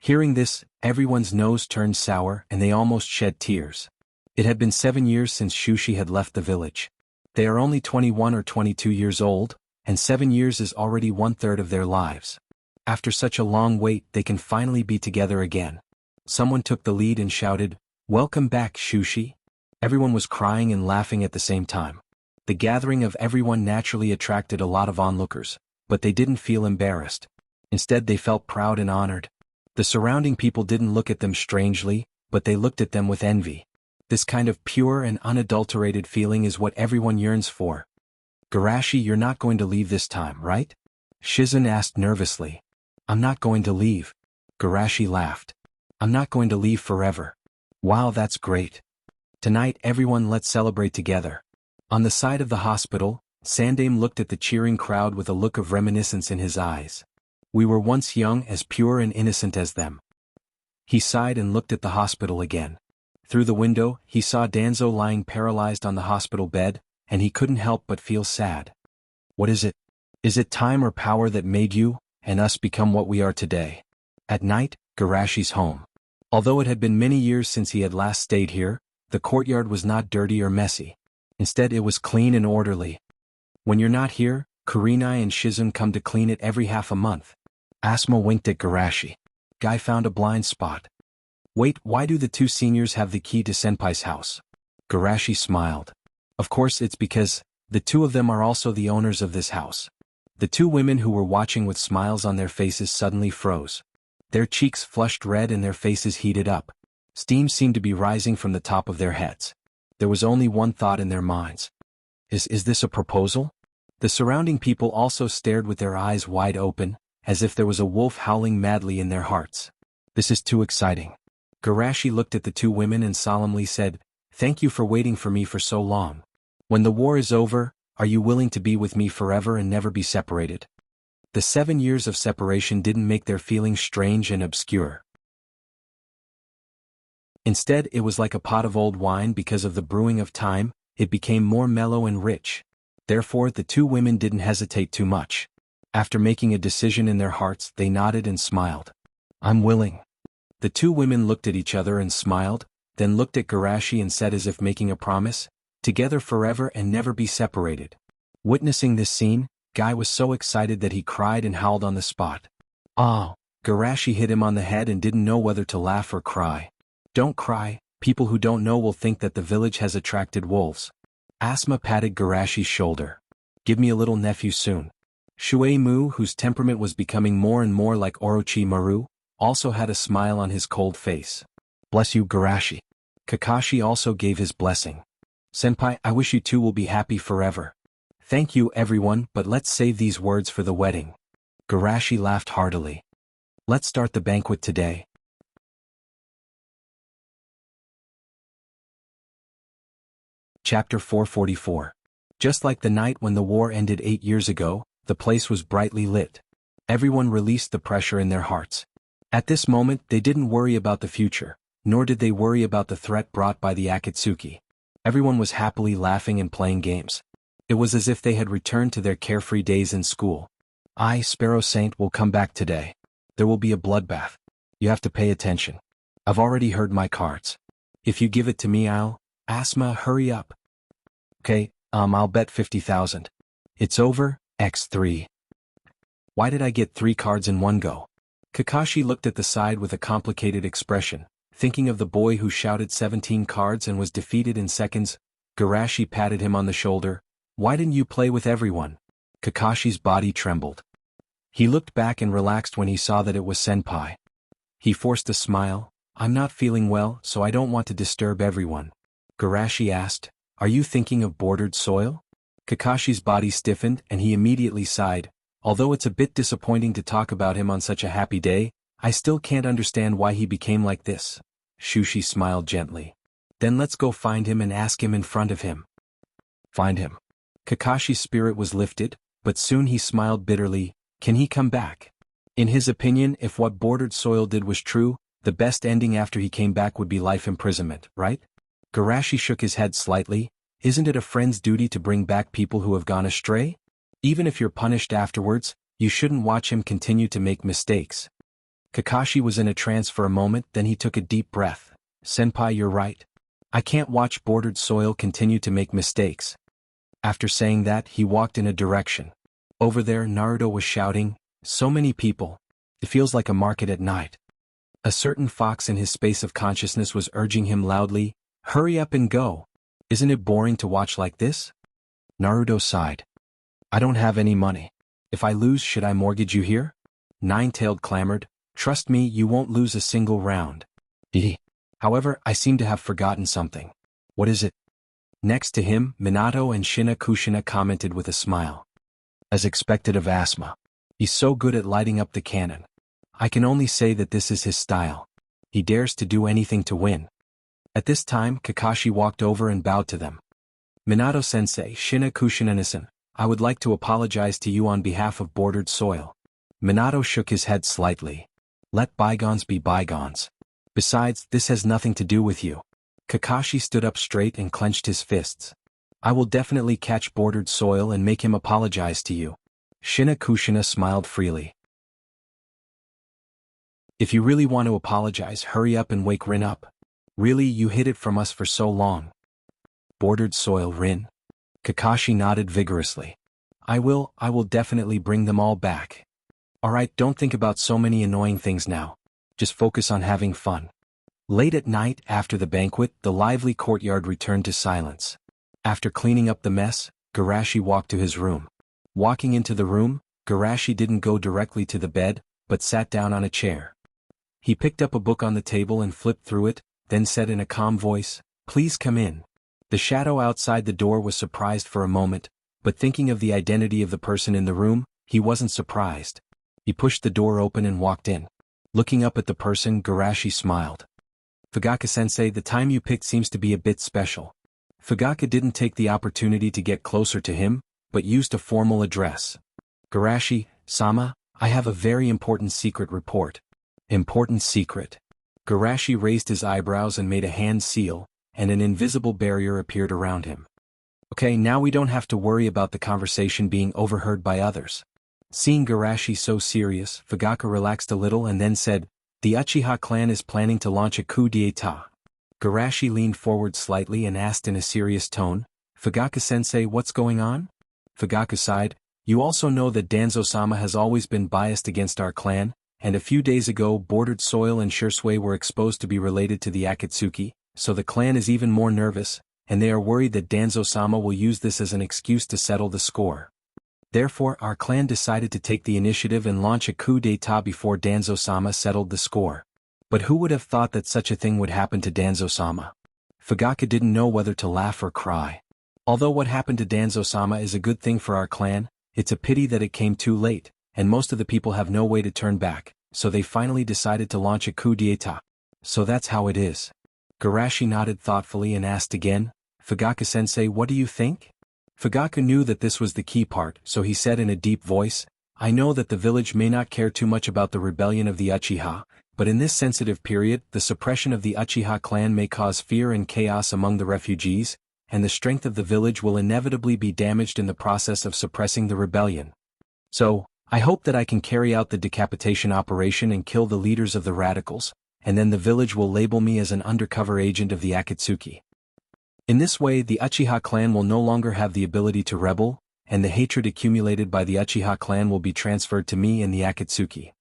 Hearing this, everyone's nose turned sour and they almost shed tears. It had been 7 years since Shushi had left the village. They are only 21 or 22 years old, and 7 years is already 1/3 of their lives. After such a long wait, they can finally be together again. Someone took the lead and shouted, "Welcome back, Shushi." Everyone was crying and laughing at the same time. The gathering of everyone naturally attracted a lot of onlookers, but they didn't feel embarrassed. Instead they felt proud and honored. The surrounding people didn't look at them strangely, but they looked at them with envy. This kind of pure and unadulterated feeling is what everyone yearns for. Garashi, you're not going to leave this time, right? Shizen asked nervously. I'm not going to leave. Garashi laughed. I'm not going to leave forever. Wow, that's great. Tonight everyone, let's celebrate together. On the side of the hospital, Sandame looked at the cheering crowd with a look of reminiscence in his eyes. We were once young, as pure and innocent as them. He sighed and looked at the hospital again. Through the window, he saw Danzo lying paralyzed on the hospital bed, and he couldn't help but feel sad. What is it? Is it time or power that made you and us become what we are today? At night, Garashi's home. Although it had been many years since he had last stayed here, the courtyard was not dirty or messy. Instead, it was clean and orderly. When you're not here, Kurenai and Shizen come to clean it every half a month. Asuma winked at Garashi. Guy found a blind spot. Wait, why do the two seniors have the key to Senpai's house? Garashi smiled. Of course, it's because the two of them are also the owners of this house. The two women who were watching with smiles on their faces suddenly froze. Their cheeks flushed red and their faces heated up. Steam seemed to be rising from the top of their heads. There was only one thought in their minds. Is this a proposal? The surrounding people also stared with their eyes wide open, as if there was a wolf howling madly in their hearts. This is too exciting. Garashi looked at the two women and solemnly said, Thank you for waiting for me for so long. When the war is over, are you willing to be with me forever and never be separated? The 7 years of separation didn't make their feelings strange and obscure. Instead, it was like a pot of old wine. Because of the brewing of time, it became more mellow and rich. Therefore, the two women didn't hesitate too much. After making a decision in their hearts, they nodded and smiled. I'm willing. The two women looked at each other and smiled, then looked at Garashi and said as if making a promise, together forever and never be separated. Witnessing this scene, Guy was so excited that he cried and howled on the spot. Oh, Garashi hit him on the head and didn't know whether to laugh or cry. Don't cry, people who don't know will think that the village has attracted wolves. Asuma patted Garashi's shoulder. Give me a little nephew soon. Shuei Mu, whose temperament was becoming more and more like Orochi Maru, also had a smile on his cold face. Bless you, Garashi. Kakashi also gave his blessing. Senpai, I wish you two will be happy forever. Thank you, everyone, but let's save these words for the wedding. Garashi laughed heartily. Let's start the banquet today. Chapter 444. Just like the night when the war ended 8 years ago, the place was brightly lit. Everyone released the pressure in their hearts. At this moment, they didn't worry about the future, nor did they worry about the threat brought by the Akatsuki. Everyone was happily laughing and playing games. It was as if they had returned to their carefree days in school. I, Sparrow Saint, will come back today. There will be a bloodbath. You have to pay attention. I've already heard my cards. If you give it to me, I'll... Asuma, hurry up. Okay, I'll bet 50,000. It's over, X3. Why did I get 3 cards in one go? Kakashi looked at the side with a complicated expression, thinking of the boy who shouted 17 cards and was defeated in seconds. Garashi patted him on the shoulder. Why didn't you play with everyone? Kakashi's body trembled. He looked back and relaxed when he saw that it was Senpai. He forced a smile. I'm not feeling well, so I don't want to disturb everyone. Garashi asked, Are you thinking of bordered soil? Kakashi's body stiffened and he immediately sighed. Although it's a bit disappointing to talk about him on such a happy day, I still can't understand why he became like this. Shushi smiled gently. Then let's go find him and ask him in front of him. Find him. Kakashi's spirit was lifted, but soon he smiled bitterly. Can he come back? In his opinion, if what bordered soil did was true, the best ending after he came back would be life imprisonment, right? Garashi shook his head slightly. Isn't it a friend's duty to bring back people who have gone astray? Even if you're punished afterwards, you shouldn't watch him continue to make mistakes. Kakashi was in a trance for a moment, then he took a deep breath. Senpai, you're right. I can't watch bordered soil continue to make mistakes. After saying that, he walked in a direction. Over there, Naruto was shouting, So many people. It feels like a market at night. A certain fox in his space of consciousness was urging him loudly, Hurry up and go. Isn't it boring to watch like this? Naruto sighed. I don't have any money. If I lose, should I mortgage you here? Nine-Tailed clamored, "Trust me, you won't lose a single round." However, I seem to have forgotten something. What is it? Next to him, Minato and Shina Kushina commented with a smile. As expected of Asma. He's so good at lighting up the cannon. I can only say that this is his style. He dares to do anything to win. At this time, Kakashi walked over and bowed to them. Minato-sensei, Shina Kushina-san, I would like to apologize to you on behalf of Bordered Soil. Minato shook his head slightly. Let bygones be bygones. Besides, this has nothing to do with you. Kakashi stood up straight and clenched his fists. I will definitely catch Bordered Soil and make him apologize to you. Shina Kushina smiled freely. If you really want to apologize, hurry up and wake Rin up. Really, you hid it from us for so long. Bordered Soil, Rin? Kakashi nodded vigorously. I will definitely bring them all back. Alright, don't think about so many annoying things now. Just focus on having fun. Late at night, after the banquet, the lively courtyard returned to silence. After cleaning up the mess, Garashi walked to his room. Walking into the room, Garashi didn't go directly to the bed, but sat down on a chair. He picked up a book on the table and flipped through it, then said in a calm voice, "Please come in." The shadow outside the door was surprised for a moment, but thinking of the identity of the person in the room, he wasn't surprised. He pushed the door open and walked in. Looking up at the person, Garashi smiled. Fugaka-sensei, the time you picked seems to be a bit special. Fugaka didn't take the opportunity to get closer to him, but used a formal address. Garashi-sama, I have a very important secret report. Important secret. Garashi raised his eyebrows and made a hand seal, and an invisible barrier appeared around him. Okay, now we don't have to worry about the conversation being overheard by others. Seeing Garashi so serious, Fugaka relaxed a little and then said, The Uchiha clan is planning to launch a coup d'etat. Garashi leaned forward slightly and asked in a serious tone, Fugaka-sensei, what's going on? Fugaka sighed, you also know that Danzo-sama has always been biased against our clan, and a few days ago Bordered Soil and Shursui were exposed to be related to the Akatsuki, so the clan is even more nervous, and they are worried that Danzo-sama will use this as an excuse to settle the score. Therefore, our clan decided to take the initiative and launch a coup d'etat before Danzo-sama settled the score. But who would have thought that such a thing would happen to Danzo-sama? Fugaka didn't know whether to laugh or cry. Although what happened to Danzo-sama is a good thing for our clan, it's a pity that it came too late, and most of the people have no way to turn back, so they finally decided to launch a coup d'etat. So that's how it is. Garashi nodded thoughtfully and asked again, Fugaka-sensei, what do you think? Fugaka knew that this was the key part, so he said in a deep voice, I know that the village may not care too much about the rebellion of the Uchiha, but in this sensitive period, the suppression of the Uchiha clan may cause fear and chaos among the refugees, and the strength of the village will inevitably be damaged in the process of suppressing the rebellion. So, I hope that I can carry out the decapitation operation and kill the leaders of the radicals, and then the village will label me as an undercover agent of the Akatsuki. In this way, the Uchiha clan will no longer have the ability to rebel, and the hatred accumulated by the Uchiha clan will be transferred to me and the Akatsuki.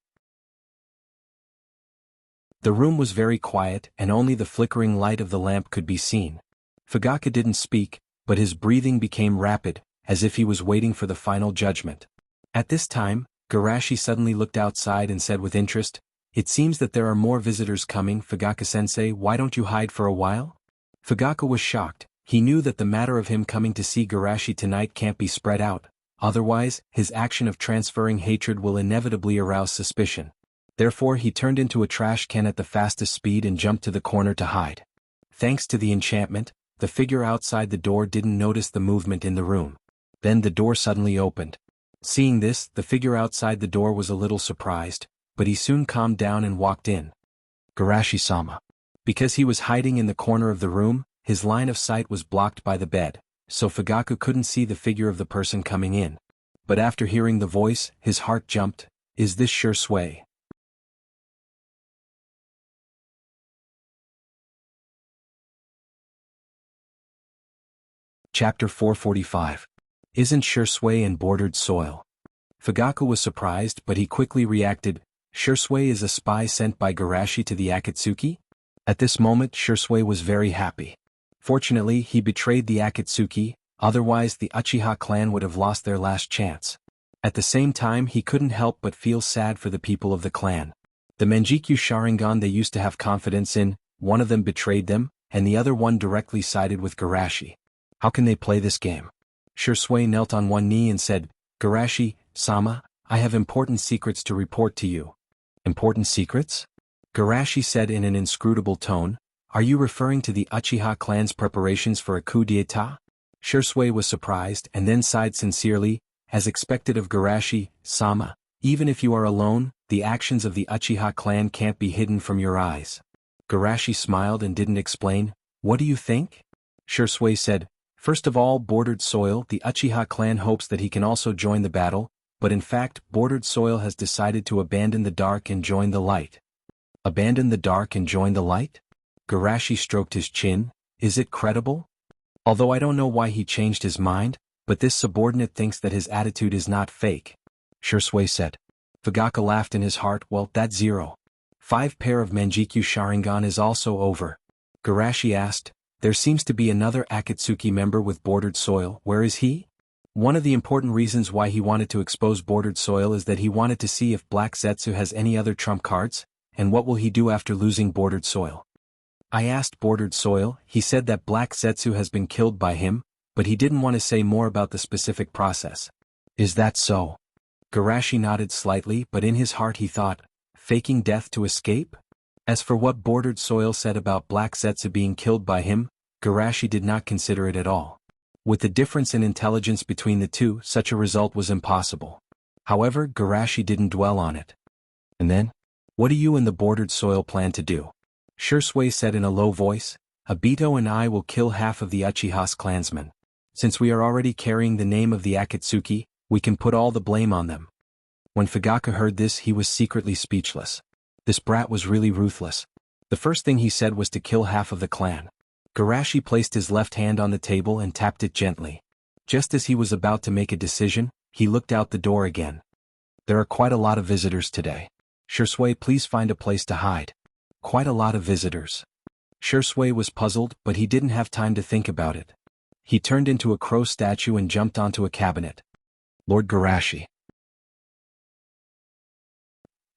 The room was very quiet, and only the flickering light of the lamp could be seen. Fugaka didn't speak, but his breathing became rapid, as if he was waiting for the final judgment. At this time, Garashi suddenly looked outside and said with interest, It seems that there are more visitors coming, Fugaka-sensei, why don't you hide for a while? Fugaka was shocked. He knew that the matter of him coming to see Garashi tonight can't be spread out, otherwise, his action of transferring hatred will inevitably arouse suspicion. Therefore he turned into a trash can at the fastest speed and jumped to the corner to hide. Thanks to the enchantment, the figure outside the door didn't notice the movement in the room. Then the door suddenly opened. Seeing this, the figure outside the door was a little surprised, but he soon calmed down and walked in. Garashi-sama. Because he was hiding in the corner of the room, his line of sight was blocked by the bed, so Fugaka couldn't see the figure of the person coming in. But after hearing the voice, his heart jumped. Is this Shursui? Chapter 445. Isn't Shursui in Bordered Soil? Fugaka was surprised, but he quickly reacted, Shursui is a spy sent by Garashi to the Akatsuki? At this moment Shursui was very happy. Fortunately, he betrayed the Akatsuki, otherwise the Uchiha clan would have lost their last chance. At the same time he couldn't help but feel sad for the people of the clan. The Manjikyu Sharingan they used to have confidence in, one of them betrayed them, and the other one directly sided with Garashi. How can they play this game? Shisui knelt on one knee and said, Garashi-sama, I have important secrets to report to you. Important secrets? Garashi said in an inscrutable tone, are you referring to the Uchiha clan's preparations for a coup d'etat? Shisui was surprised and then sighed sincerely, as expected of Garashi-sama, even if you are alone, the actions of the Uchiha clan can't be hidden from your eyes. Garashi smiled and didn't explain, what do you think? Shisui said, first of all, Bordered Soil, the Uchiha clan hopes that he can also join the battle, but in fact, Bordered Soil has decided to abandon the dark and join the light. Abandon the dark and join the light? Garashi stroked his chin, is it credible? Although I don't know why he changed his mind, but this subordinate thinks that his attitude is not fake. Shisui said. Fugaku laughed in his heart, well, that's 5 pair of Manjikyu Sharingan is also over. Garashi asked, there seems to be another Akatsuki member with Bordered Soil, where is he? One of the important reasons why he wanted to expose Bordered Soil is that he wanted to see if Black Zetsu has any other trump cards, and what will he do after losing Bordered Soil. I asked Bordered Soil, he said that Black Zetsu has been killed by him, but he didn't want to say more about the specific process. Is that so? Garashi nodded slightly, but in his heart he thought, faking death to escape? As for what Bordered Soil said about Black Zetsu being killed by him, Garashi did not consider it at all. With the difference in intelligence between the two, such a result was impossible. However, Garashi didn't dwell on it. And then? What do you and the Bordered Soil plan to do? Shisui said in a low voice, Obito and I will kill half of the Uchiha's clansmen. Since we are already carrying the name of the Akatsuki, we can put all the blame on them. When Fugaku heard this, he was secretly speechless. This brat was really ruthless. The first thing he said was to kill half of the clan. Garashi placed his left hand on the table and tapped it gently. Just as he was about to make a decision, he looked out the door again. There are quite a lot of visitors today. Shisui, please find a place to hide. Quite a lot of visitors. Shisui was puzzled, but he didn't have time to think about it. He turned into a crow statue and jumped onto a cabinet. Lord Garashi.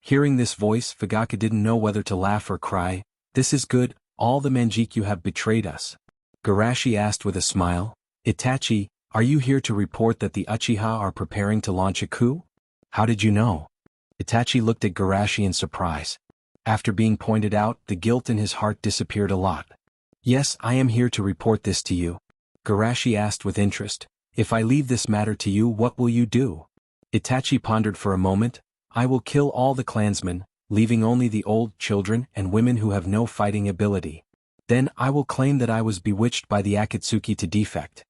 Hearing this voice, Fugaku didn't know whether to laugh or cry. This is good, all the Manjikyu have betrayed us. Garashi asked with a smile, Itachi, are you here to report that the Uchiha are preparing to launch a coup? How did you know? Itachi looked at Garashi in surprise. After being pointed out, the guilt in his heart disappeared a lot. Yes, I am here to report this to you. Garashi asked with interest, if I leave this matter to you, what will you do? Itachi pondered for a moment, I will kill all the clansmen, leaving only the old, children, and women who have no fighting ability. Then I will claim that I was bewitched by the Akatsuki to defect.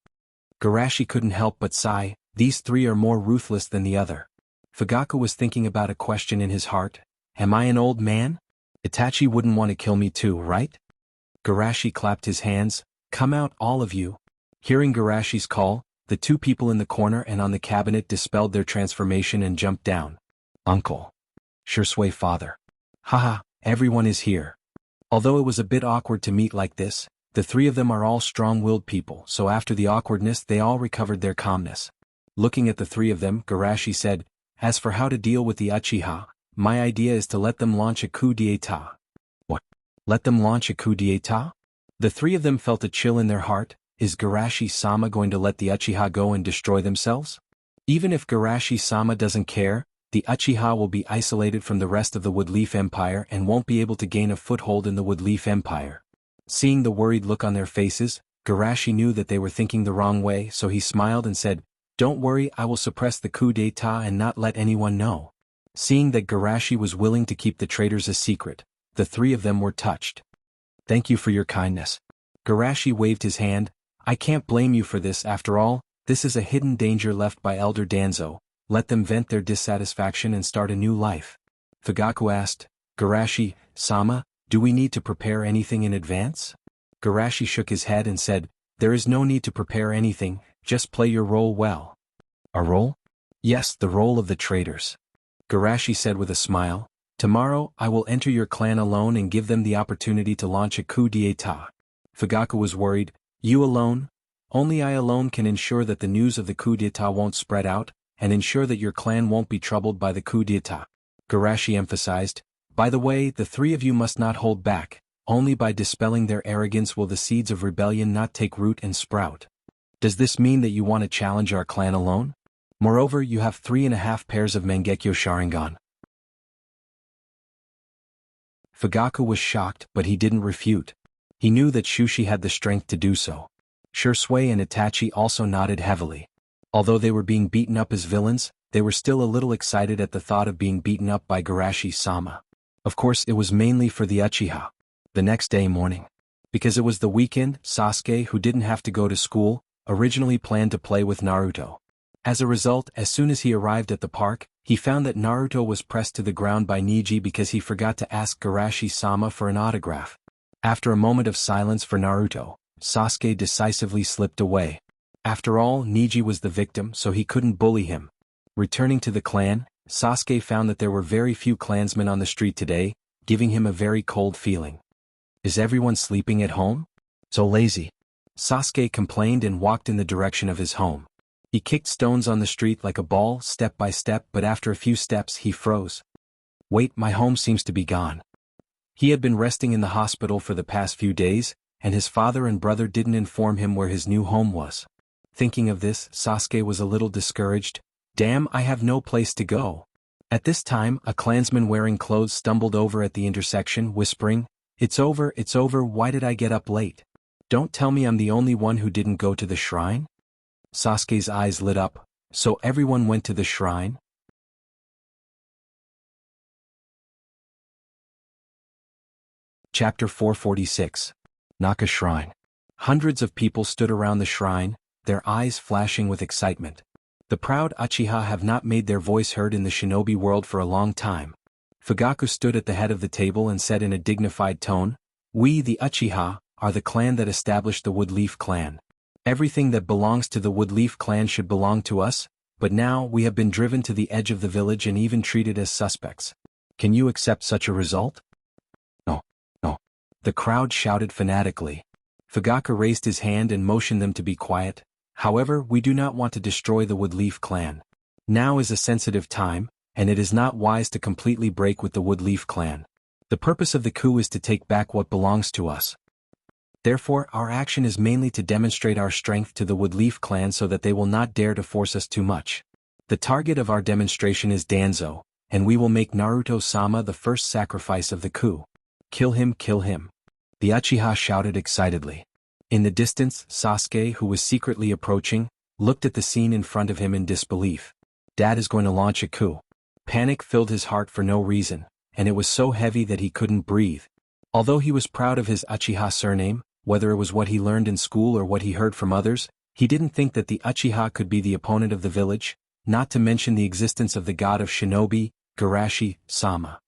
Garashi couldn't help but sigh, these three are more ruthless than the other. Fugaku was thinking about a question in his heart, am I an old man? Itachi wouldn't want to kill me too, right? Garashi clapped his hands, come out all of you. Hearing Garashi's call, the two people in the corner and on the cabinet dispelled their transformation and jumped down. Uncle. Shisui father. Haha, everyone is here. Although it was a bit awkward to meet like this, the three of them are all strong-willed people, so after the awkwardness they all recovered their calmness. Looking at the three of them, Garashi said, as for how to deal with the Uchiha, my idea is to let them launch a coup d'etat. What? Let them launch a coup d'etat? The three of them felt a chill in their heart. Is Garashi-sama going to let the Uchiha go and destroy themselves? Even if Garashi-sama doesn't care, the Uchiha will be isolated from the rest of the Woodleaf Empire and won't be able to gain a foothold in the Woodleaf Empire. Seeing the worried look on their faces, Garashi knew that they were thinking the wrong way, so he smiled and said, don't worry, I will suppress the coup d'etat and not let anyone know. Seeing that Garashi was willing to keep the traitors a secret, the three of them were touched. Thank you for your kindness. Garashi waved his hand, I can't blame you for this after all, this is a hidden danger left by Elder Danzo, let them vent their dissatisfaction and start a new life. Fugaku asked, Garashi-sama, do we need to prepare anything in advance? Garashi shook his head and said, there is no need to prepare anything, just play your role well. A role? Yes, the role of the traitors. Garashi said with a smile, tomorrow I will enter your clan alone and give them the opportunity to launch a coup d'etat. Fugaku was worried, you alone? Only I alone can ensure that the news of the coup d'etat won't spread out, and ensure that your clan won't be troubled by the coup d'etat. Garashi emphasized. By the way, the three of you must not hold back. Only by dispelling their arrogance will the seeds of rebellion not take root and sprout. Does this mean that you want to challenge our clan alone? Moreover, you have 3.5 pairs of Mangekyo Sharingan. Fugaku was shocked, but he didn't refute. He knew that Shushi had the strength to do so. Shursui and Itachi also nodded heavily. Although they were being beaten up as villains, they were still a little excited at the thought of being beaten up by Garashi-sama. Of course, it was mainly for the Uchiha. The next day morning. Because it was the weekend, Sasuke, who didn't have to go to school, originally planned to play with Naruto. As a result, as soon as he arrived at the park, he found that Naruto was pressed to the ground by Neji because he forgot to ask Garashi-sama for an autograph. After a moment of silence for Naruto, Sasuke decisively slipped away. After all, Neji was the victim, so he couldn't bully him. Returning to the clan, Sasuke found that there were very few clansmen on the street today, giving him a very cold feeling. Is everyone sleeping at home? So lazy. Sasuke complained and walked in the direction of his home. He kicked stones on the street like a ball, step by step, but after a few steps he froze. Wait, my home seems to be gone. He had been resting in the hospital for the past few days, and his father and brother didn't inform him where his new home was. Thinking of this, Sasuke was a little discouraged. Damn, I have no place to go. At this time, a clansman wearing clothes stumbled over at the intersection, whispering, it's over, why did I get up late? Don't tell me I'm the only one who didn't go to the shrine? Sasuke's eyes lit up. So everyone went to the shrine? Chapter 446. Naka Shrine. Hundreds of people stood around the shrine, their eyes flashing with excitement. The proud Uchiha have not made their voice heard in the shinobi world for a long time. Fugaku stood at the head of the table and said in a dignified tone, we, the Uchiha, are the clan that established the Woodleaf clan. Everything that belongs to the Woodleaf clan should belong to us, but now we have been driven to the edge of the village and even treated as suspects. Can you accept such a result? No, no. The crowd shouted fanatically. Fugaku raised his hand and motioned them to be quiet. However, we do not want to destroy the Woodleaf clan. Now is a sensitive time, and it is not wise to completely break with the Woodleaf clan. The purpose of the coup is to take back what belongs to us. Therefore, our action is mainly to demonstrate our strength to the Woodleaf clan so that they will not dare to force us too much. The target of our demonstration is Danzo, and we will make Naruto-sama the first sacrifice of the coup. Kill him, kill him. The Uchiha shouted excitedly. In the distance, Sasuke, who was secretly approaching, looked at the scene in front of him in disbelief. Dad is going to launch a coup. Panic filled his heart for no reason, and it was so heavy that he couldn't breathe. Although he was proud of his Uchiha surname, whether it was what he learned in school or what he heard from others, he didn't think that the Uchiha could be the opponent of the village, not to mention the existence of the god of shinobi, Garashi-sama.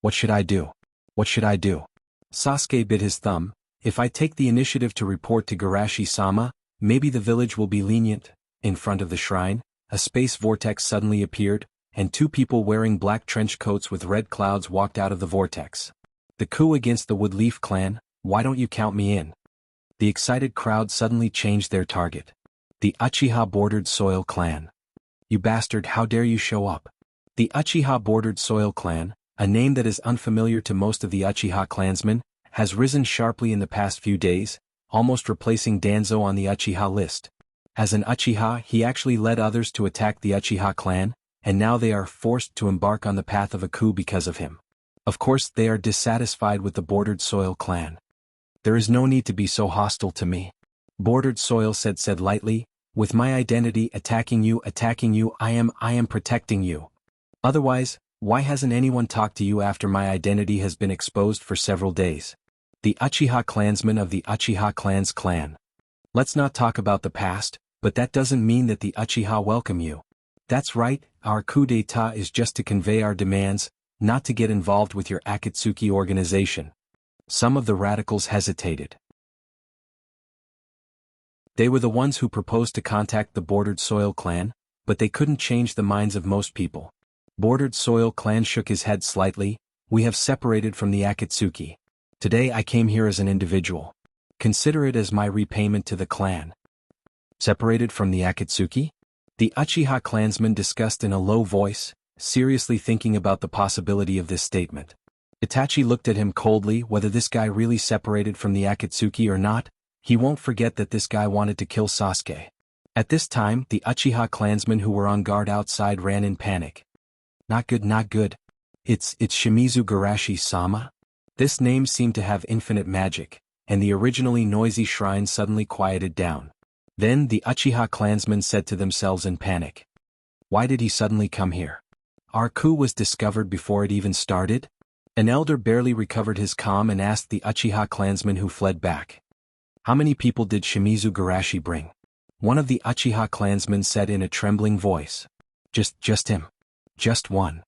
What should I do? What should I do? Sasuke bit his thumb. If I take the initiative to report to Garashi-sama, maybe the village will be lenient. In front of the shrine, a space vortex suddenly appeared, and two people wearing black trench coats with red clouds walked out of the vortex. The coup against the Woodleaf clan, why don't you count me in? The excited crowd suddenly changed their target. The Uchiha Bordered Soil Clan. You bastard, how dare you show up? The Uchiha Bordered Soil Clan, a name that is unfamiliar to most of the Uchiha clansmen, has risen sharply in the past few days, almost replacing Danzo on the Uchiha list. As an Uchiha, he actually led others to attack the Uchiha clan, and now they are forced to embark on the path of a coup because of him. Of course, they are dissatisfied with the Bordered Soil Clan. There is no need to be so hostile to me. Bordered Soil said lightly, with my identity attacking you, I am protecting you. Otherwise, why hasn't anyone talked to you after my identity has been exposed for several days? The Uchiha clansmen of the Uchiha clan's clan. Let's not talk about the past, but that doesn't mean that the Uchiha welcome you. That's right, our coup d'etat is just to convey our demands, not to get involved with your Akatsuki organization. Some of the radicals hesitated. They were the ones who proposed to contact the Bordered Soil Clan, but they couldn't change the minds of most people. Bordered Soil Clan shook his head slightly. We have separated from the Akatsuki. Today I came here as an individual. Consider it as my repayment to the clan. Separated from the Akatsuki? The Uchiha clansman discussed in a low voice, seriously thinking about the possibility of this statement. Itachi looked at him coldly. Whether this guy really separated from the Akatsuki or not, he won't forget that this guy wanted to kill Sasuke. At this time, the Uchiha clansmen who were on guard outside ran in panic. Not good, not good. It's Shimizu Garashi-sama? This name seemed to have infinite magic, and the originally noisy shrine suddenly quieted down. Then the Uchiha clansmen said to themselves in panic. Why did he suddenly come here? Our coup was discovered before it even started? An elder barely recovered his calm and asked the Uchiha clansmen who fled back. How many people did Shimizu Garashi bring? One of the Uchiha clansmen said in a trembling voice. Just him. Just one.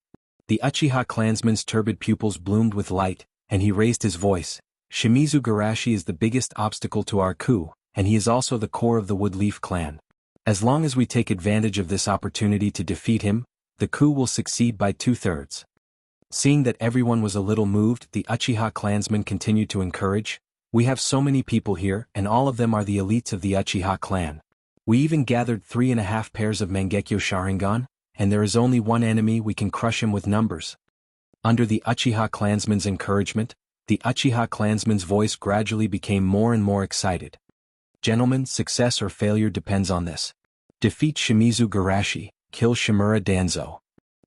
The Uchiha clansman's turbid pupils bloomed with light, and he raised his voice. Shimizu Garashi is the biggest obstacle to our coup, and he is also the core of the Woodleaf clan. As long as we take advantage of this opportunity to defeat him, the coup will succeed by 2/3. Seeing that everyone was a little moved, the Uchiha clansmen continued to encourage. We have so many people here, and all of them are the elites of the Uchiha clan. We even gathered 3.5 pairs of Mangekyo Sharingan, and there is only one enemy. We can crush him with numbers. Under the Uchiha clansman's encouragement, the Uchiha clansman's voice gradually became more and more excited. Gentlemen, success or failure depends on this. Defeat Shimizu Garashi, kill Shimura Danzo.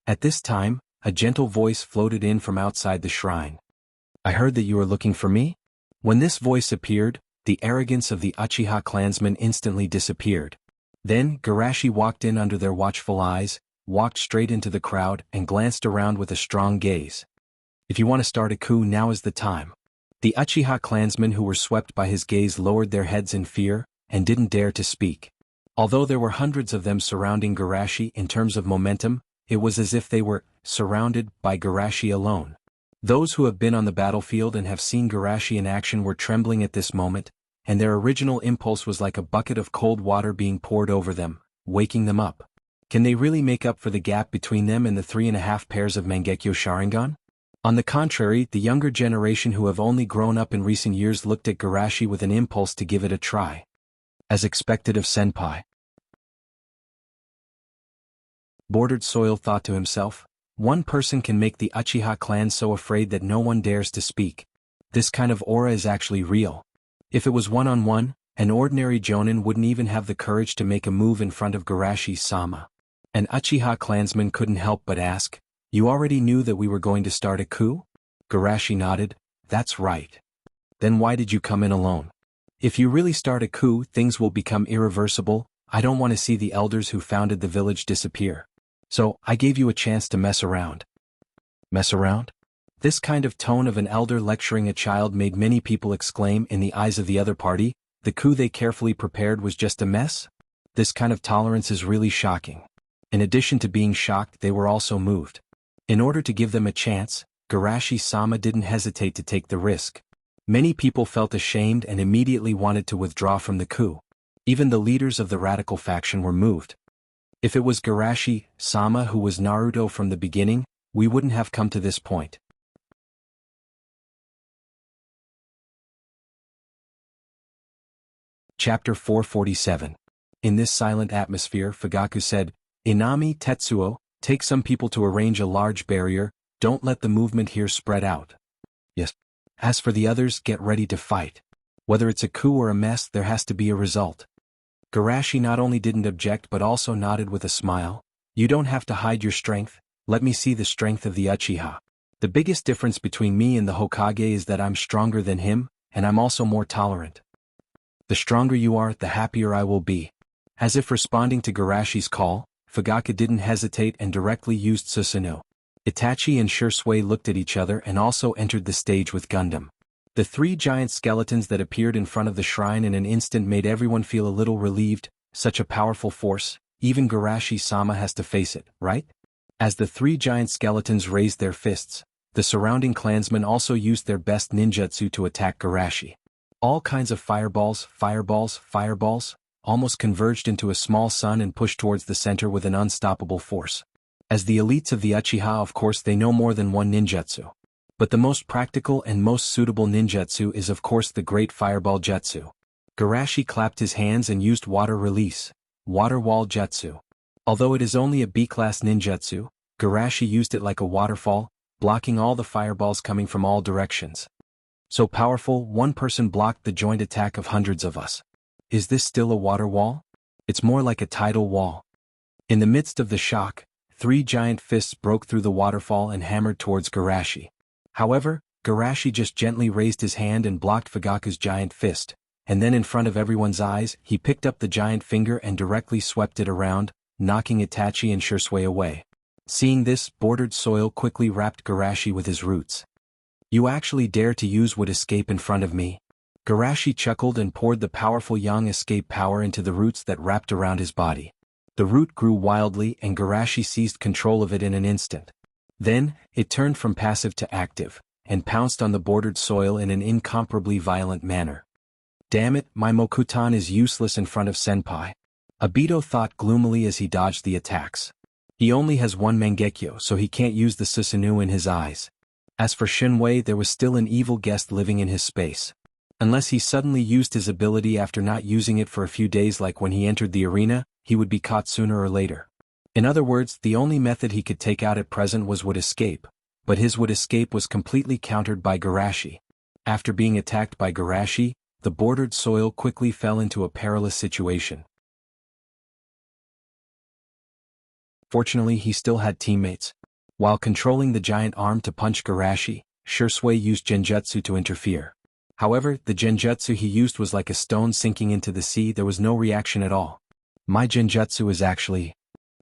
At this time, a gentle voice floated in from outside the shrine. I heard that you were looking for me? When this voice appeared, the arrogance of the Uchiha clansmen instantly disappeared. Then, Garashi walked in under their watchful eyes, walked straight into the crowd, and glanced around with a strong gaze. If you want to start a coup, now is the time. The Uchiha clansmen who were swept by his gaze lowered their heads in fear, and didn't dare to speak. Although there were hundreds of them surrounding Garashi, in terms of momentum, it was as if they were surrounded by Garashi alone. Those who have been on the battlefield and have seen Garashi in action were trembling at this moment, and their original impulse was like a bucket of cold water being poured over them, waking them up. Can they really make up for the gap between them and the 3.5 pairs of Mangekyo Sharingan? On the contrary, the younger generation who have only grown up in recent years looked at Garashi with an impulse to give it a try. As expected of Senpai. Bordered Soil thought to himself, one person can make the Uchiha clan so afraid that no one dares to speak. This kind of aura is actually real. If it was one-on-one, an ordinary jonin wouldn't even have the courage to make a move in front of Garashi-sama. An Uchiha clansman couldn't help but ask, you already knew that we were going to start a coup? Garashi nodded, that's right. Then why did you come in alone? If you really start a coup, things will become irreversible. I don't want to see the elders who founded the village disappear. So, I gave you a chance to mess around. Mess around? This kind of tone of an elder lecturing a child made many people exclaim. In the eyes of the other party, the coup they carefully prepared was just a mess? This kind of tolerance is really shocking. In addition to being shocked, they were also moved. In order to give them a chance, Garashi-sama didn't hesitate to take the risk. Many people felt ashamed and immediately wanted to withdraw from the coup. Even the leaders of the radical faction were moved. If it was Garashi-sama who was Naruto from the beginning, we wouldn't have come to this point. Chapter 447. In this silent atmosphere, Fugaku said, Inami Tetsuo, take some people to arrange a large barrier, don't let the movement here spread out. Yes. As for the others, get ready to fight. Whether it's a coup or a mess, there has to be a result. Garashi not only didn't object but also nodded with a smile. You don't have to hide your strength, let me see the strength of the Uchiha. The biggest difference between me and the Hokage is that I'm stronger than him, and I'm also more tolerant. The stronger you are, the happier I will be. As if responding to Garashi's call, Fugaku didn't hesitate and directly used Susanoo. Itachi and Shursui looked at each other and also entered the stage with Gundam. The 3 giant skeletons that appeared in front of the shrine in an instant made everyone feel a little relieved. Such a powerful force, even Garashi-sama has to face it, right? As the 3 giant skeletons raised their fists, the surrounding clansmen also used their best ninjutsu to attack Garashi. All kinds of fireballs, almost converged into a small sun and pushed towards the center with an unstoppable force. As the elites of the Uchiha, of course, they know more than one ninjutsu. But the most practical and most suitable ninjutsu is of course the Great Fireball Jutsu. Garashi clapped his hands and used water release, water wall jutsu. Although it is only a B-class ninjutsu, Garashi used it like a waterfall, blocking all the fireballs coming from all directions. So powerful, one person blocked the joint attack of hundreds of us. Is this still a water wall? It's more like a tidal wall. In the midst of the shock, 3 giant fists broke through the waterfall and hammered towards Garashi. However, Garashi just gently raised his hand and blocked Fugaku's giant fist, and then in front of everyone's eyes, he picked up the giant finger and directly swept it around, knocking Itachi and Shursui away. Seeing this, bordered soil quickly wrapped Garashi with his roots. You actually dare to use wood escape in front of me? Garashi chuckled and poured the powerful yang escape power into the roots that wrapped around his body. The root grew wildly and Garashi seized control of it in an instant. Then, it turned from passive to active, and pounced on the bordered soil in an incomparably violent manner. Damn it, my Mokutan is useless in front of Senpai. Obito thought gloomily as he dodged the attacks. He only has one Mangekyo, so he can't use the Susanoo in his eyes. As for Shinwei, there was still an evil guest living in his space. Unless he suddenly used his ability after not using it for a few days like when he entered the arena, he would be caught sooner or later. In other words, the only method he could take out at present was wood escape, but his wood escape was completely countered by Garashi. After being attacked by Garashi, the bordered soil quickly fell into a perilous situation. Fortunately, he still had teammates. While controlling the giant arm to punch Garashi, Shursui used genjutsu to interfere. However, the genjutsu he used was like a stone sinking into the sea. There was no reaction at all. My genjutsu is actually...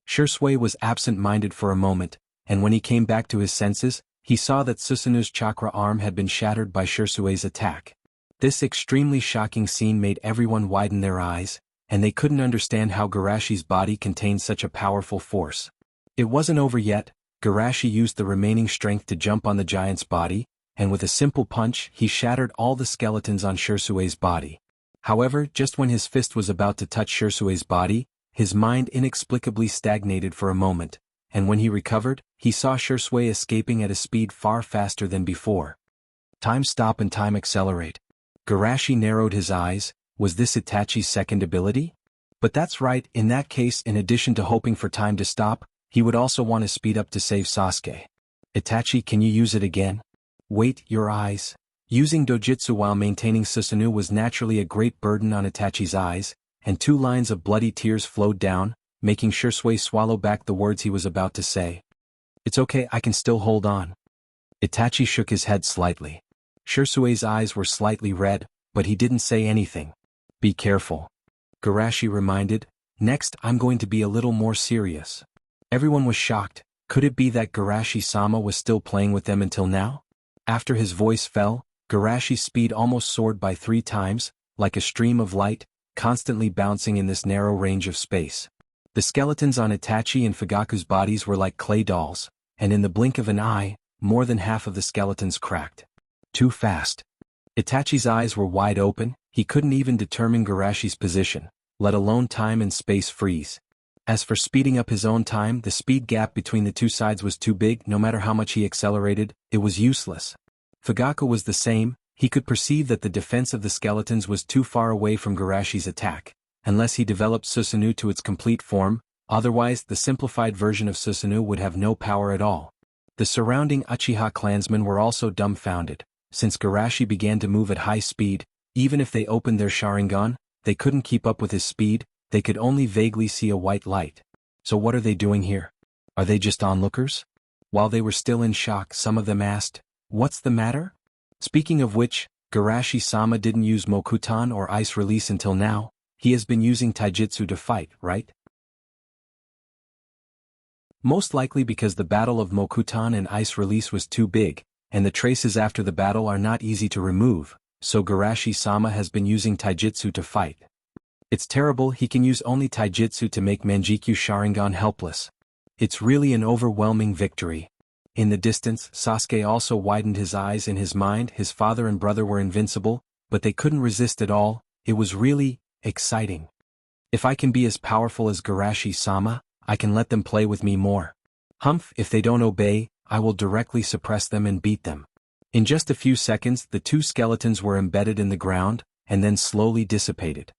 Shursui was absent-minded for a moment, and when he came back to his senses, he saw that Susanu's chakra arm had been shattered by Shursui's attack. This extremely shocking scene made everyone widen their eyes, and they couldn't understand how Garashi's body contained such a powerful force. It wasn't over yet. Garashi used the remaining strength to jump on the giant's body, and with a simple punch, he shattered all the skeletons on Shursui's body. However, just when his fist was about to touch Shursui's body, his mind inexplicably stagnated for a moment, and when he recovered, he saw Shursui escaping at a speed far faster than before. Time stop and time accelerate. Garashi narrowed his eyes. Was this Itachi's second ability? But that's right, in that case, in addition to hoping for time to stop, he would also want to speed up to save Sasuke. Itachi, can you use it again? Wait, your eyes. Using dojutsu while maintaining Susanoo was naturally a great burden on Itachi's eyes, and 2 lines of bloody tears flowed down, making Shursui swallow back the words he was about to say. It's okay, I can still hold on. Itachi shook his head slightly. Shursui's eyes were slightly red, but he didn't say anything. Be careful. Garashi reminded. Next, I'm going to be a little more serious. Everyone was shocked. Could it be that Garashi-sama was still playing with them until now? After his voice fell, Garashi's speed almost soared by 3 times, like a stream of light, constantly bouncing in this narrow range of space. The skeletons on Itachi and Fugaku's bodies were like clay dolls, and in the blink of an eye, more than half of the skeletons cracked. Too fast. Itachi's eyes were wide open. He couldn't even determine Garashi's position, let alone time and space freeze. As for speeding up his own time, the speed gap between the 2 sides was too big. No matter how much he accelerated, it was useless. Fugaku was the same. He could perceive that the defense of the skeletons was too far away from Garashi's attack, unless he developed Susanoo to its complete form. Otherwise, the simplified version of Susanoo would have no power at all. The surrounding Uchiha clansmen were also dumbfounded. Since Garashi began to move at high speed, even if they opened their Sharingan, they couldn't keep up with his speed. They could only vaguely see a white light. So what are they doing here? Are they just onlookers? While they were still in shock, some of them asked, "What's the matter?" Speaking of which, Garashi-sama didn't use Mokutan or Ice Release until now. He has been using Taijutsu to fight, right? Most likely because the battle of Mokutan and Ice Release was too big, and the traces after the battle are not easy to remove, so Garashi-sama has been using Taijutsu to fight. It's terrible, he can use only Taijutsu to make Manjikyu Sharingan helpless. It's really an overwhelming victory. In the distance, Sasuke also widened his eyes in his mind. His father and brother were invincible, but they couldn't resist at all. It was really exciting. If I can be as powerful as Garashi-sama, I can let them play with me more. Humph, if they don't obey, I will directly suppress them and beat them. In just a few seconds, the 2 skeletons were embedded in the ground, and then slowly dissipated.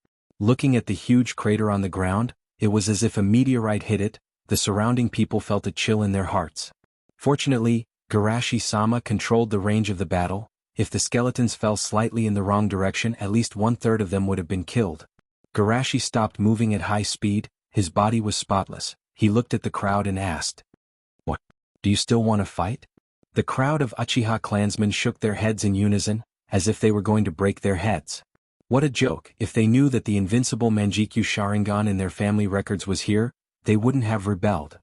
Looking at the huge crater on the ground, it was as if a meteorite hit it. The surrounding people felt a chill in their hearts. Fortunately, Garashi-sama controlled the range of the battle. If the skeletons fell slightly in the wrong direction, at least 1/3 of them would have been killed. Garashi stopped moving at high speed, his body was spotless. He looked at the crowd and asked, "What? Do you still want to fight?" The crowd of Uchiha clansmen shook their heads in unison, as if they were going to break their heads. What a joke! If they knew that the invincible Mangekyo Sharingan in their family records was here, they wouldn't have rebelled.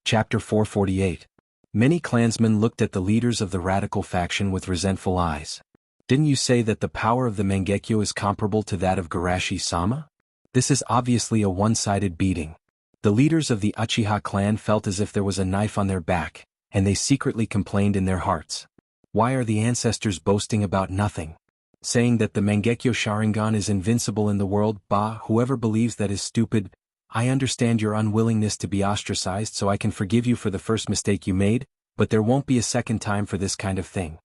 Chapter 448. Many clansmen looked at the leaders of the radical faction with resentful eyes. "Didn't you say that the power of the Mangekyo is comparable to that of Garashi-sama? This is obviously a one-sided beating." The leaders of the Uchiha clan felt as if there was a knife on their back, and they secretly complained in their hearts. Why are the ancestors boasting about nothing? Saying that the Mangekyo Sharingan is invincible in the world? Bah, whoever believes that is stupid. I understand your unwillingness to be ostracized, so I can forgive you for the first mistake you made, but there won't be a second time for this kind of thing.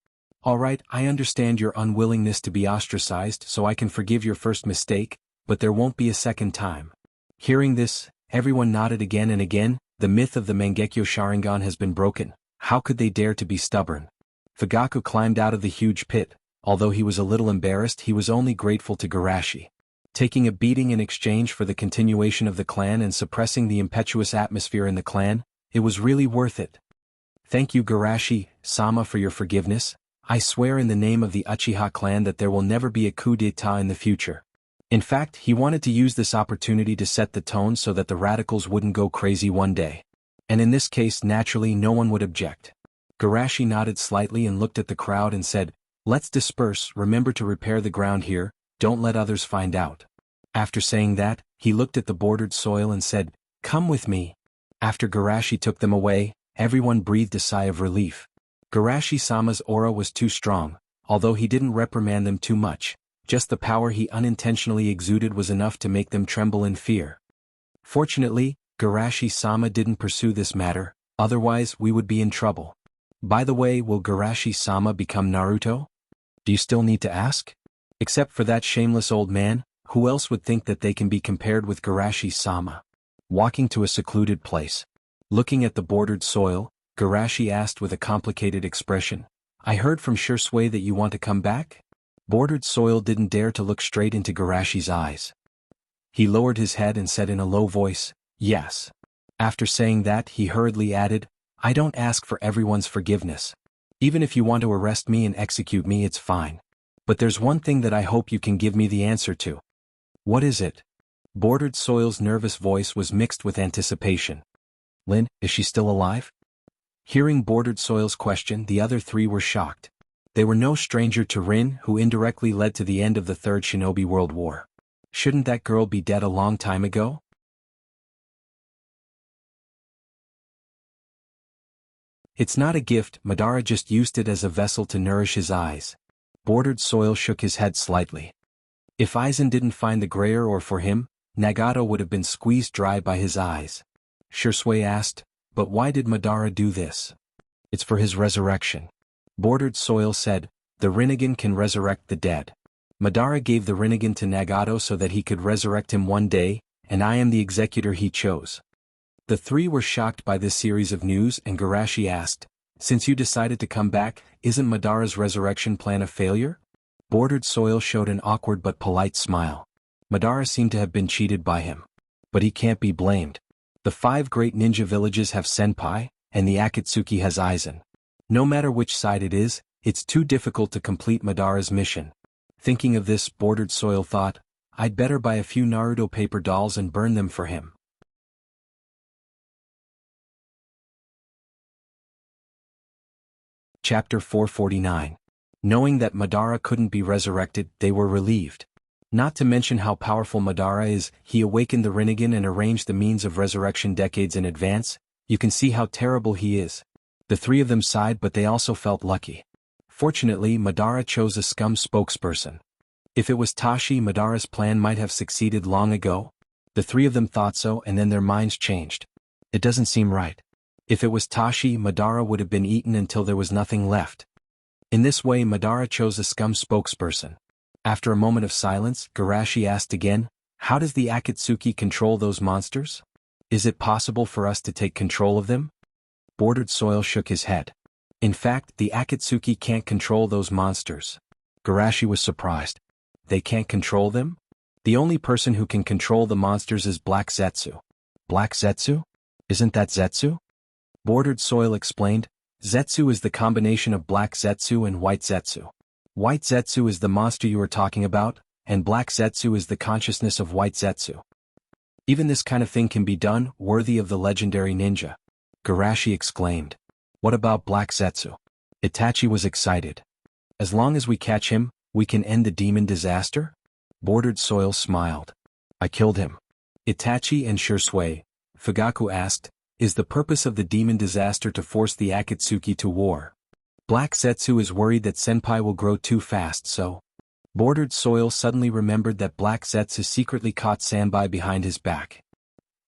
Alright, I understand your unwillingness to be ostracized, so I can forgive your first mistake, but there won't be a second time. Hearing this, everyone nodded again and again. The myth of the Mangekyo Sharingan has been broken. How could they dare to be stubborn? Fugaku climbed out of the huge pit. Although he was a little embarrassed, he was only grateful to Garashi. Taking a beating in exchange for the continuation of the clan and suppressing the impetuous atmosphere in the clan, it was really worth it. Thank you, Garashi-sama, for your forgiveness. I swear in the name of the Uchiha clan that there will never be a coup d'etat in the future. In fact, he wanted to use this opportunity to set the tone so that the radicals wouldn't go crazy one day. And in this case, naturally, no one would object. Garashi nodded slightly and looked at the crowd and said, "Let's disperse. Remember to repair the ground here, don't let others find out." After saying that, he looked at the bordered soil and said, "Come with me." After Garashi took them away, everyone breathed a sigh of relief. Garashi-sama's aura was too strong, although he didn't reprimand them too much. Just the power he unintentionally exuded was enough to make them tremble in fear. Fortunately, Garashi-sama didn't pursue this matter, otherwise we would be in trouble. By the way, will Garashi-sama become Naruto? Do you still need to ask? Except for that shameless old man, who else would think that they can be compared with Garashi-sama? Walking to a secluded place. Looking at the bordered soil, Garashi asked with a complicated expression, "I heard from Shursui that you want to come back?" Bordered soil didn't dare to look straight into Garashi's eyes. He lowered his head and said in a low voice, "Yes." After saying that, he hurriedly added, "I don't ask for everyone's forgiveness. Even if you want to arrest me and execute me, it's fine. But there's one thing that I hope you can give me the answer to." "What is it?" Bordered soil's nervous voice was mixed with anticipation. "Lin, is she still alive?" Hearing Bordered soil's question, the other three were shocked. They were no stranger to Rin, who indirectly led to the end of the Third Shinobi World War. Shouldn't that girl be dead a long time ago? "It's not a gift, Madara just used it as a vessel to nourish his eyes." Bordered soil shook his head slightly. If Aizen didn't find the grayer ore for him, Nagato would have been squeezed dry by his eyes. Shursui asked, "But why did Madara do this?" "It's for his resurrection." Bordered soil said, "The Rinnegan can resurrect the dead. Madara gave the Rinnegan to Nagato so that he could resurrect him one day, and I am the executor he chose." The three were shocked by this series of news, and Garashi asked, "Since you decided to come back, isn't Madara's resurrection plan a failure?" Bordered soil showed an awkward but polite smile. Madara seemed to have been cheated by him. But he can't be blamed. The 5 great ninja villages have senpai, and the Akatsuki has Aizen. No matter which side it is, it's too difficult to complete Madara's mission. Thinking of this, Bordered soil thought, "I'd better buy a few Naruto paper dolls and burn them for him." Chapter 449. Knowing that Madara couldn't be resurrected, they were relieved. Not to mention how powerful Madara is, he awakened the Rinnegan and arranged the means of resurrection decades in advance. You can see how terrible he is. The three of them sighed, but they also felt lucky. Fortunately, Madara chose a scum spokesperson. If it was Tashi, Madara's plan might have succeeded long ago. The three of them thought so, and then their minds changed. It doesn't seem right. If it was Tashi, Madara would have been eaten until there was nothing left. In this way, Madara chose a scum spokesperson. After a moment of silence, Garashi asked again, how does the Akatsuki control those monsters? Is it possible for us to take control of them? Bordered Soil shook his head. In fact, the Akatsuki can't control those monsters. Garashi was surprised. They can't control them? The only person who can control the monsters is Black Zetsu. Black Zetsu? Isn't that Zetsu? Bordered Soil explained, Zetsu is the combination of Black Zetsu and White Zetsu. White Zetsu is the monster you are talking about, and Black Zetsu is the consciousness of White Zetsu. Even this kind of thing can be done, worthy of the legendary ninja. Garashi exclaimed. What about Black Zetsu? Itachi was excited. As long as we catch him, we can end the demon disaster? Bordered Soil smiled. I killed him. Itachi and Shursui, Fugaku asked, is the purpose of the demon disaster to force the Akatsuki to war? Black Zetsu is worried that Senpai will grow too fast, so... Bordered Soil suddenly remembered that Black Zetsu secretly caught Senpai behind his back.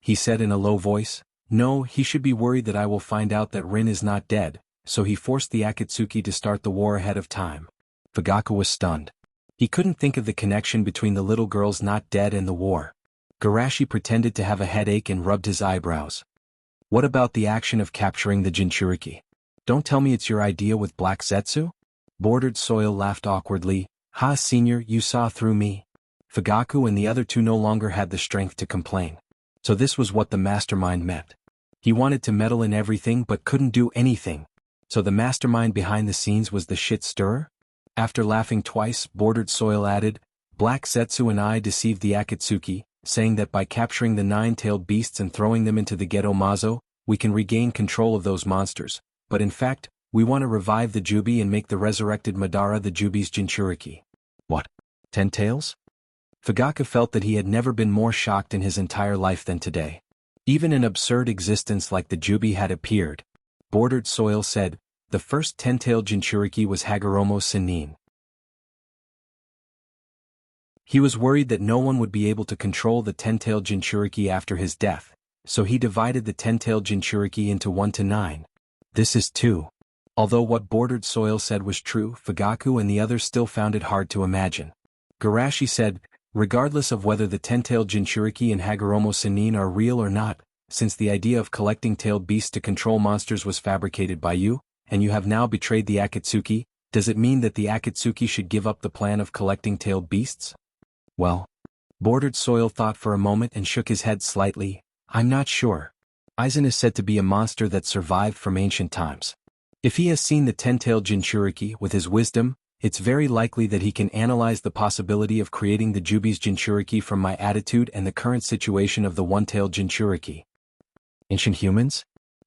He said in a low voice, no, he should be worried that I will find out that Rin is not dead, so he forced the Akatsuki to start the war ahead of time. Fugaku was stunned. He couldn't think of the connection between the little girls not dead and the war. Garashi pretended to have a headache and rubbed his eyebrows. What about the action of capturing the Jinchuriki? Don't tell me it's your idea with Black Zetsu? Bordered Soil laughed awkwardly. Ha, senior, you saw through me. Fugaku and the other two no longer had the strength to complain. So this was what the mastermind meant. He wanted to meddle in everything but couldn't do anything. So the mastermind behind the scenes was the shit stirrer? After laughing twice, Bordered Soil added, Black Zetsu and I deceived the Akatsuki, saying that by capturing the nine-tailed beasts and throwing them into the Ghetto Mazo, we can regain control of those monsters. But in fact, we want to revive the Jubi and make the resurrected Madara the Jubi's Jinchuriki. What? 10 tails? Fugaku felt that he had never been more shocked in his entire life than today. Even an absurd existence like the Jubi had appeared. Bordered Soil said, the first 10-tailed Jinchuriki was Hagoromo Sennin. He was worried that no one would be able to control the 10-tailed Jinchuriki after his death, so he divided the 10-tailed Jinchuriki into 1 to 9. This is 2. Although what Bordered Soil said was true, Fugaku and the others still found it hard to imagine. Garashi said, regardless of whether the 10-tailed Jinchuriki and Hagoromo Sennin are real or not, since the idea of collecting tailed beasts to control monsters was fabricated by you, and you have now betrayed the Akatsuki, does it mean that the Akatsuki should give up the plan of collecting tailed beasts? Well, Bordered Soil thought for a moment and shook his head slightly. I'm not sure. Aizen is said to be a monster that survived from ancient times. If he has seen the 10-tailed Jinchuriki with his wisdom, it's very likely that he can analyze the possibility of creating the Jubi's Jinchuriki from my attitude and the current situation of the one-tailed Jinchuriki. Ancient humans?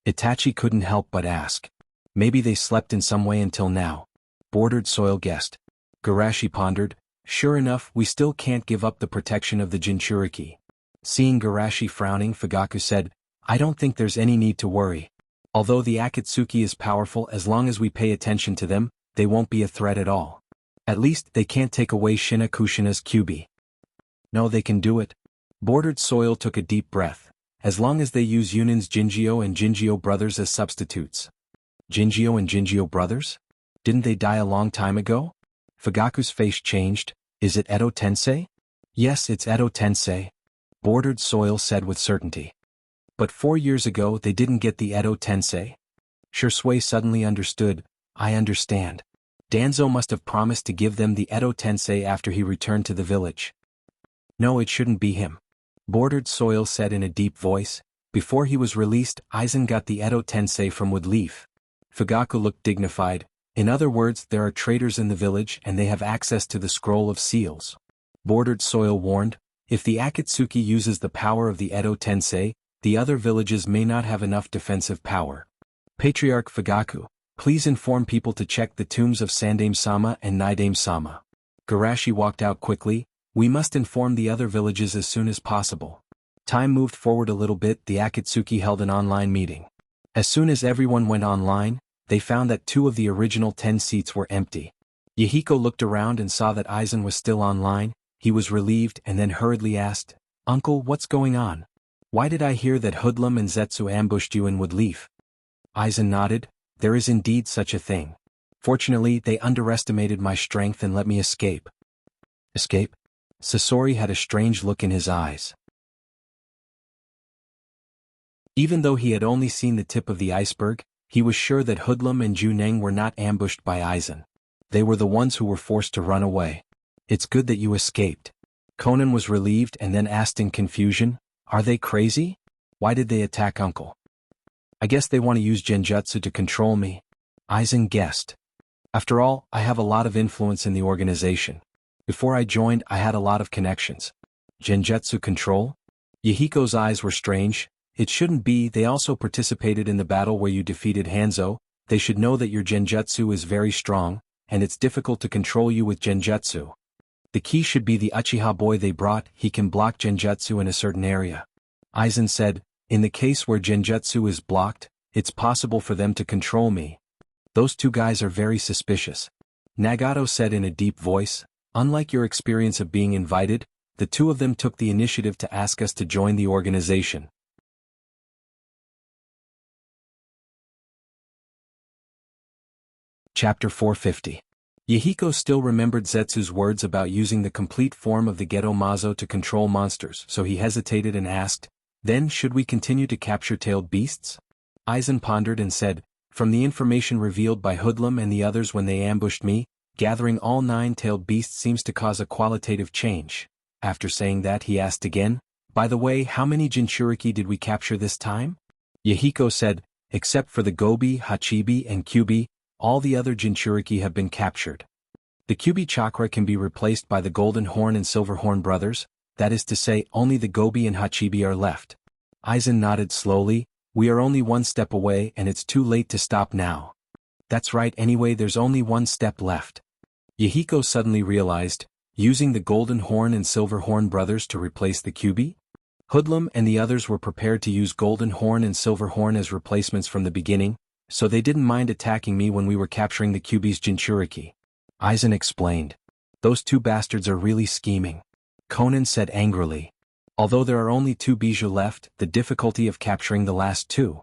Itachi couldn't help but ask. Maybe they slept in some way until now. Bordered Soil guessed. Garashi pondered. Sure enough, we still can't give up the protection of the Jinchuriki. Seeing Garashi frowning, Fugaku said, I don't think there's any need to worry. Although the Akatsuki is powerful, as long as we pay attention to them, they won't be a threat at all. At least, they can't take away Shina Kushina's Kyubi. No, they can do it. Bordered Soil took a deep breath. As long as they use Yunin's Jinjio and Jinjio brothers as substitutes. Jinjio and Jinjio brothers? Didn't they die a long time ago? Fugaku's face changed. Is it Edo Tensei? Yes, it's Edo Tensei. Bordered Soil said with certainty. But 4 years ago they didn't get the Edo Tensei? Shursui suddenly understood. I understand. Danzo must have promised to give them the Edo Tensei after he returned to the village. No, it shouldn't be him. Bordered Soil said in a deep voice. Before he was released, Aizen got the Edo Tensei from Woodleaf. Fugaku looked dignified. In other words, there are traitors in the village and they have access to the Scroll of Seals. Bordered Soil warned, if the Akatsuki uses the power of the Edo Tensei, the other villages may not have enough defensive power. Patriarch Fugaku, please inform people to check the tombs of Sandame-sama and Nidame-sama. Garashi walked out quickly. We must inform the other villages as soon as possible. Time moved forward a little bit. The Akatsuki held an online meeting. As soon as everyone went online, they found that 2 of the original 10 seats were empty. Yahiko looked around and saw that Aizen was still online. He was relieved and then hurriedly asked, Uncle, what's going on? Why did I hear that Hoodlum and Zetsu ambushed you in Woodleaf? Aizen nodded. There is indeed such a thing. Fortunately, they underestimated my strength and let me escape. Escape? Sasori had a strange look in his eyes. Even though he had only seen the tip of the iceberg, he was sure that Hoodlum and Juneng were not ambushed by Aizen. They were the ones who were forced to run away. It's good that you escaped. Conan was relieved and then asked in confusion, are they crazy? Why did they attack Uncle? I guess they want to use genjutsu to control me. Aizen guessed. After all, I have a lot of influence in the organization. Before I joined, I had a lot of connections. Genjutsu control? Yahiko's eyes were strange. It shouldn't be. They also participated in the battle where you defeated Hanzo. They should know that your genjutsu is very strong, and it's difficult to control you with genjutsu. The key should be the Uchiha boy they brought. He can block genjutsu in a certain area. Aizen said, in the case where genjutsu is blocked, it's possible for them to control me. Those two guys are very suspicious. Nagato said in a deep voice, unlike your experience of being invited, the two of them took the initiative to ask us to join the organization. Chapter 450. Yahiko still remembered Zetsu's words about using the complete form of the Geto Mazo to control monsters, so he hesitated and asked, then should we continue to capture tailed beasts? Aizen pondered and said, from the information revealed by Hoodlum and the others when they ambushed me, gathering all 9 tailed beasts seems to cause a qualitative change. After saying that, he asked again, by the way, how many Jinchuriki did we capture this time? Yahiko said, except for the Gobi, Hachibi and Kyubi, all the other Jinchuriki have been captured. The Kyubi chakra can be replaced by the Golden Horn and Silver Horn brothers, that is to say, only the Gobi and Hachibi are left. Aizen nodded slowly, we are only 1 step away and it's too late to stop now. That's right, anyway there's only 1 step left. Yahiko suddenly realized, using the Golden Horn and Silver Horn brothers to replace the Kyubi? Hoodlum and the others were prepared to use Golden Horn and Silver Horn as replacements from the beginning, so they didn't mind attacking me when we were capturing the Kyubi's Jinchuriki. Aizen explained. Those 2 bastards are really scheming. Conan said angrily. Although there are only 2 Bijou left, the difficulty of capturing the last 2.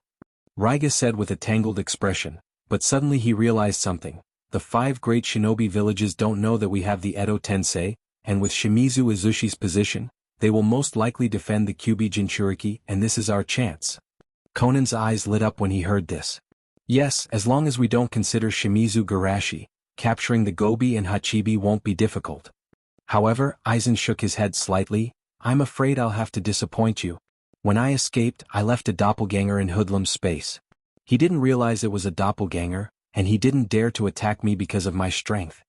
Raiga said with a tangled expression, but suddenly he realized something. The 5 great shinobi villages don't know that we have the Edo Tensei, and with Shimizu Izushi's position, they will most likely defend the Kyubi Jinchuriki, and this is our chance. Conan's eyes lit up when he heard this. Yes, as long as we don't consider Shimizu Garashi, capturing the Gobi and Hachibi won't be difficult. However, Aizen shook his head slightly, I'm afraid I'll have to disappoint you. When I escaped, I left a doppelganger in Hoodlum's space. He didn't realize it was a doppelganger, and he didn't dare to attack me because of my strength.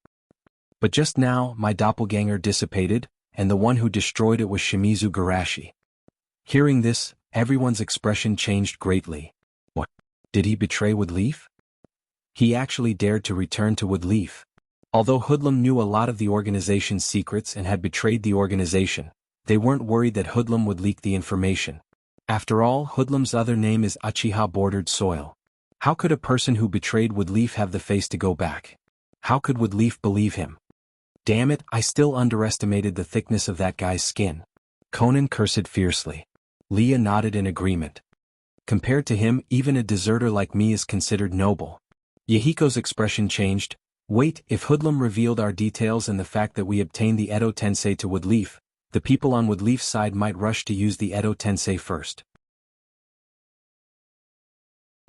But just now, my doppelganger dissipated, and the one who destroyed it was Shimizu Garashi. Hearing this, everyone's expression changed greatly. What? Did he betray Woodleaf? He actually dared to return to Woodleaf. Although Hoodlum knew a lot of the organization's secrets and had betrayed the organization, they weren't worried that Hoodlum would leak the information. After all, Hoodlum's other name is Uchiha Bordered Soil. How could a person who betrayed Woodleaf have the face to go back? How could Woodleaf believe him? Damn it, I still underestimated the thickness of that guy's skin. Conan cursed fiercely. Leah nodded in agreement. Compared to him, even a deserter like me is considered noble. Yahiko's expression changed. Wait, if Hoodlum revealed our details and the fact that we obtained the Edo Tensei to Woodleaf, the people on Woodleaf's side might rush to use the Edo Tensei first.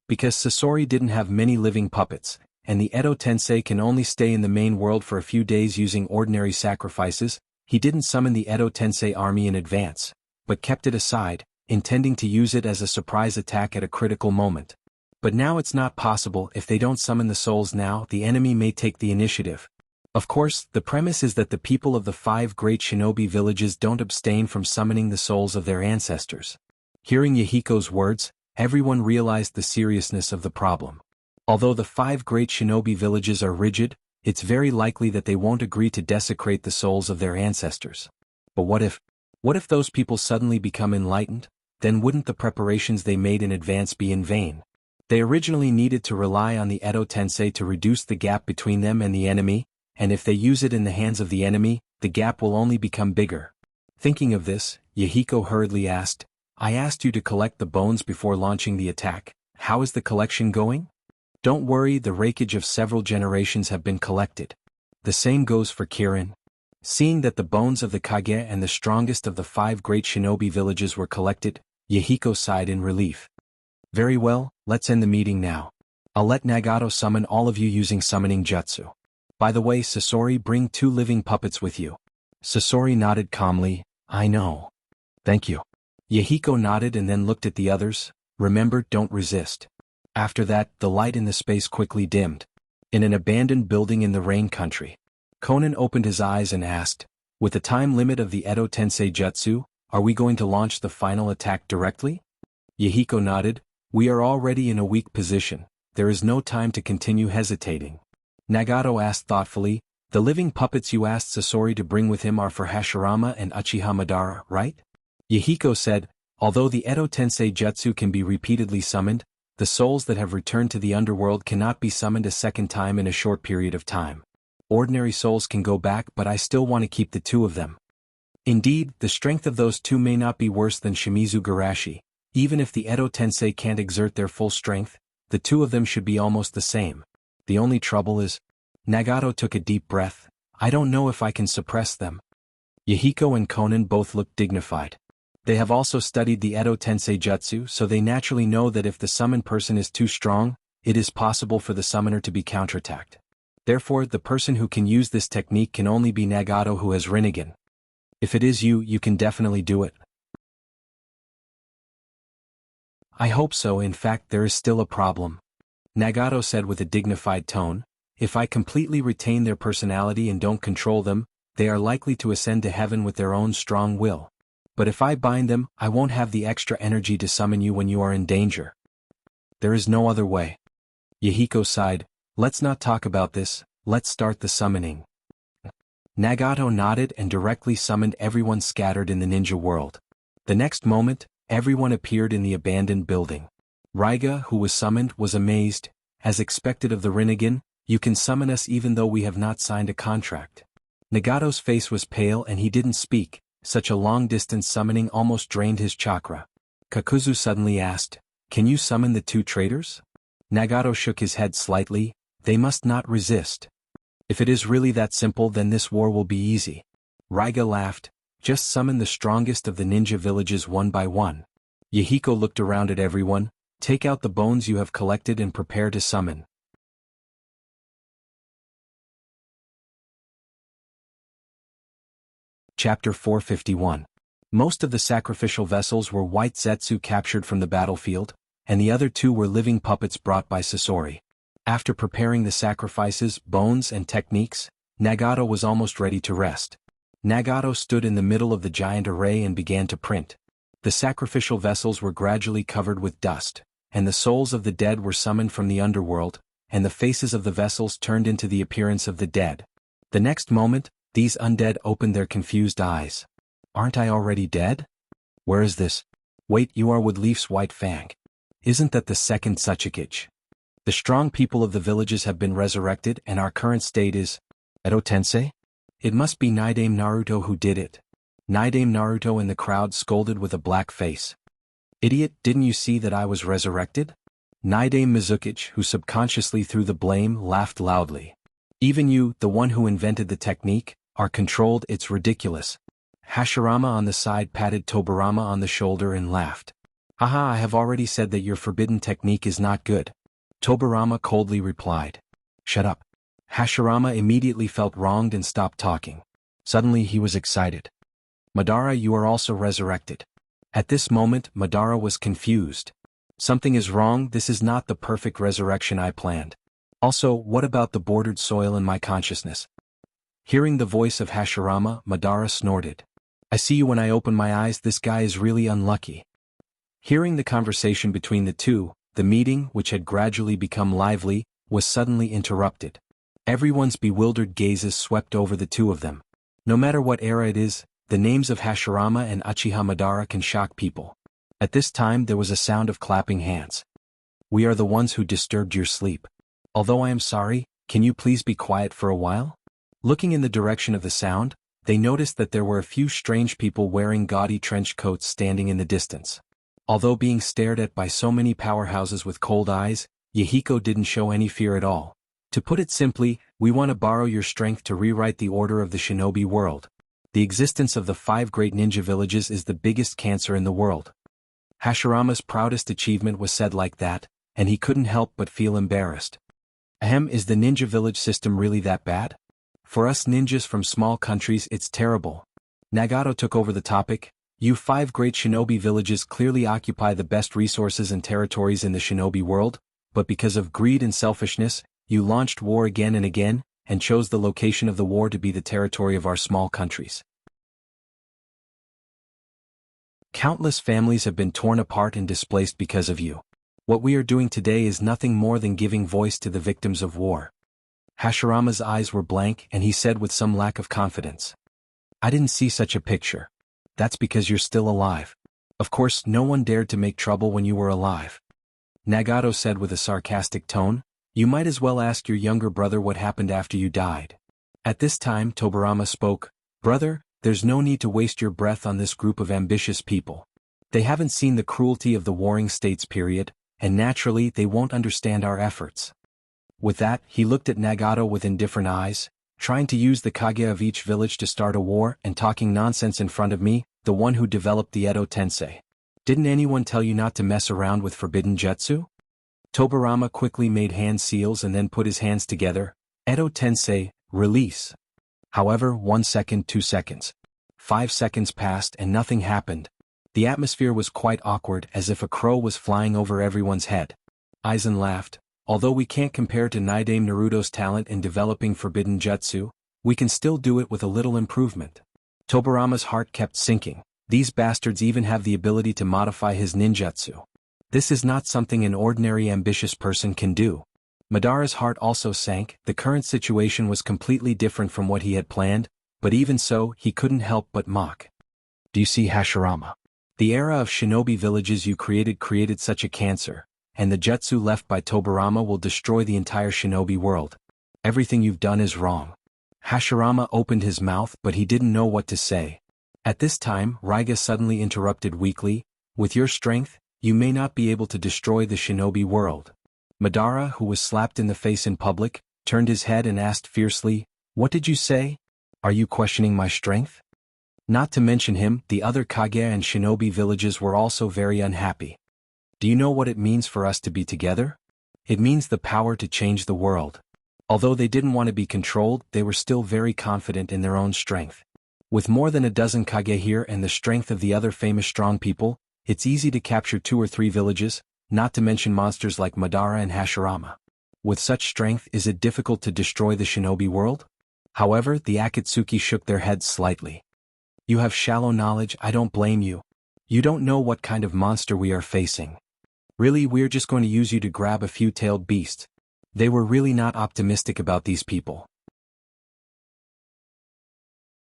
Because Sasori didn't have many living puppets, and the Edo Tensei can only stay in the main world for a few days using ordinary sacrifices, he didn't summon the Edo Tensei army in advance, but kept it aside, intending to use it as a surprise attack at a critical moment. But now it's not possible. If they don't summon the souls now, the enemy may take the initiative. Of course, the premise is that the people of the 5 great shinobi villages don't abstain from summoning the souls of their ancestors. Hearing Yahiko's words, everyone realized the seriousness of the problem. Although the 5 great shinobi villages are rigid, it's very likely that they won't agree to desecrate the souls of their ancestors. But what if those people suddenly become enlightened? Then wouldn't the preparations they made in advance be in vain? They originally needed to rely on the Edo Tensei to reduce the gap between them and the enemy, and if they use it in the hands of the enemy, the gap will only become bigger. Thinking of this, Yahiko hurriedly asked, I asked you to collect the bones before launching the attack. How is the collection going? Don't worry, the wreckage of several generations have been collected. The same goes for Kirin. Seeing that the bones of the Kage and the strongest of the 5 great shinobi villages were collected, Yahiko sighed in relief. Very well, let's end the meeting now. I'll let Nagato summon all of you using summoning jutsu. By the way, Sasori, bring 2 living puppets with you. Sasori nodded calmly. I know. Thank you. Yahiko nodded and then looked at the others. Remember, don't resist. After that, the light in the space quickly dimmed. In an abandoned building in the rain country, Conan opened his eyes and asked, with the time limit of the Edo Tensei Jutsu, are we going to launch the final attack directly? Yahiko nodded. We are already in a weak position. There is no time to continue hesitating. Nagato asked thoughtfully, the living puppets you asked Sasori to bring with him are for Hashirama and Uchiha Madara, right? Yahiko said, although the Edo Tensei Jutsu can be repeatedly summoned, the souls that have returned to the underworld cannot be summoned a second time in a short period of time. Ordinary souls can go back, but I still want to keep the 2 of them. Indeed, the strength of those 2 may not be worse than Shimizu Garashi. Even if the Edo Tensei can't exert their full strength, the 2 of them should be almost the same. The only trouble is... Nagato took a deep breath. I don't know if I can suppress them. Yahiko and Conan both looked dignified. They have also studied the Edo Tensei Jutsu, so they naturally know that if the summoned person is too strong, it is possible for the summoner to be counterattacked. Therefore, the person who can use this technique can only be Nagato, who has Rinnegan. If it is you, you can definitely do it. I hope so. In fact, there is still a problem. Nagato said with a dignified tone. If I completely retain their personality and don't control them, they are likely to ascend to heaven with their own strong will. But if I bind them, I won't have the extra energy to summon you when you are in danger. There is no other way. Yahiko sighed. Let's not talk about this, let's start the summoning. Nagato nodded and directly summoned everyone scattered in the ninja world. The next moment, everyone appeared in the abandoned building. Raiga, who was summoned, was amazed. As expected of the Rinnegan, you can summon us even though we have not signed a contract. Nagato's face was pale and he didn't speak. Such a long-distance summoning almost drained his chakra. Kakuzu suddenly asked, can you summon the 2 traitors? Nagato shook his head slightly. They must not resist. If it is really that simple, then this war will be easy. Raiga laughed. Just summon the strongest of the ninja villages one by one. Yahiko looked around at everyone. Take out the bones you have collected and prepare to summon. Chapter 451. Most of the sacrificial vessels were white Zetsu captured from the battlefield, and the other 2 were living puppets brought by Sasori. After preparing the sacrifices, bones and techniques, Nagato was almost ready to rest. Nagato stood in the middle of the giant array and began to print. The sacrificial vessels were gradually covered with dust, and the souls of the dead were summoned from the underworld, and the faces of the vessels turned into the appearance of the dead. The next moment, these undead opened their confused eyes. Aren't I already dead? Where is this? Wait, you are with Leaf's White Fang. Isn't that the second Tsuchikage? The strong people of the villages have been resurrected and our current state is... Edo Tensei? It must be Naidame Naruto who did it. Naidame Naruto in the crowd scolded with a black face. Idiot, didn't you see that I was resurrected? Naidame Mizukage, who subconsciously threw the blame, laughed loudly. Even you, the one who invented the technique, are controlled. It's ridiculous. Hashirama on the side patted Tobarama on the shoulder and laughed. Haha, I have already said that your forbidden technique is not good. Tobarama coldly replied. Shut up. Hashirama immediately felt wronged and stopped talking. Suddenly he was excited. Madara, you are also resurrected. At this moment, Madara was confused. Something is wrong, this is not the perfect resurrection I planned. Also, what about the bordered soil in my consciousness? Hearing the voice of Hashirama, Madara snorted. I see you when I open my eyes, this guy is really unlucky. Hearing the conversation between the 2, the meeting, which had gradually become lively, was suddenly interrupted. Everyone's bewildered gazes swept over the 2 of them. No matter what era it is, the names of Hashirama and Uchiha Madara can shock people. At this time there was a sound of clapping hands. We are the ones who disturbed your sleep. Although I am sorry, can you please be quiet for a while? Looking in the direction of the sound, they noticed that there were a few strange people wearing gaudy trench coats standing in the distance. Although being stared at by so many powerhouses with cold eyes, Yahiko didn't show any fear at all. To put it simply, We want to borrow your strength to rewrite the order of the shinobi world. The existence of the 5 great ninja villages is the biggest cancer in the world. Hashirama's proudest achievement was said like that, and he couldn't help but feel embarrassed. Ahem, is the ninja village system really that bad? For us ninjas from small countries it's terrible. Nagato took over the topic. You 5 great shinobi villages clearly occupy the best resources and territories in the shinobi world, but because of greed and selfishness, you launched war again and again, and chose the location of the war to be the territory of our small countries. Countless families have been torn apart and displaced because of you. What we are doing today is nothing more than giving voice to the victims of war. Hashirama's eyes were blank and he said with some lack of confidence. I didn't see such a picture. That's because you're still alive. Of course, no one dared to make trouble when you were alive. Nagato said with a sarcastic tone, you might as well ask your younger brother what happened after you died. At this time Tobarama spoke, Brother, there's no need to waste your breath on this group of ambitious people. They haven't seen the cruelty of the warring states period, and naturally they won't understand our efforts. With that, he looked at Nagato with indifferent eyes, trying to use the kage of each village to start a war and talking nonsense in front of me, the one who developed the Edo Tensei. Didn't anyone tell you not to mess around with forbidden jutsu? Tobarama quickly made hand seals and then put his hands together. Edo Tensei, release. However, 1 second, 2 seconds. 5 seconds passed and nothing happened. The atmosphere was quite awkward, as if a crow was flying over everyone's head. Aizen laughed. Although we can't compare to Naidame Naruto's talent in developing forbidden jutsu, we can still do it with a little improvement. Tobarama's heart kept sinking. These bastards even have the ability to modify his ninjutsu. This is not something an ordinary ambitious person can do. Madara's heart also sank. The current situation was completely different from what he had planned, but even so, he couldn't help but mock. Do you see, Hashirama? The era of shinobi villages you created such a cancer, and the jutsu left by Tobarama will destroy the entire shinobi world. Everything you've done is wrong. Hashirama opened his mouth but he didn't know what to say. At this time, Raiga suddenly interrupted weakly, with your strength, you may not be able to destroy the shinobi world. Madara, who was slapped in the face in public, turned his head and asked fiercely, what did you say? Are you questioning my strength? Not to mention him, the other kage and shinobi villages were also very unhappy. Do you know what it means for us to be together? It means the power to change the world. Although they didn't want to be controlled, they were still very confident in their own strength. With more than a dozen kage here and the strength of the other famous strong people, it's easy to capture 2 or 3 villages, not to mention monsters like Madara and Hashirama. With such strength, is it difficult to destroy the shinobi world? However, the Akatsuki shook their heads slightly. You have shallow knowledge, I don't blame you. You don't know what kind of monster we are facing. Really, we're just going to use you to grab a few tailed beasts. They were really not optimistic about these people.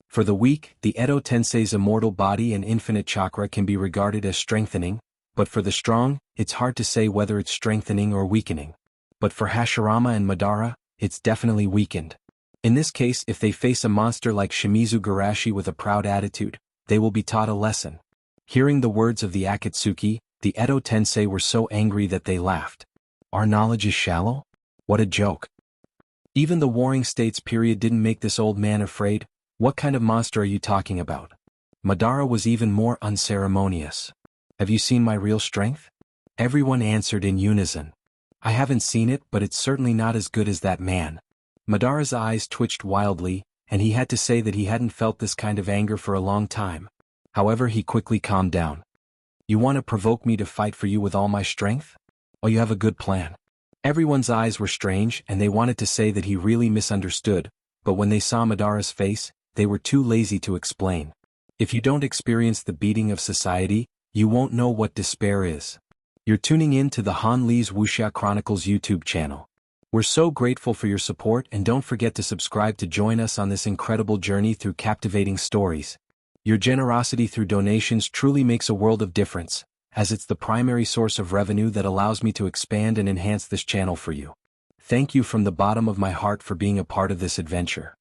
For the weak, the Edo Tensei's immortal body and infinite chakra can be regarded as strengthening, but for the strong, it's hard to say whether it's strengthening or weakening. But for Hashirama and Madara, it's definitely weakened. In this case, if they face a monster like Shimizu Garashi with a proud attitude, they will be taught a lesson. Hearing the words of the Akatsuki, the Edo Tensei were so angry that they laughed. Our knowledge is shallow? What a joke. Even the Warring States period didn't make this old man afraid. What kind of monster are you talking about? Madara was even more unceremonious. Have you seen my real strength? Everyone answered in unison. I haven't seen it, but it's certainly not as good as that man. Madara's eyes twitched wildly, and he had to say that he hadn't felt this kind of anger for a long time. However, he quickly calmed down. You want to provoke me to fight for you with all my strength? Oh, you have a good plan. Everyone's eyes were strange and they wanted to say that he really misunderstood, but when they saw Madara's face, they were too lazy to explain. If you don't experience the beating of society, you won't know what despair is. You're tuning in to the Han Lee's Wuxia Chronicles YouTube channel. We're so grateful for your support and don't forget to subscribe to join us on this incredible journey through captivating stories. Your generosity through donations truly makes a world of difference, as it's the primary source of revenue that allows me to expand and enhance this channel for you. Thank you from the bottom of my heart for being a part of this adventure.